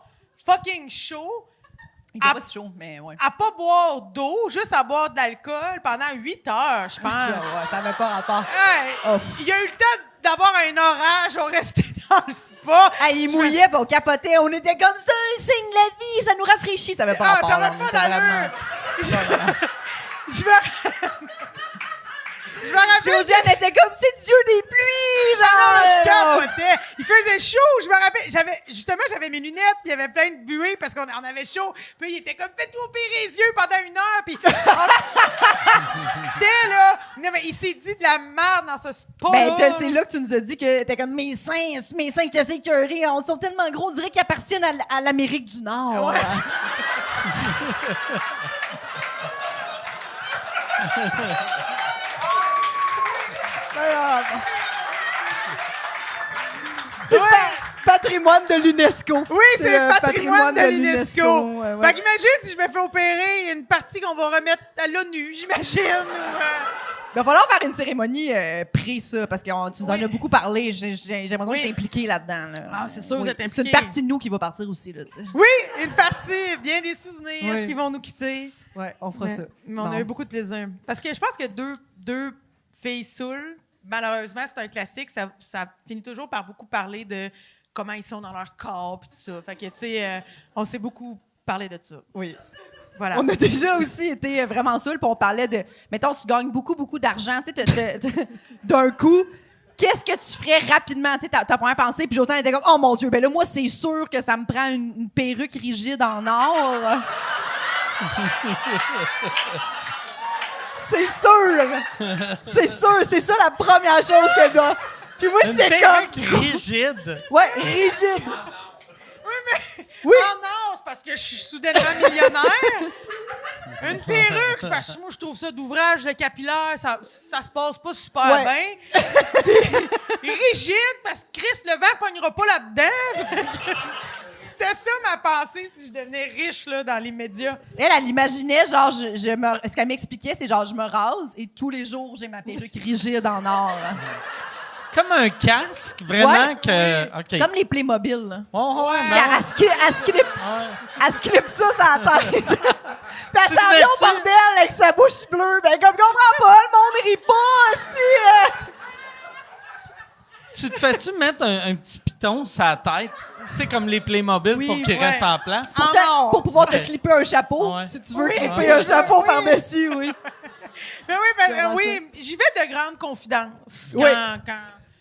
fucking chaud. Il était pas si chaud, mais ouais. À pas boire d'eau, juste à boire de l'alcool pendant 8 heures, je pense. Ouais, ça avait pas rapport. Hey, Oh. il y a eu le temps d'avoir un orage, on restait dans le spa. Il mouillait, puis on capotait. On était comme, c'est un signe de la vie, ça nous rafraîchit. Ça avait pas rapport. ça là, va on pas était d'allure. vraiment- Je me rappelle. Josiane était comme, c'est Dieu des pluies, Ah, je genre. capotais. Il faisait chaud, je me rappelle. J'avais mes lunettes, puis il y avait plein de buées parce qu'on avait chaud. Puis il était comme, fais-toi opérer les yeux pendant 1 heure. Puis c'était là. Non, mais il s'est dit de la merde dans ce spa. Ben, c'est là que tu nous as dit que t'es comme, mes seins, je te sais écœurés, ils sont tellement gros, on dirait qu'ils appartiennent à l'Amérique du Nord. Ouais. C'est le patrimoine de l'UNESCO. Oui, c'est le patrimoine de l'UNESCO. Ouais, ouais. Fait qu'imagine si je me fais opérer une partie qu'on va remettre à l'ONU, j'imagine. Il va falloir faire une cérémonie pré ça, parce que tu nous en Oui. as beaucoup parlé. J'ai l'impression Oui. que t'es impliqué là-dedans. Là. Ah, c'est sûr, vous êtes C'est une impliqué. partie de nous qui va partir aussi, là, tu sais. Oui, une partie, bien des souvenirs Oui. qui vont nous quitter. Ouais, on fera Mais, ça. mais on Bon. a eu beaucoup de plaisir. Parce que je pense que deux filles saoules, malheureusement, c'est un classique. Ça finit toujours par beaucoup parler de comment ils sont dans leur corps et tout ça. Fait que, tu sais, on s'est beaucoup parlé de ça. Oui. Voilà. On a déjà aussi été vraiment saouls, puis on parlait de... Mettons, tu gagnes beaucoup d'argent, tu sais, d'un coup... Qu'est-ce que tu ferais rapidement? Tu sais, ta première pensée, puis Josiane était comme, oh mon Dieu, ben là, moi, c'est sûr que ça me prend une perruque rigide en or. C'est sûr! C'est ça la première chose que je dois. Puis moi, Une j'étais perruque comme. rigide. Ouais, rigide. Oui, mais. Oui. Ah non, c'est parce que je suis soudainement millionnaire. Une perruque, c'est parce que moi, je trouve ça d'ouvrage capillaire, ça se passe pas super Ouais. bien. Puis, rigide, parce que Chris, le vent pognera pas là-dedans. C'était ça ma pensée si je devenais riche là, dans les médias. Elle imaginait, genre, ce qu'elle m'expliquait, c'est genre, je me rase et tous les jours, j'ai ma perruque rigide en or. Comme un casque, vraiment Ouais. que... OK. Comme les Playmobil, là. Oh, ouais, Puis non. elle se clip ça sur la tête. Puis elle Tu s'en vient au venais-tu- bordel avec sa bouche bleue. Ben, comme, comprends pas, le monde rit pas, hostie. Tu te fais-tu mettre un petit piton sur la tête? Tu sais, comme les Playmobil Oui, pour qu'ils ouais. restent en place. En or. Pour pouvoir te clipper un chapeau, Ouais. si tu veux clipper un chapeau par-dessus, oui. Mais oui, Comment oui, j'y vais de grandes confidences Oui.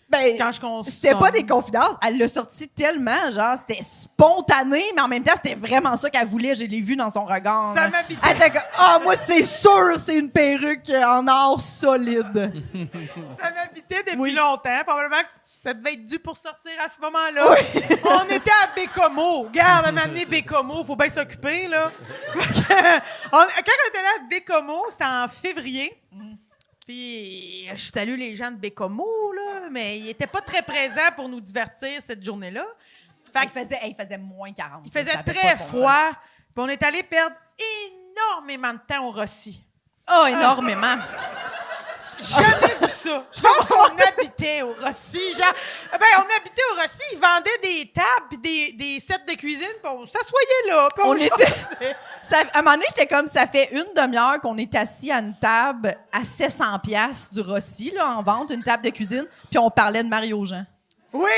Ben, quand je consomme. c'était pas des confidences. Elle l'a sorti tellement, genre, c'était spontané, mais en même temps, c'était vraiment ça qu'elle voulait. Je l'ai vu dans son regard. Ça là. m'habitait. Elle était comme, ah, moi, c'est sûr, c'est une perruque en or solide. Ça m'habitait depuis Oui. longtemps. Probablement que ça devait être dû pour sortir à ce moment-là. On était à Bécomo. Regarde, elle m'a amené Bécomo. Faut bien s'occuper, là. Quand on était là à Bécomo, c'était en février. Puis, je salue les gens de Bécomo, là, mais ils n'étaient pas très présents pour nous divertir cette journée-là. Fait que Il faisait moins 40. il faisait Ça avait très pas de bon sens. froid. Puis on est allé perdre énormément de temps au Rossi. Oh, énormément. Jamais vu ça. Je pense qu'on habitait au Rossi. Genre, on habitait au Rossi, ils vendaient des tables puis des sets de cuisine, puis on s'assoyait là, puis on était- jasait. À un moment donné, j'étais comme, ça fait une demi-heure qu'on est assis à une table à 700$ du Rossi, là, en vente, une table de cuisine, puis on parlait de Mario Jean. Oui,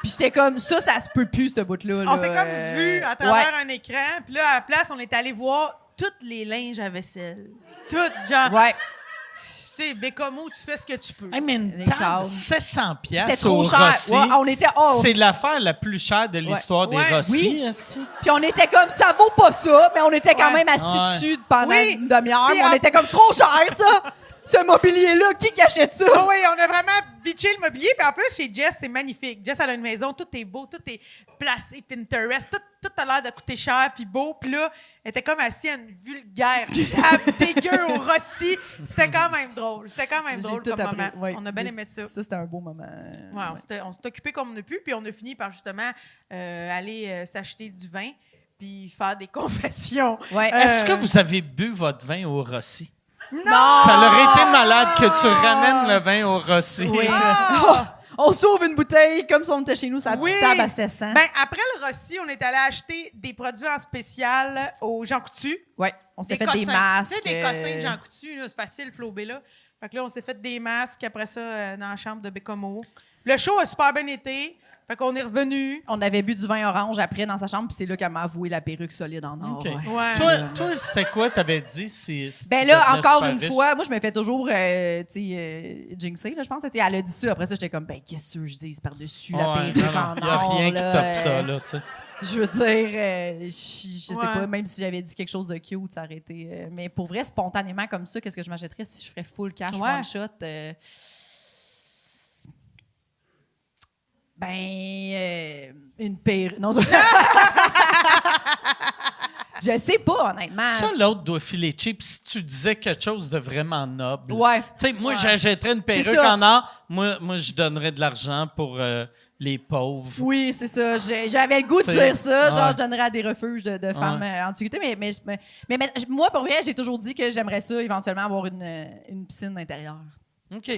Puis j'étais comme, ça se peut plus, ce bout-là. on là. s'est comme vu à travers un écran, puis là, à la place, on est allé voir toutes les linges à vaisselle. Toutes, genre, Ouais. tu sais, Bécomo, tu fais ce que tu peux. Hey, mais une Les table, cases. 700 C'était piastres trop au cher. Rossi. Ouais, on était, C'est l'affaire la plus chère de l'histoire des Ouais. Rossi. Oui. esti. Puis on était comme, ça vaut pas ça, mais on était quand Ouais. même assis Ouais. dessus pendant Oui. une demi-heure. Puis Mais on était comme, trop cher, ça! Ce mobilier-là, qui achète ça? Oh oui, on a vraiment bitché le mobilier. Puis en plus, chez Jess, c'est magnifique. Jess, elle a une maison, tout est beau, tout est placé, Pinterest, tout a l'air de coûter cher, puis beau. Puis là, elle était comme assise à une vulgaire table dégueu au Rossi. C'était quand même drôle. C'était quand même J'ai drôle tout comme appris. moment. Ouais. On a bien aimé ça. Ça, c'était un beau moment. Ouais, on s'est occupé comme on a pu, puis on a fini par justement aller s'acheter du vin, puis faire des confessions. Ouais. Est-ce que vous avez bu votre vin au Rossi? Non! Ça aurait été malade que tu ramènes le vin au Rossi. Oui. Ah! On s'ouvre une bouteille comme si on était chez nous, sa Oui. petite table à 700. Ben, après le Rossi, on est allé acheter des produits en spécial au Jean Coutu. Ouais, on s'est fait cossins. des masques. Tu sais, des cossins de Jean Coutu, là, c'est facile, Flobé, là. Fait que là, on s'est fait des masques après ça dans la chambre de Bécomo. Le show a super bien été. Fait qu'on est revenu. On avait bu du vin orange après dans sa chambre, puis c'est là qu'elle m'a avoué la perruque solide en or. OK. Ouais. Ouais. Toi, c'était quoi t'avais dit? Si Ben tu là, devenais encore super une riche? fois, moi, je me fais toujours, jinxer, là, je pense. Tu sais, elle a dit ça. Après ça, j'étais comme, ben, qu'est-ce que je dis par-dessus la Ouais, perruque non, en il n'y a or, rien qui là, top ça, là, tu sais. Je veux dire, je sais Ouais. pas, même si j'avais dit quelque chose de cute, ça aurait été. Mais pour vrai, spontanément comme ça, qu'est-ce que je m'achèterais si je ferais full cash, Ouais. one shot? Une perruque. Non, je sais pas, honnêtement. Ça, l'autre doit filer cheap si tu disais quelque chose de vraiment noble. Ouais. Tu sais, moi, Ouais. j'achèterais une C'est perruque ça. en or. Moi, je donnerais de l'argent pour les pauvres. Oui, c'est ça. J'avais le goût de C'est- dire ça. Genre, ouais. je donnerais à des refuges de femmes Ouais. en difficulté. Mais moi, pour vrai, j'ai toujours dit que j'aimerais ça, éventuellement, avoir une piscine intérieure. OK.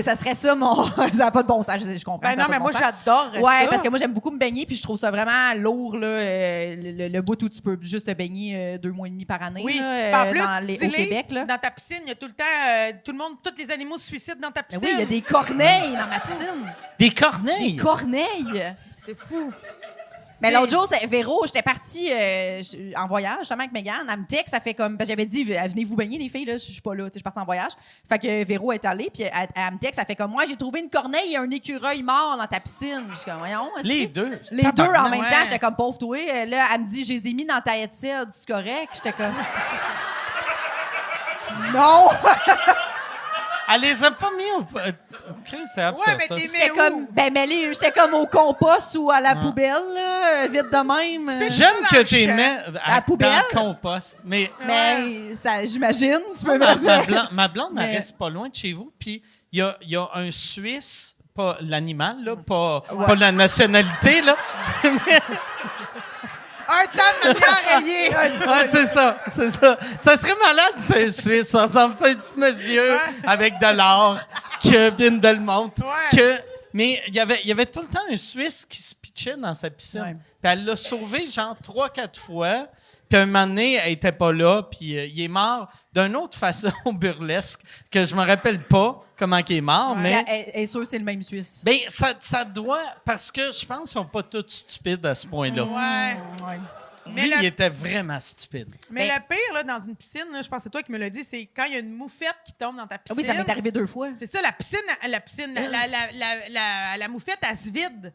Ça serait ça, mon. Ça n'a pas de bon sens, je comprends. Ben ça a non, pas mais de moi, bon sens. j'adore ça. Ouais, parce que moi, j'aime beaucoup me baigner, puis je trouve ça vraiment lourd, là, le bout où tu peux juste te baigner 2 mois et demi par année, Oui. là, Puis en plus, au dis-les, Québec. Là. dans ta piscine, il y a tout le temps, tout le monde, tous les animaux se suicident dans ta Mais piscine. oui, il y a des corneilles dans ma piscine. Des corneilles! Des corneilles! C'est fou. Mais l'autre jour, c'est Véro, j'étais partie en voyage, justement, avec Mégane. Elle me texte, ça fait comme. J'avais dit, venez-vous baigner, les filles, là, je suis pas là, tu sais, je suis partie en voyage. Fait que Véro est allée, puis elle me texte, ça fait comme moi, j'ai trouvé une corneille et un écureuil mort dans ta piscine. Je suis comme, voyons, est-ce Les que- deux. Les deux en même ouais. temps, j'étais comme pauvre toi. Là, elle me dit, je les ai mis dans ta headset, c'est correct? J'étais comme. Non! Elle les a pas mis au. Chris, c'est absurde, Ouais, mais ça. t'es J'étais où? comme, j'étais comme au compost ou à la poubelle, là, vite de même. J'aime dans que le tu champ. mets la poubelle. dans le compost. Mais Mais ça, j'imagine, tu peux ma, me dire. ma blonde, elle Mais- reste pas loin de chez vous. Puis il y a un Suisse, pas l'animal, là, pas la nationalité, là. Un temps de manière rayée. Ouais, c'est ça, c'est ça. Ça serait malade, c'est un Suisse. Ça ressemble à un petit monsieur avec de l'or que Bin Delmonte. Ouais. Que, mais il y avait tout le temps un Suisse qui se pitchait dans sa piscine. Ouais. Puis elle l'a sauvé genre 3-4 fois. Puis un moment donné, elle était pas là, puis il est mort d'une autre façon burlesque que je me rappelle pas comment il est mort, mais... Est sûr que c'est le même Suisse. Ben, ça doit... Parce que je pense qu'ils sont pas tous stupides à ce point-là. Ouais. Ouais. Mais Lui, la- il était vraiment stupide. Mais Ben- le pire, là, dans une piscine, là, je pense que c'est toi qui me l'as dit, c'est quand il y a une moufette qui tombe dans ta Ah piscine. oui, ça m'est arrivé 2 fois. C'est ça, la piscine, la moufette, elle se vide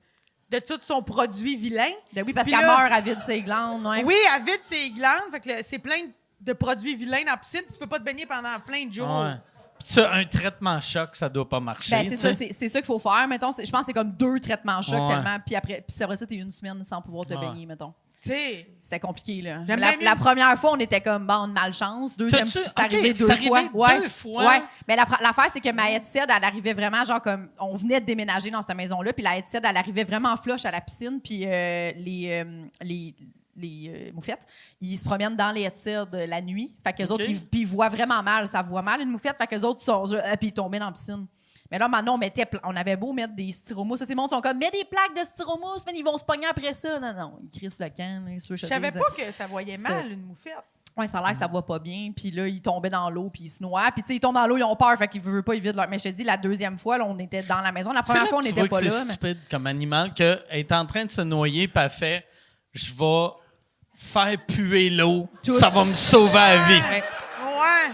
de tout son produit vilain. Ben oui, parce Puis qu'elle là- meurt à vide ses glandes. Ouais. Oui, elle vide ses glandes, fait que c'est plein de produits vilains dans la piscine, puis tu peux pas te baigner pendant plein de jours. Ouais. Puis ça, un traitement choc, ça doit pas marcher. Ben, c'est ça, tu sais. c'est ça qu'il faut faire. Mettons, je pense que c'est comme 2 traitements chocs Ouais. tellement. Puis après ça, t'es une semaine sans pouvoir te Ouais. baigner, mettons. Tu sais, C'était compliqué, là. J'aime La, bien la mieux- première fois, on était comme, bon, de malchance. Deuxième, T'as-tu- c'est arrivé OK, 2 c'est fois. arrivé 2 fois? Ouais. Mais l'affaire, c'est que ma headset, elle arrivait vraiment, genre, comme, on venait de déménager dans cette maison-là, puis la headset, elle arrivait vraiment flush à la piscine, puis les moufettes, ils se promènent dans les headsets de la nuit. Fait qu'eux OK. autres, puis ils voient vraiment mal. Ça voit mal, une moufette. Fait qu'eux autres, puis ils tombaient dans la piscine. Mais là, maintenant, on avait beau mettre des styromousse. Ça, ces mondes sont comme, mets des plaques de styromousse, mais ils vont se pogner après ça. Non, ils crissent le camp. Là, je savais pas que ça voyait Ça. mal, une moufette. Ouais, ça a l'air que ça va pas bien. Puis là, ils tombaient dans l'eau, puis ils se noient. Puis tu sais, ils tombent dans l'eau, ils ont peur, fait qu'ils veulent pas, ils vident leur... Mais je te dis, la deuxième fois, là, on était dans la maison. La C'est première là fois, on que tu n'était vois pas que là. c'est mais- stupide comme animal, qu'elle est en train de se noyer, puis elle fait « Je vais faire puer l'eau, Tout. ça va me sauver la vie. Ouais. Ouais.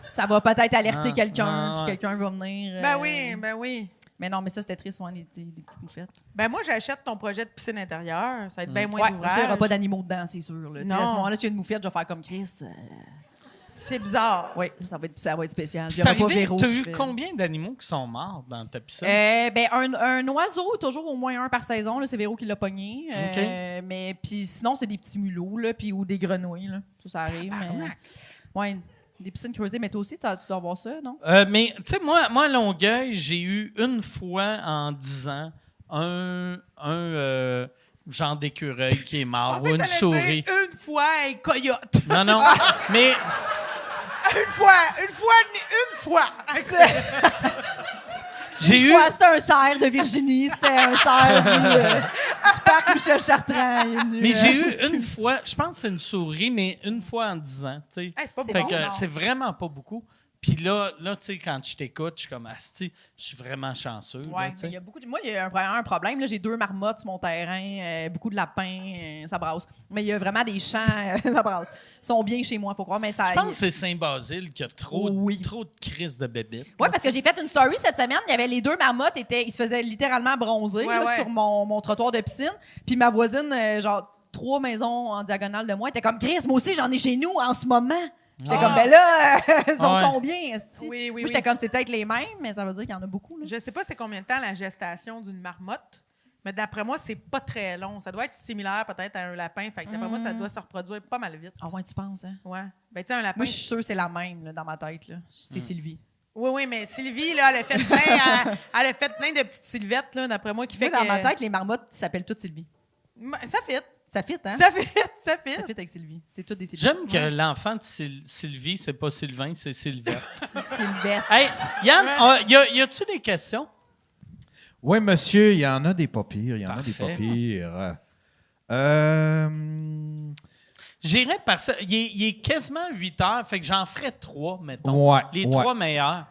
Ça va peut-être alerter Ah, quelqu'un, ah, puis ouais. quelqu'un va venir. Ben oui, ben oui. Mais non, mais ça, c'était triste, ouais, les petites moufettes. Ben moi, j'achète ton projet de piscine intérieure. Ça va être bien moins Ouais, il n'y d'ouvrage. aura pas d'animaux dedans, c'est sûr. Là. Tu sais, Non. À ce moment-là, s'il y a une moufette, je vais faire comme Chris. C'est bizarre. Oui, ça va être spécial. Il y C'est aura pas arrivé, Véro t'as qui vu fait- combien d'animaux qui sont morts dans ta piscine? Ben, un oiseau, toujours au moins un par saison. Là, c'est Véro qui l'a pogné. Mais puis sinon, c'est des petits mulots là, puis, ou des grenouilles. Là. Ça arrive. Mais, ouais, des piscines creusées. Mais toi aussi, tu dois voir ça, non? Mais, tu sais, moi, à Longueuil, j'ai eu une fois en 10 ans un genre d'écureuil qui est mort, En ou fait, une t'allais souris. dire une fois un coyote. Non, mais Une fois. j'ai eu... Ouais, c'était un cerf de Virginie. C'était un cerf du parc Michel Chartrand. Il est venu, Mais j'ai eu une fois, je pense que c'est une souris, mais une fois en 10 ans, tu sais. Hey, c'est pas C'est Fait bon. bon. que non. c'est vraiment pas beaucoup. Puis là tu sais, quand je t'écoute, je suis comme, asti, je suis vraiment chanceux. là, Ouais, tu sais. il y a beaucoup moi, il y a un problème. Là, j'ai 2 marmottes sur mon terrain, beaucoup de lapins, ça brasse. Mais il y a vraiment des champs, ça brasse. Ils sont bien chez moi, faut croire. Mais ça, Je pense que c'est Saint-Basile qui a trop de crises de bébites. Oui, parce que j'ai fait une story cette semaine. Il y avait les 2 marmottes, ils se faisaient littéralement bronzer Ouais, là, ouais. sur mon trottoir de piscine. Puis ma voisine, genre 3 maisons en diagonale de moi, était comme Chris, moi aussi j'en ai chez nous en ce moment. J'étais comme ben là, ils sont Ouais. combien, esti? Oui, Moi, j'étais comme c'est peut-être les mêmes, mais ça veut dire qu'il y en a beaucoup. Là. Je sais pas c'est combien de temps la gestation d'une marmotte, mais d'après moi, c'est pas très long. Ça doit être similaire peut-être à un lapin. Fait que d'après moi, ça doit se reproduire pas mal vite. Ah ouais, tu penses, hein? Ouais. Ben, tu sais, un lapin. Moi, je suis sûre que c'est la même là, dans ma tête. Là. C'est Sylvie. Oui, mais Sylvie, là, elle a fait plein de petites Sylvettes, là, d'après moi, qui fait Moi, dans que. ma tête, les marmottes s'appellent toutes Sylvie. Ça fit. Ça fit, hein? Ça fit. Ça fit avec Sylvie. C'est toutes des Sylvie. J'aime que l'enfant de Sylvie, c'est pas Sylvain, c'est Sylvette. C'est Sylvette. Hey, Yann, y a-tu des questions? Oui, monsieur, il y en a des pas pires. Il y en a des Parfait. pas pires. J'irai par ça. Il est quasiment 8 heures, fait que j'en ferai 3, mettons. Ouais, Les ouais. 3 meilleurs.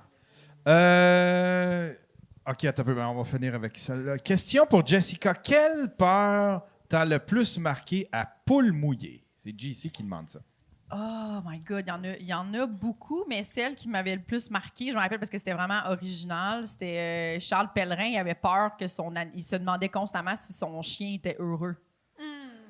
OK, attends un peu, ben, on va finir avec celle-là. Question pour Jessica. Quelle peur t'as le plus marqué à poule mouillée? C'est JC qui demande ça. Oh my God, il y en a beaucoup, mais celle qui m'avait le plus marqué, je me rappelle parce que c'était vraiment original, c'était Charles Pellerin. Il avait peur que il se demandait constamment si son chien était heureux.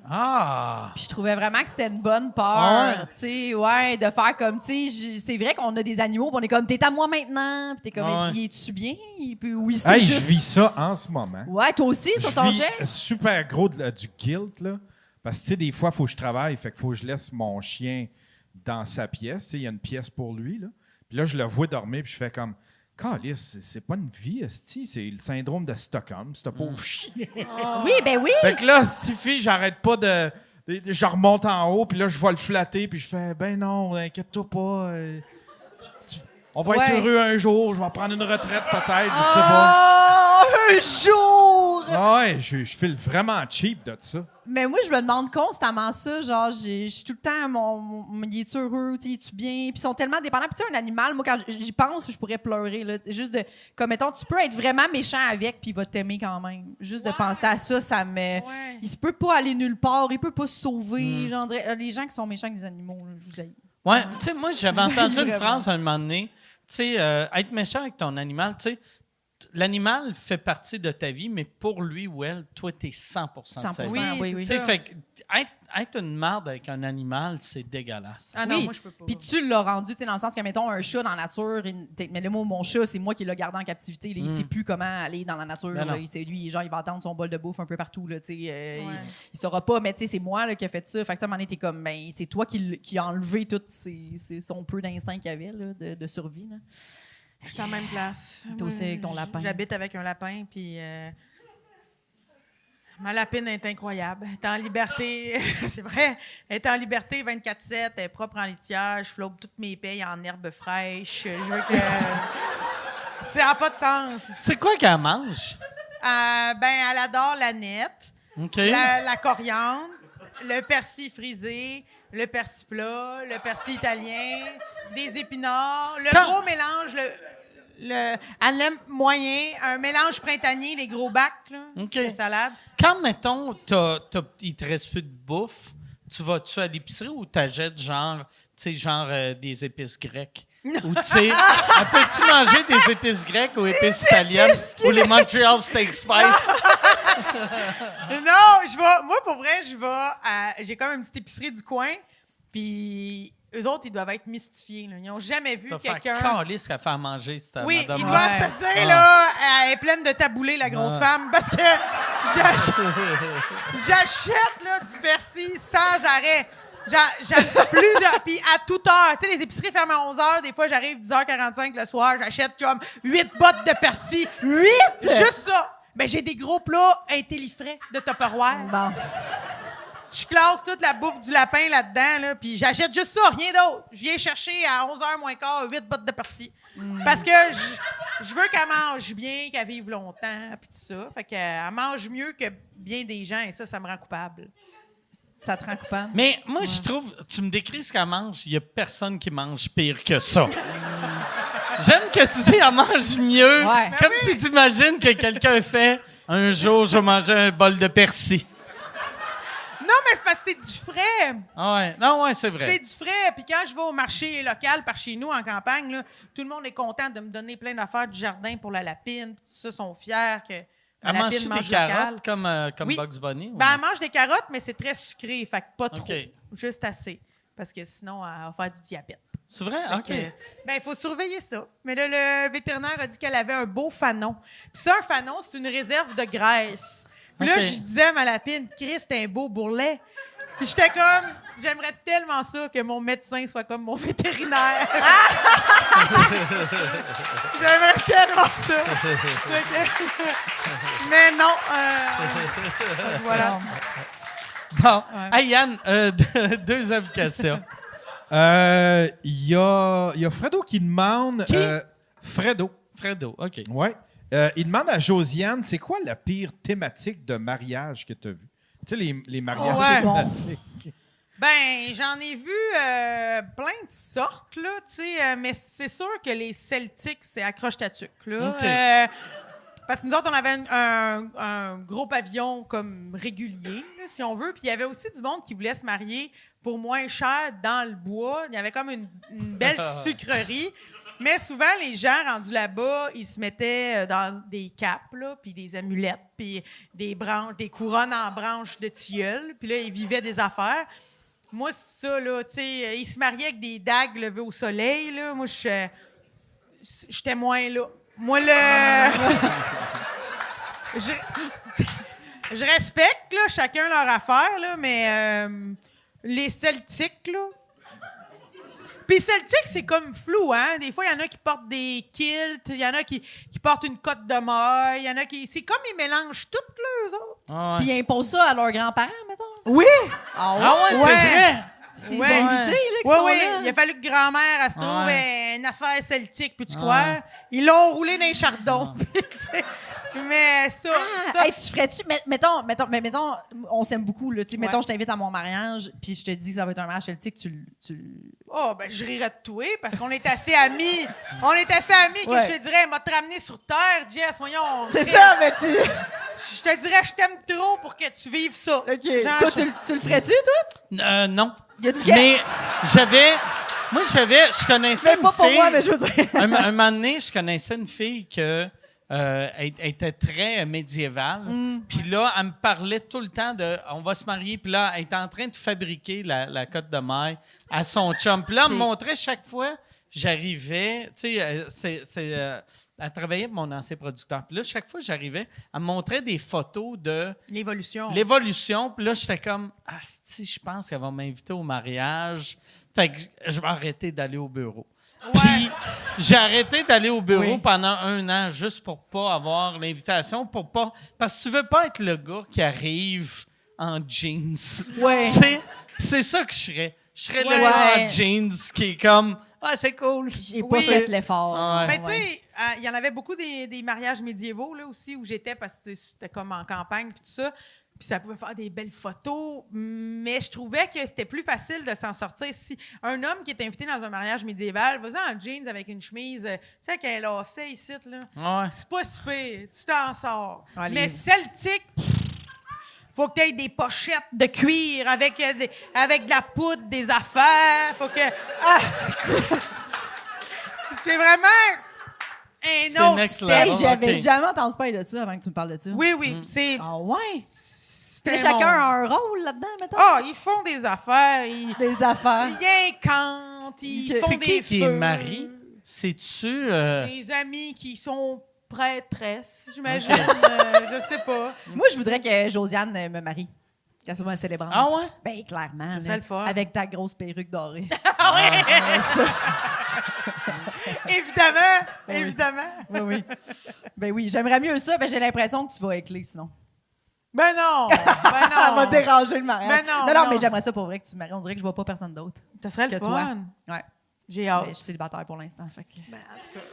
Ah! Puis je trouvais vraiment que c'était une bonne peur, Ah ouais? tu sais, ouais, de faire comme, tu sais, c'est vrai qu'on a des animaux, puis on est comme, t'es à moi maintenant, puis t'es comme, Ah ouais. il est-tu bien? Puis oui, c'est Hey, juste. je vis ça en ce moment. Ouais, toi aussi, sur Je ton vis jet? super gros du guilt, là. Parce que, tu sais, des fois, il faut que je travaille. Fait qu'il faut que je laisse mon chien dans sa pièce. Tu sais, il y a une pièce pour lui, là. Puis là, je le vois dormir, puis je fais comme... Calice, c'est pas une vie, esti. C'est le syndrome de Stockholm, ce pauvre chien. Oui, ben oui! Fait que là, cette fille, j'arrête pas de... Je remonte en haut, puis là, je vais le flatter, puis je fais, ben non, inquiète-toi pas. On va être Ouais. heureux un jour, je vais prendre une retraite peut-être, je sais pas. Oh, un jour! Ah ouais, je file vraiment cheap de ça. Mais moi, je me demande constamment ça. Genre, je suis tout le temps, il est heureux, il est-tu bien? Puis ils sont tellement dépendants. Puis tu sais, un animal, moi, quand j'y pense, je pourrais pleurer. Là. Juste de, comme mettons, tu peux être vraiment méchant avec, puis il va t'aimer quand même. Juste de penser à ça, ça me. Ouais. Il se peut pas aller nulle part, il peut pas se sauver. Genre, les gens qui sont méchants avec des animaux, là, je vous haïs. Ouais, tu sais, moi, j'avais entendu une Vraiment. phrase à un moment donné. Tu sais, être méchant avec ton animal, tu sais, l'animal fait partie de ta vie, mais pour lui ou elle, toi, t'es 100% de sa 100%, vie. oui, Tu oui. sais, fait que être une marde avec un animal, c'est dégueulasse. Ah non, Oui. moi, je peux pas. Puis tu l'as rendu, tu sais, dans le sens que, mettons, un chat dans la nature, mais là, moi, mon chat, c'est moi qui l'ai gardé en captivité. Là. Il sait plus comment aller dans la nature. Ben Là. non. Lui, genre, il va attendre son bol de bouffe un peu partout. Là, tu sais, Ouais. il saura pas, mais tu sais, c'est moi là, qui a fait ça. Fait que, à un moment donné, t'es comme, ben, c'est toi qui a enlevé tout son peu d'instinct qu'il avait là, de survie. Là. Je suis à la même place. Toi aussi avec ton lapin. J'habite avec un lapin, puis ma lapine est incroyable. Elle est en liberté, c'est vrai. Elle est en liberté 24/7, elle est propre en litière. Je flotte toutes mes payes en herbe fraîche. Je veux que... Ça n'a pas de sens. C'est quoi qu'elle mange? Elle adore la nette, OK. la coriandre, le persil frisé, le persil plat, le persil italien, des épinards, le Quand- gros mélange, elle aime moyen, un mélange printanier, les gros bacs, là, OK. de salade. Quand, mettons, il te reste plus de bouffe, tu vas-tu à l'épicerie ou t'achètes genre des épices grecques? Ou tu sais, peux-tu manger des épices grecques ou épices italiennes ou les Montreal Steak Spice? Non, moi, pour vrai, j'ai comme une petite épicerie du coin, puis eux autres, ils doivent être mystifiés, là. Ils n'ont jamais vu Tu vas faire quelqu'un... calice qu'à faire manger, cette Oui, madame. ils doivent se dire, là, elle est pleine de taboulés, la grosse femme, parce que j'achète là, du persil sans arrêt. J'achète plusieurs, puis à toute heure. Tu sais, les épiceries ferment à 11h, des fois, j'arrive 10h45 le soir, j'achète comme 8 bottes de persil. 8? Juste ça. Ben, j'ai des gros plats intellifrais de Tupperware. Bon. Je classe toute la bouffe du lapin là-dedans, là, puis j'achète juste ça, rien d'autre. Je viens chercher à 11h moins quart 8 bottes de persil. Parce que je veux qu'elle mange bien, qu'elle vive longtemps, puis tout ça. Fait qu'elle mange mieux que bien des gens, et ça me rend coupable. Ça te rend coupable. Mais moi, je trouve, tu me décris ce qu'elle mange, il n'y a personne qui mange pire que ça. J'aime que tu dis, elle mange mieux. Ouais. Comme si tu imagines que quelqu'un fait un jour, je vais manger un bol de persil. Non, mais c'est parce que c'est du frais. Ah ouais. Non, ouais, c'est vrai. C'est du frais. Puis quand je vais au marché local par chez nous en campagne, là, tout le monde est content de me donner plein d'affaires du jardin pour la lapine. Puis tout ça, sont fiers que la Elle mange lapine des mange local. carottes comme Oui. Bugs Bunny? ou Ben, non? elle mange des carottes, mais c'est très sucré. Fait que pas trop. OK. Juste assez. Parce que sinon, elle va faire du diabète. C'est vrai? Fait OK. que, ben, il faut surveiller ça. Mais là, le vétérinaire a dit qu'elle avait un beau fanon. Puis ça, un fanon, c'est une réserve de graisse. Puis là, OK. je disais à ma lapine, Chris, c'est un beau bourrelet. Puis j'étais comme, j'aimerais tellement ça que mon médecin soit comme mon vétérinaire. J'aimerais tellement ça. Fait que- Mais non. Voilà. Bon. Hey, Yann, deuxième question. Il y a Fredo qui demande... Qui? Fredo. Fredo, OK. Ouais. Il demande à Josiane, c'est quoi la pire thématique de mariage que tu as vue? Tu sais, les mariages Ouais. thématiques. Ben, j'en ai vu plein de sortes, là, tu sais, mais c'est sûr que les Celtics, c'est accroche-tatuc, là. OK. Parce que nous autres, on avait un gros pavillon comme régulier, là, si on veut, puis il y avait aussi du monde qui voulait se marier pour moins cher dans le bois. Il y avait comme une belle sucrerie. Mais souvent, les gens rendus là-bas, ils se mettaient dans des capes, là, puis des amulettes, puis des branches, des couronnes en branches de tilleul. Puis là, ils vivaient des affaires. Moi, ça, là, tu sais, ils se mariaient avec des dagues levées au soleil, là. Moi, j'étais moins là. Moi, je respecte, là, chacun leur affaire, là, mais les Celtics, là... Puis Celtic, c'est comme flou, hein? Des fois, il y en a qui portent des kilts, il y en a qui portent une cotte de maille, il y en a qui... C'est comme ils mélangent tout, là, eux autres. Ah ouais. Puis ils imposent ça à leurs grands-parents, mettons. Oui! Ah Ah ouais, Ouais. c'est vrai! C'est les Ouais. invités, là, qui Oui, sont oui. là. Il a fallu que grand-mère, elle se trouve Ouais. une affaire celtique, puis tu Ouais. crois? Ils l'ont roulé dans les chardons. Puis, tu sais, mais ça, Ah, hey, tu ferais-tu, mettons, on s'aime beaucoup, là. Tu sais, mettons, Ouais. je t'invite à mon mariage, puis je te dis que ça va être un mariage celtique, oh, ben, je rirais de toi parce qu'on est assez amis. On est assez amis Ouais. que je te dirais, m'a te ramener sur terre, Jess, voyons. C'est ça, mais tu. Je te dirais, je t'aime trop pour que tu vives ça. OK. Genre, Toi, je- tu le ferais-tu, toi? Non. Y a-tu Mais je connaissais Mais une pas pour fille. moi, mais je veux dire. un moment donné, je connaissais une fille que elle était très médiévale. Puis là, elle me parlait tout le temps de on va se marier. Puis là, elle était en train de fabriquer la cotte de maille à son chum. Puis là, elle me montrait chaque fois, j'arrivais, tu sais, elle travaillait pour mon ancien producteur. Puis là, chaque fois que j'arrivais, elle me montrait des photos de L'évolution. l'évolution. Puis là, j'étais comme, si je pense qu'elle va m'inviter au mariage. Fait que je vais arrêter d'aller au bureau. Puis j'ai arrêté d'aller au bureau Oui. pendant 1 an juste pour pas avoir l'invitation, parce que tu veux pas être le gars qui arrive en jeans. Ouais. C'est ça que je serais. Je serais le Ouais. gars en jeans qui est comme, c'est cool. J'ai pas Oui. fait l'effort. Ah ouais. Mais tu sais, il y en avait beaucoup des mariages médiévaux là aussi où j'étais parce que c'était comme en campagne puis tout ça. Puis ça pouvait faire des belles photos, mais je trouvais que c'était plus facile de s'en sortir. Si un homme qui est invité dans un mariage médiéval, vas-y en jeans avec une chemise, tu sais, avec un lacet ici, là, Ouais. c'est pas super, tu t'en sors. Ah, les- Mais celtique, faut que tu aies des pochettes de cuir avec de la poudre, des affaires. Faut que. C'est vraiment un C'est autre next step. level. Hey, j'avais Ok. jamais entendu parler de ça avant que tu me parles de ça. Oui, oui, c'est. Ah ouais? c'est Puis un chacun monde. a un rôle là-dedans, mettons? Ah, ils font des affaires, Des affaires. ils incantent, ils Ok. font C'est des qui est feux. marié? C'est-tu... Des amis qui sont prêtresses, j'imagine. Je sais pas. Moi, je voudrais que Josiane me marie. Qu'elle soit ma célébrante. Ah ouais? Ben, clairement. Ça serait là. le fun. Avec ta grosse perruque dorée. Ah ouais! Ça. Évidemment, Oui. évidemment. Oui, oui. Ben oui, j'aimerais mieux ça, ben j'ai l'impression que tu vas écler sinon. Ben non, ben Ça non. va déranger le mariage. Ben non, non. mais j'aimerais ça pour vrai que tu me maries. On dirait que je vois pas personne d'autre Ça serait le que fun. toi. Ouais. J'ai Ben, hâte. je suis célibataire pour l'instant. Fait que Ben, en tout cas,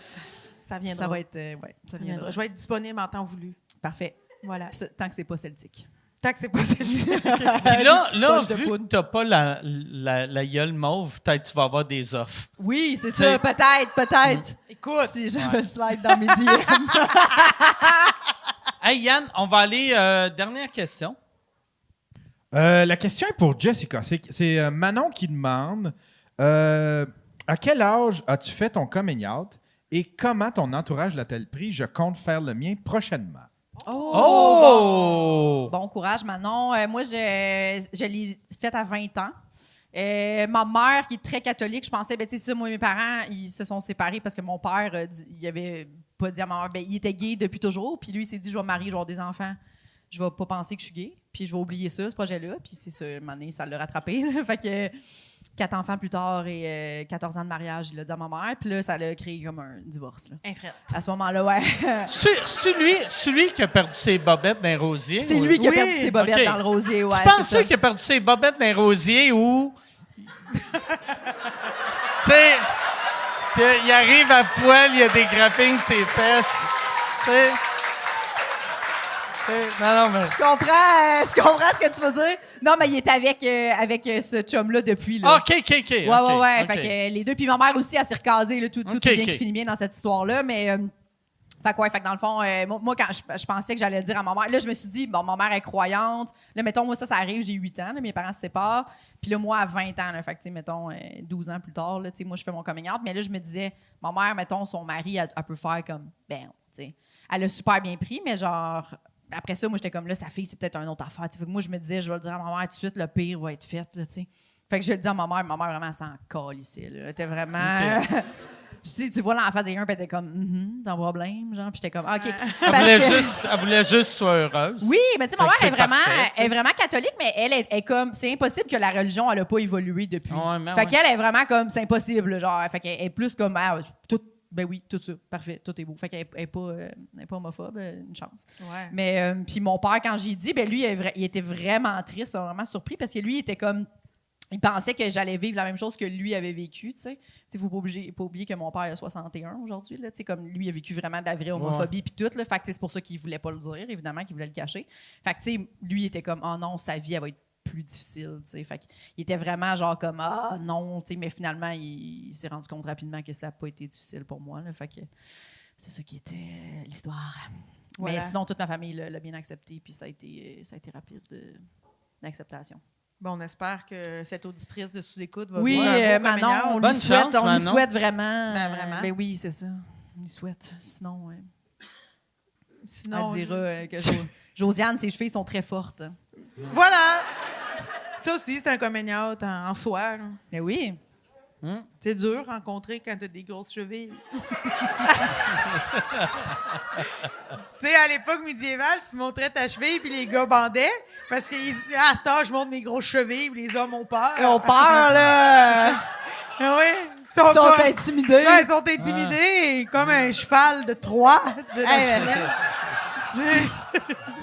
ça viendra. ça va être. Ouais, ça Ça viendra. viendra. Je vais être disponible en temps voulu. Parfait. Voilà. Puis ça, tant que c'est pas celtique. Tant que c'est pas celui Puis là, poche de vu que poudre. t'as pas la gueule mauve, peut-être tu vas avoir des offres. Oui, c'est C'est- ça. Peut-être. Écoute, Si j'avais le slide dans mes DM. Hey Yann, on va aller... dernière question. La question est pour Jessica. C'est Manon qui demande à quel âge as-tu fait ton coming out et comment ton entourage l'a-t-elle pris? Je compte faire le mien prochainement. Oh! Bon courage, Manon. Moi, je l'ai faite à 20 ans. Ma mère, qui est très catholique, je pensais, ben, tu sais, ça, moi, mes parents, ils se sont séparés parce que mon père, il avait pas dit à ma mère, ben, il était gay depuis toujours. Puis lui, il s'est dit, je vais me marier, je vais avoir des enfants. Je vais pas penser que je suis gay. Puis je vais oublier ça, ce projet-là. Puis c'est ça, un moment donné, ça l'a rattrapé. là. Fait que 4 enfants plus tard et 14 ans de mariage, il l'a dit à ma mère. Puis là, ça l'a créé comme un divorce. Là. un frère. À ce moment-là, ouais. Celui qui a perdu ses bobettes dans les rosiers. C'est lui qui a Oui. perdu ses bobettes Ok. dans le rosier. Ouais, Tu c'est penses ça. qu'il a perdu ses bobettes dans les rosiers ou... tu sais, il arrive à poil, il y a des grappings ses fesses. Tu sais... Non, mais... Je comprends ce que tu veux dire. Non, mais il est avec ce chum-là depuis. Là. OK. Ouais. Fait que les deux. Puis ma mère aussi, elle s'est recasée. Là, tout Ok, est bien ok. qui finit bien dans cette histoire-là. Mais, fait que dans le fond, moi, quand je pensais que j'allais le dire à ma mère, là, je me suis dit, bon, ma mère est croyante. Là, mettons, moi, ça arrive, j'ai 8 ans. Là, mes parents se séparent. Puis là, moi, à 20 ans, là, fait que, tu sais, mettons, 12 ans plus tard, là, tu sais, moi, je fais mon coming out. Mais là, je me disais, ma mère, mettons, son mari, elle peut faire comme, ben, tu sais. Elle a super bien pris, mais genre... Après ça, moi, j'étais comme là, sa fille, c'est peut-être une autre affaire. Fait que moi, je me disais, je vais le dire à ma mère tout de suite, le pire va être fait. Là, t'sais. Fait que je le dis à ma mère vraiment, elle s'en calissait. Elle était vraiment. Je dis, tu vois là en face de quelqu'un, puis elle était comme, t'as un problème, genre. Puis j'étais comme, OK. Elle voulait juste soit heureuse. Oui, mais tu sais, ma Fait que mère c'est parfait, tu sais. est vraiment catholique, mais elle est comme, c'est impossible que la religion, elle n'a pas évolué depuis. Ouais, mais fait ouais. qu'elle est vraiment comme, c'est impossible, genre. Fait qu'elle est plus comme, tout, ben oui, tout ça, parfait, tout est beau. Fait qu'elle n'est pas homophobe, une chance. Ouais. Mais puis mon père, quand j'ai dit, ben lui, il était vraiment triste, vraiment surpris, parce que lui, il était comme, il pensait que j'allais vivre la même chose que lui avait vécu, tu sais. Il ne faut pas oublier que mon père a 61 aujourd'hui, là, tu sais, comme lui a vécu vraiment de la vraie homophobie puis tout, là. Fait que c'est pour ça qu'il voulait pas le dire, évidemment, qu'il voulait le cacher. Fait que, tu sais, lui, il était comme, oh non, sa vie, elle va être plus difficile, tu sais. Fait qu'il était vraiment genre comme, ah non, tu sais, mais finalement, il s'est rendu compte rapidement que ça n'a pas été difficile pour moi, là. Fait que c'est ça qui était l'histoire. Voilà. Mais sinon, toute ma famille l'a bien accepté, puis ça a été rapide d'acceptation. Bon, on espère que cette auditrice de sous-écoute va Oui, voir un beau Manon, coming on out. Bonne lui souhaite, chance, on lui Manon. souhaite vraiment. Ben, vraiment. Ben oui, c'est ça. On lui souhaite. Sinon, Sinon, elle dira que Josiane, ses chevilles sont très fortes. Voilà! Ça aussi, c'est un coming out en soi. là. Ben oui. C'est dur rencontrer quand t'as des grosses chevilles. Tu sais, à l'époque médiévale, tu montrais ta cheville puis les gars bandaient. Parce qu'à cette heure, je montre mes grosses chevilles puis les hommes ont peur. Ils ont peur, là. Ah oui, Ils sont comme- intimidés. Ouais, ils sont intimidés, comme un cheval de Troie de la Hey, cheville.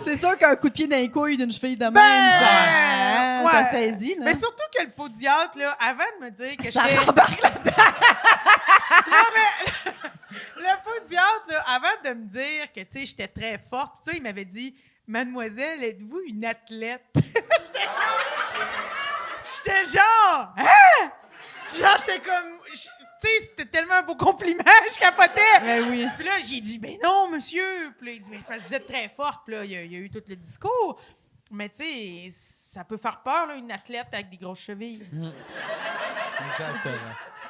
C'est sûr qu'un coup de pied dans les couilles d'une cheville de même, Ben, ça ouais. saisit. Là. Mais surtout que le podiatre, là, avant de me dire que ça j'étais... rembarque là-dedans. Non, mais le podiatre, là, avant de me dire que, tu sais, j'étais très forte, ça, il m'avait dit, « Mademoiselle, êtes-vous une athlète? » J'étais genre, « Hein? » Genre, j'étais comme... Tu sais, c'était tellement un beau compliment, je capotais. Ben oui. Puis là, j'ai dit, « Ben non, monsieur. » Puis là, il dit, « Mais c'est parce que vous êtes très forte. » Puis là, il y a eu tout le discours. Mais tu sais, ça peut faire peur, là, une athlète avec des grosses chevilles. Exactement.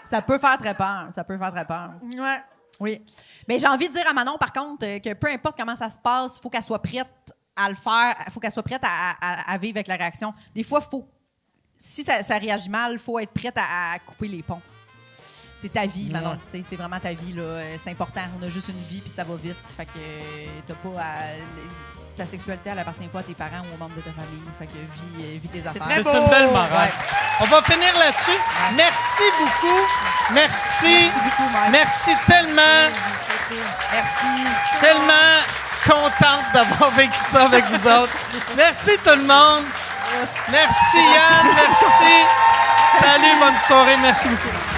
Ça peut faire très peur. Ça peut faire très peur. Ouais. Oui. Mais j'ai envie de dire à Manon, par contre, que peu importe comment ça se passe, il faut qu'elle soit prête à le faire. Il faut qu'elle soit prête à vivre avec la réaction. Des fois, si ça réagit mal, il faut être prête à couper les ponts. C'est ta vie, Manon. Tu sais, c'est vraiment ta vie, là. C'est important. On a juste une vie, puis ça va vite. Fait que t'as pas ta sexualité, elle appartient pas à tes parents ou aux membres de ta famille. Fait que vis tes affaires. très C'est beau. une belle morale. Ouais. On va finir là-dessus. Merci beaucoup. Merci. Merci beaucoup, Mike. Merci tellement. Merci. Tellement contente d'avoir vécu ça avec vous autres. Merci tout le monde. Merci Yann. Merci. Salut, bonne soirée. Merci beaucoup.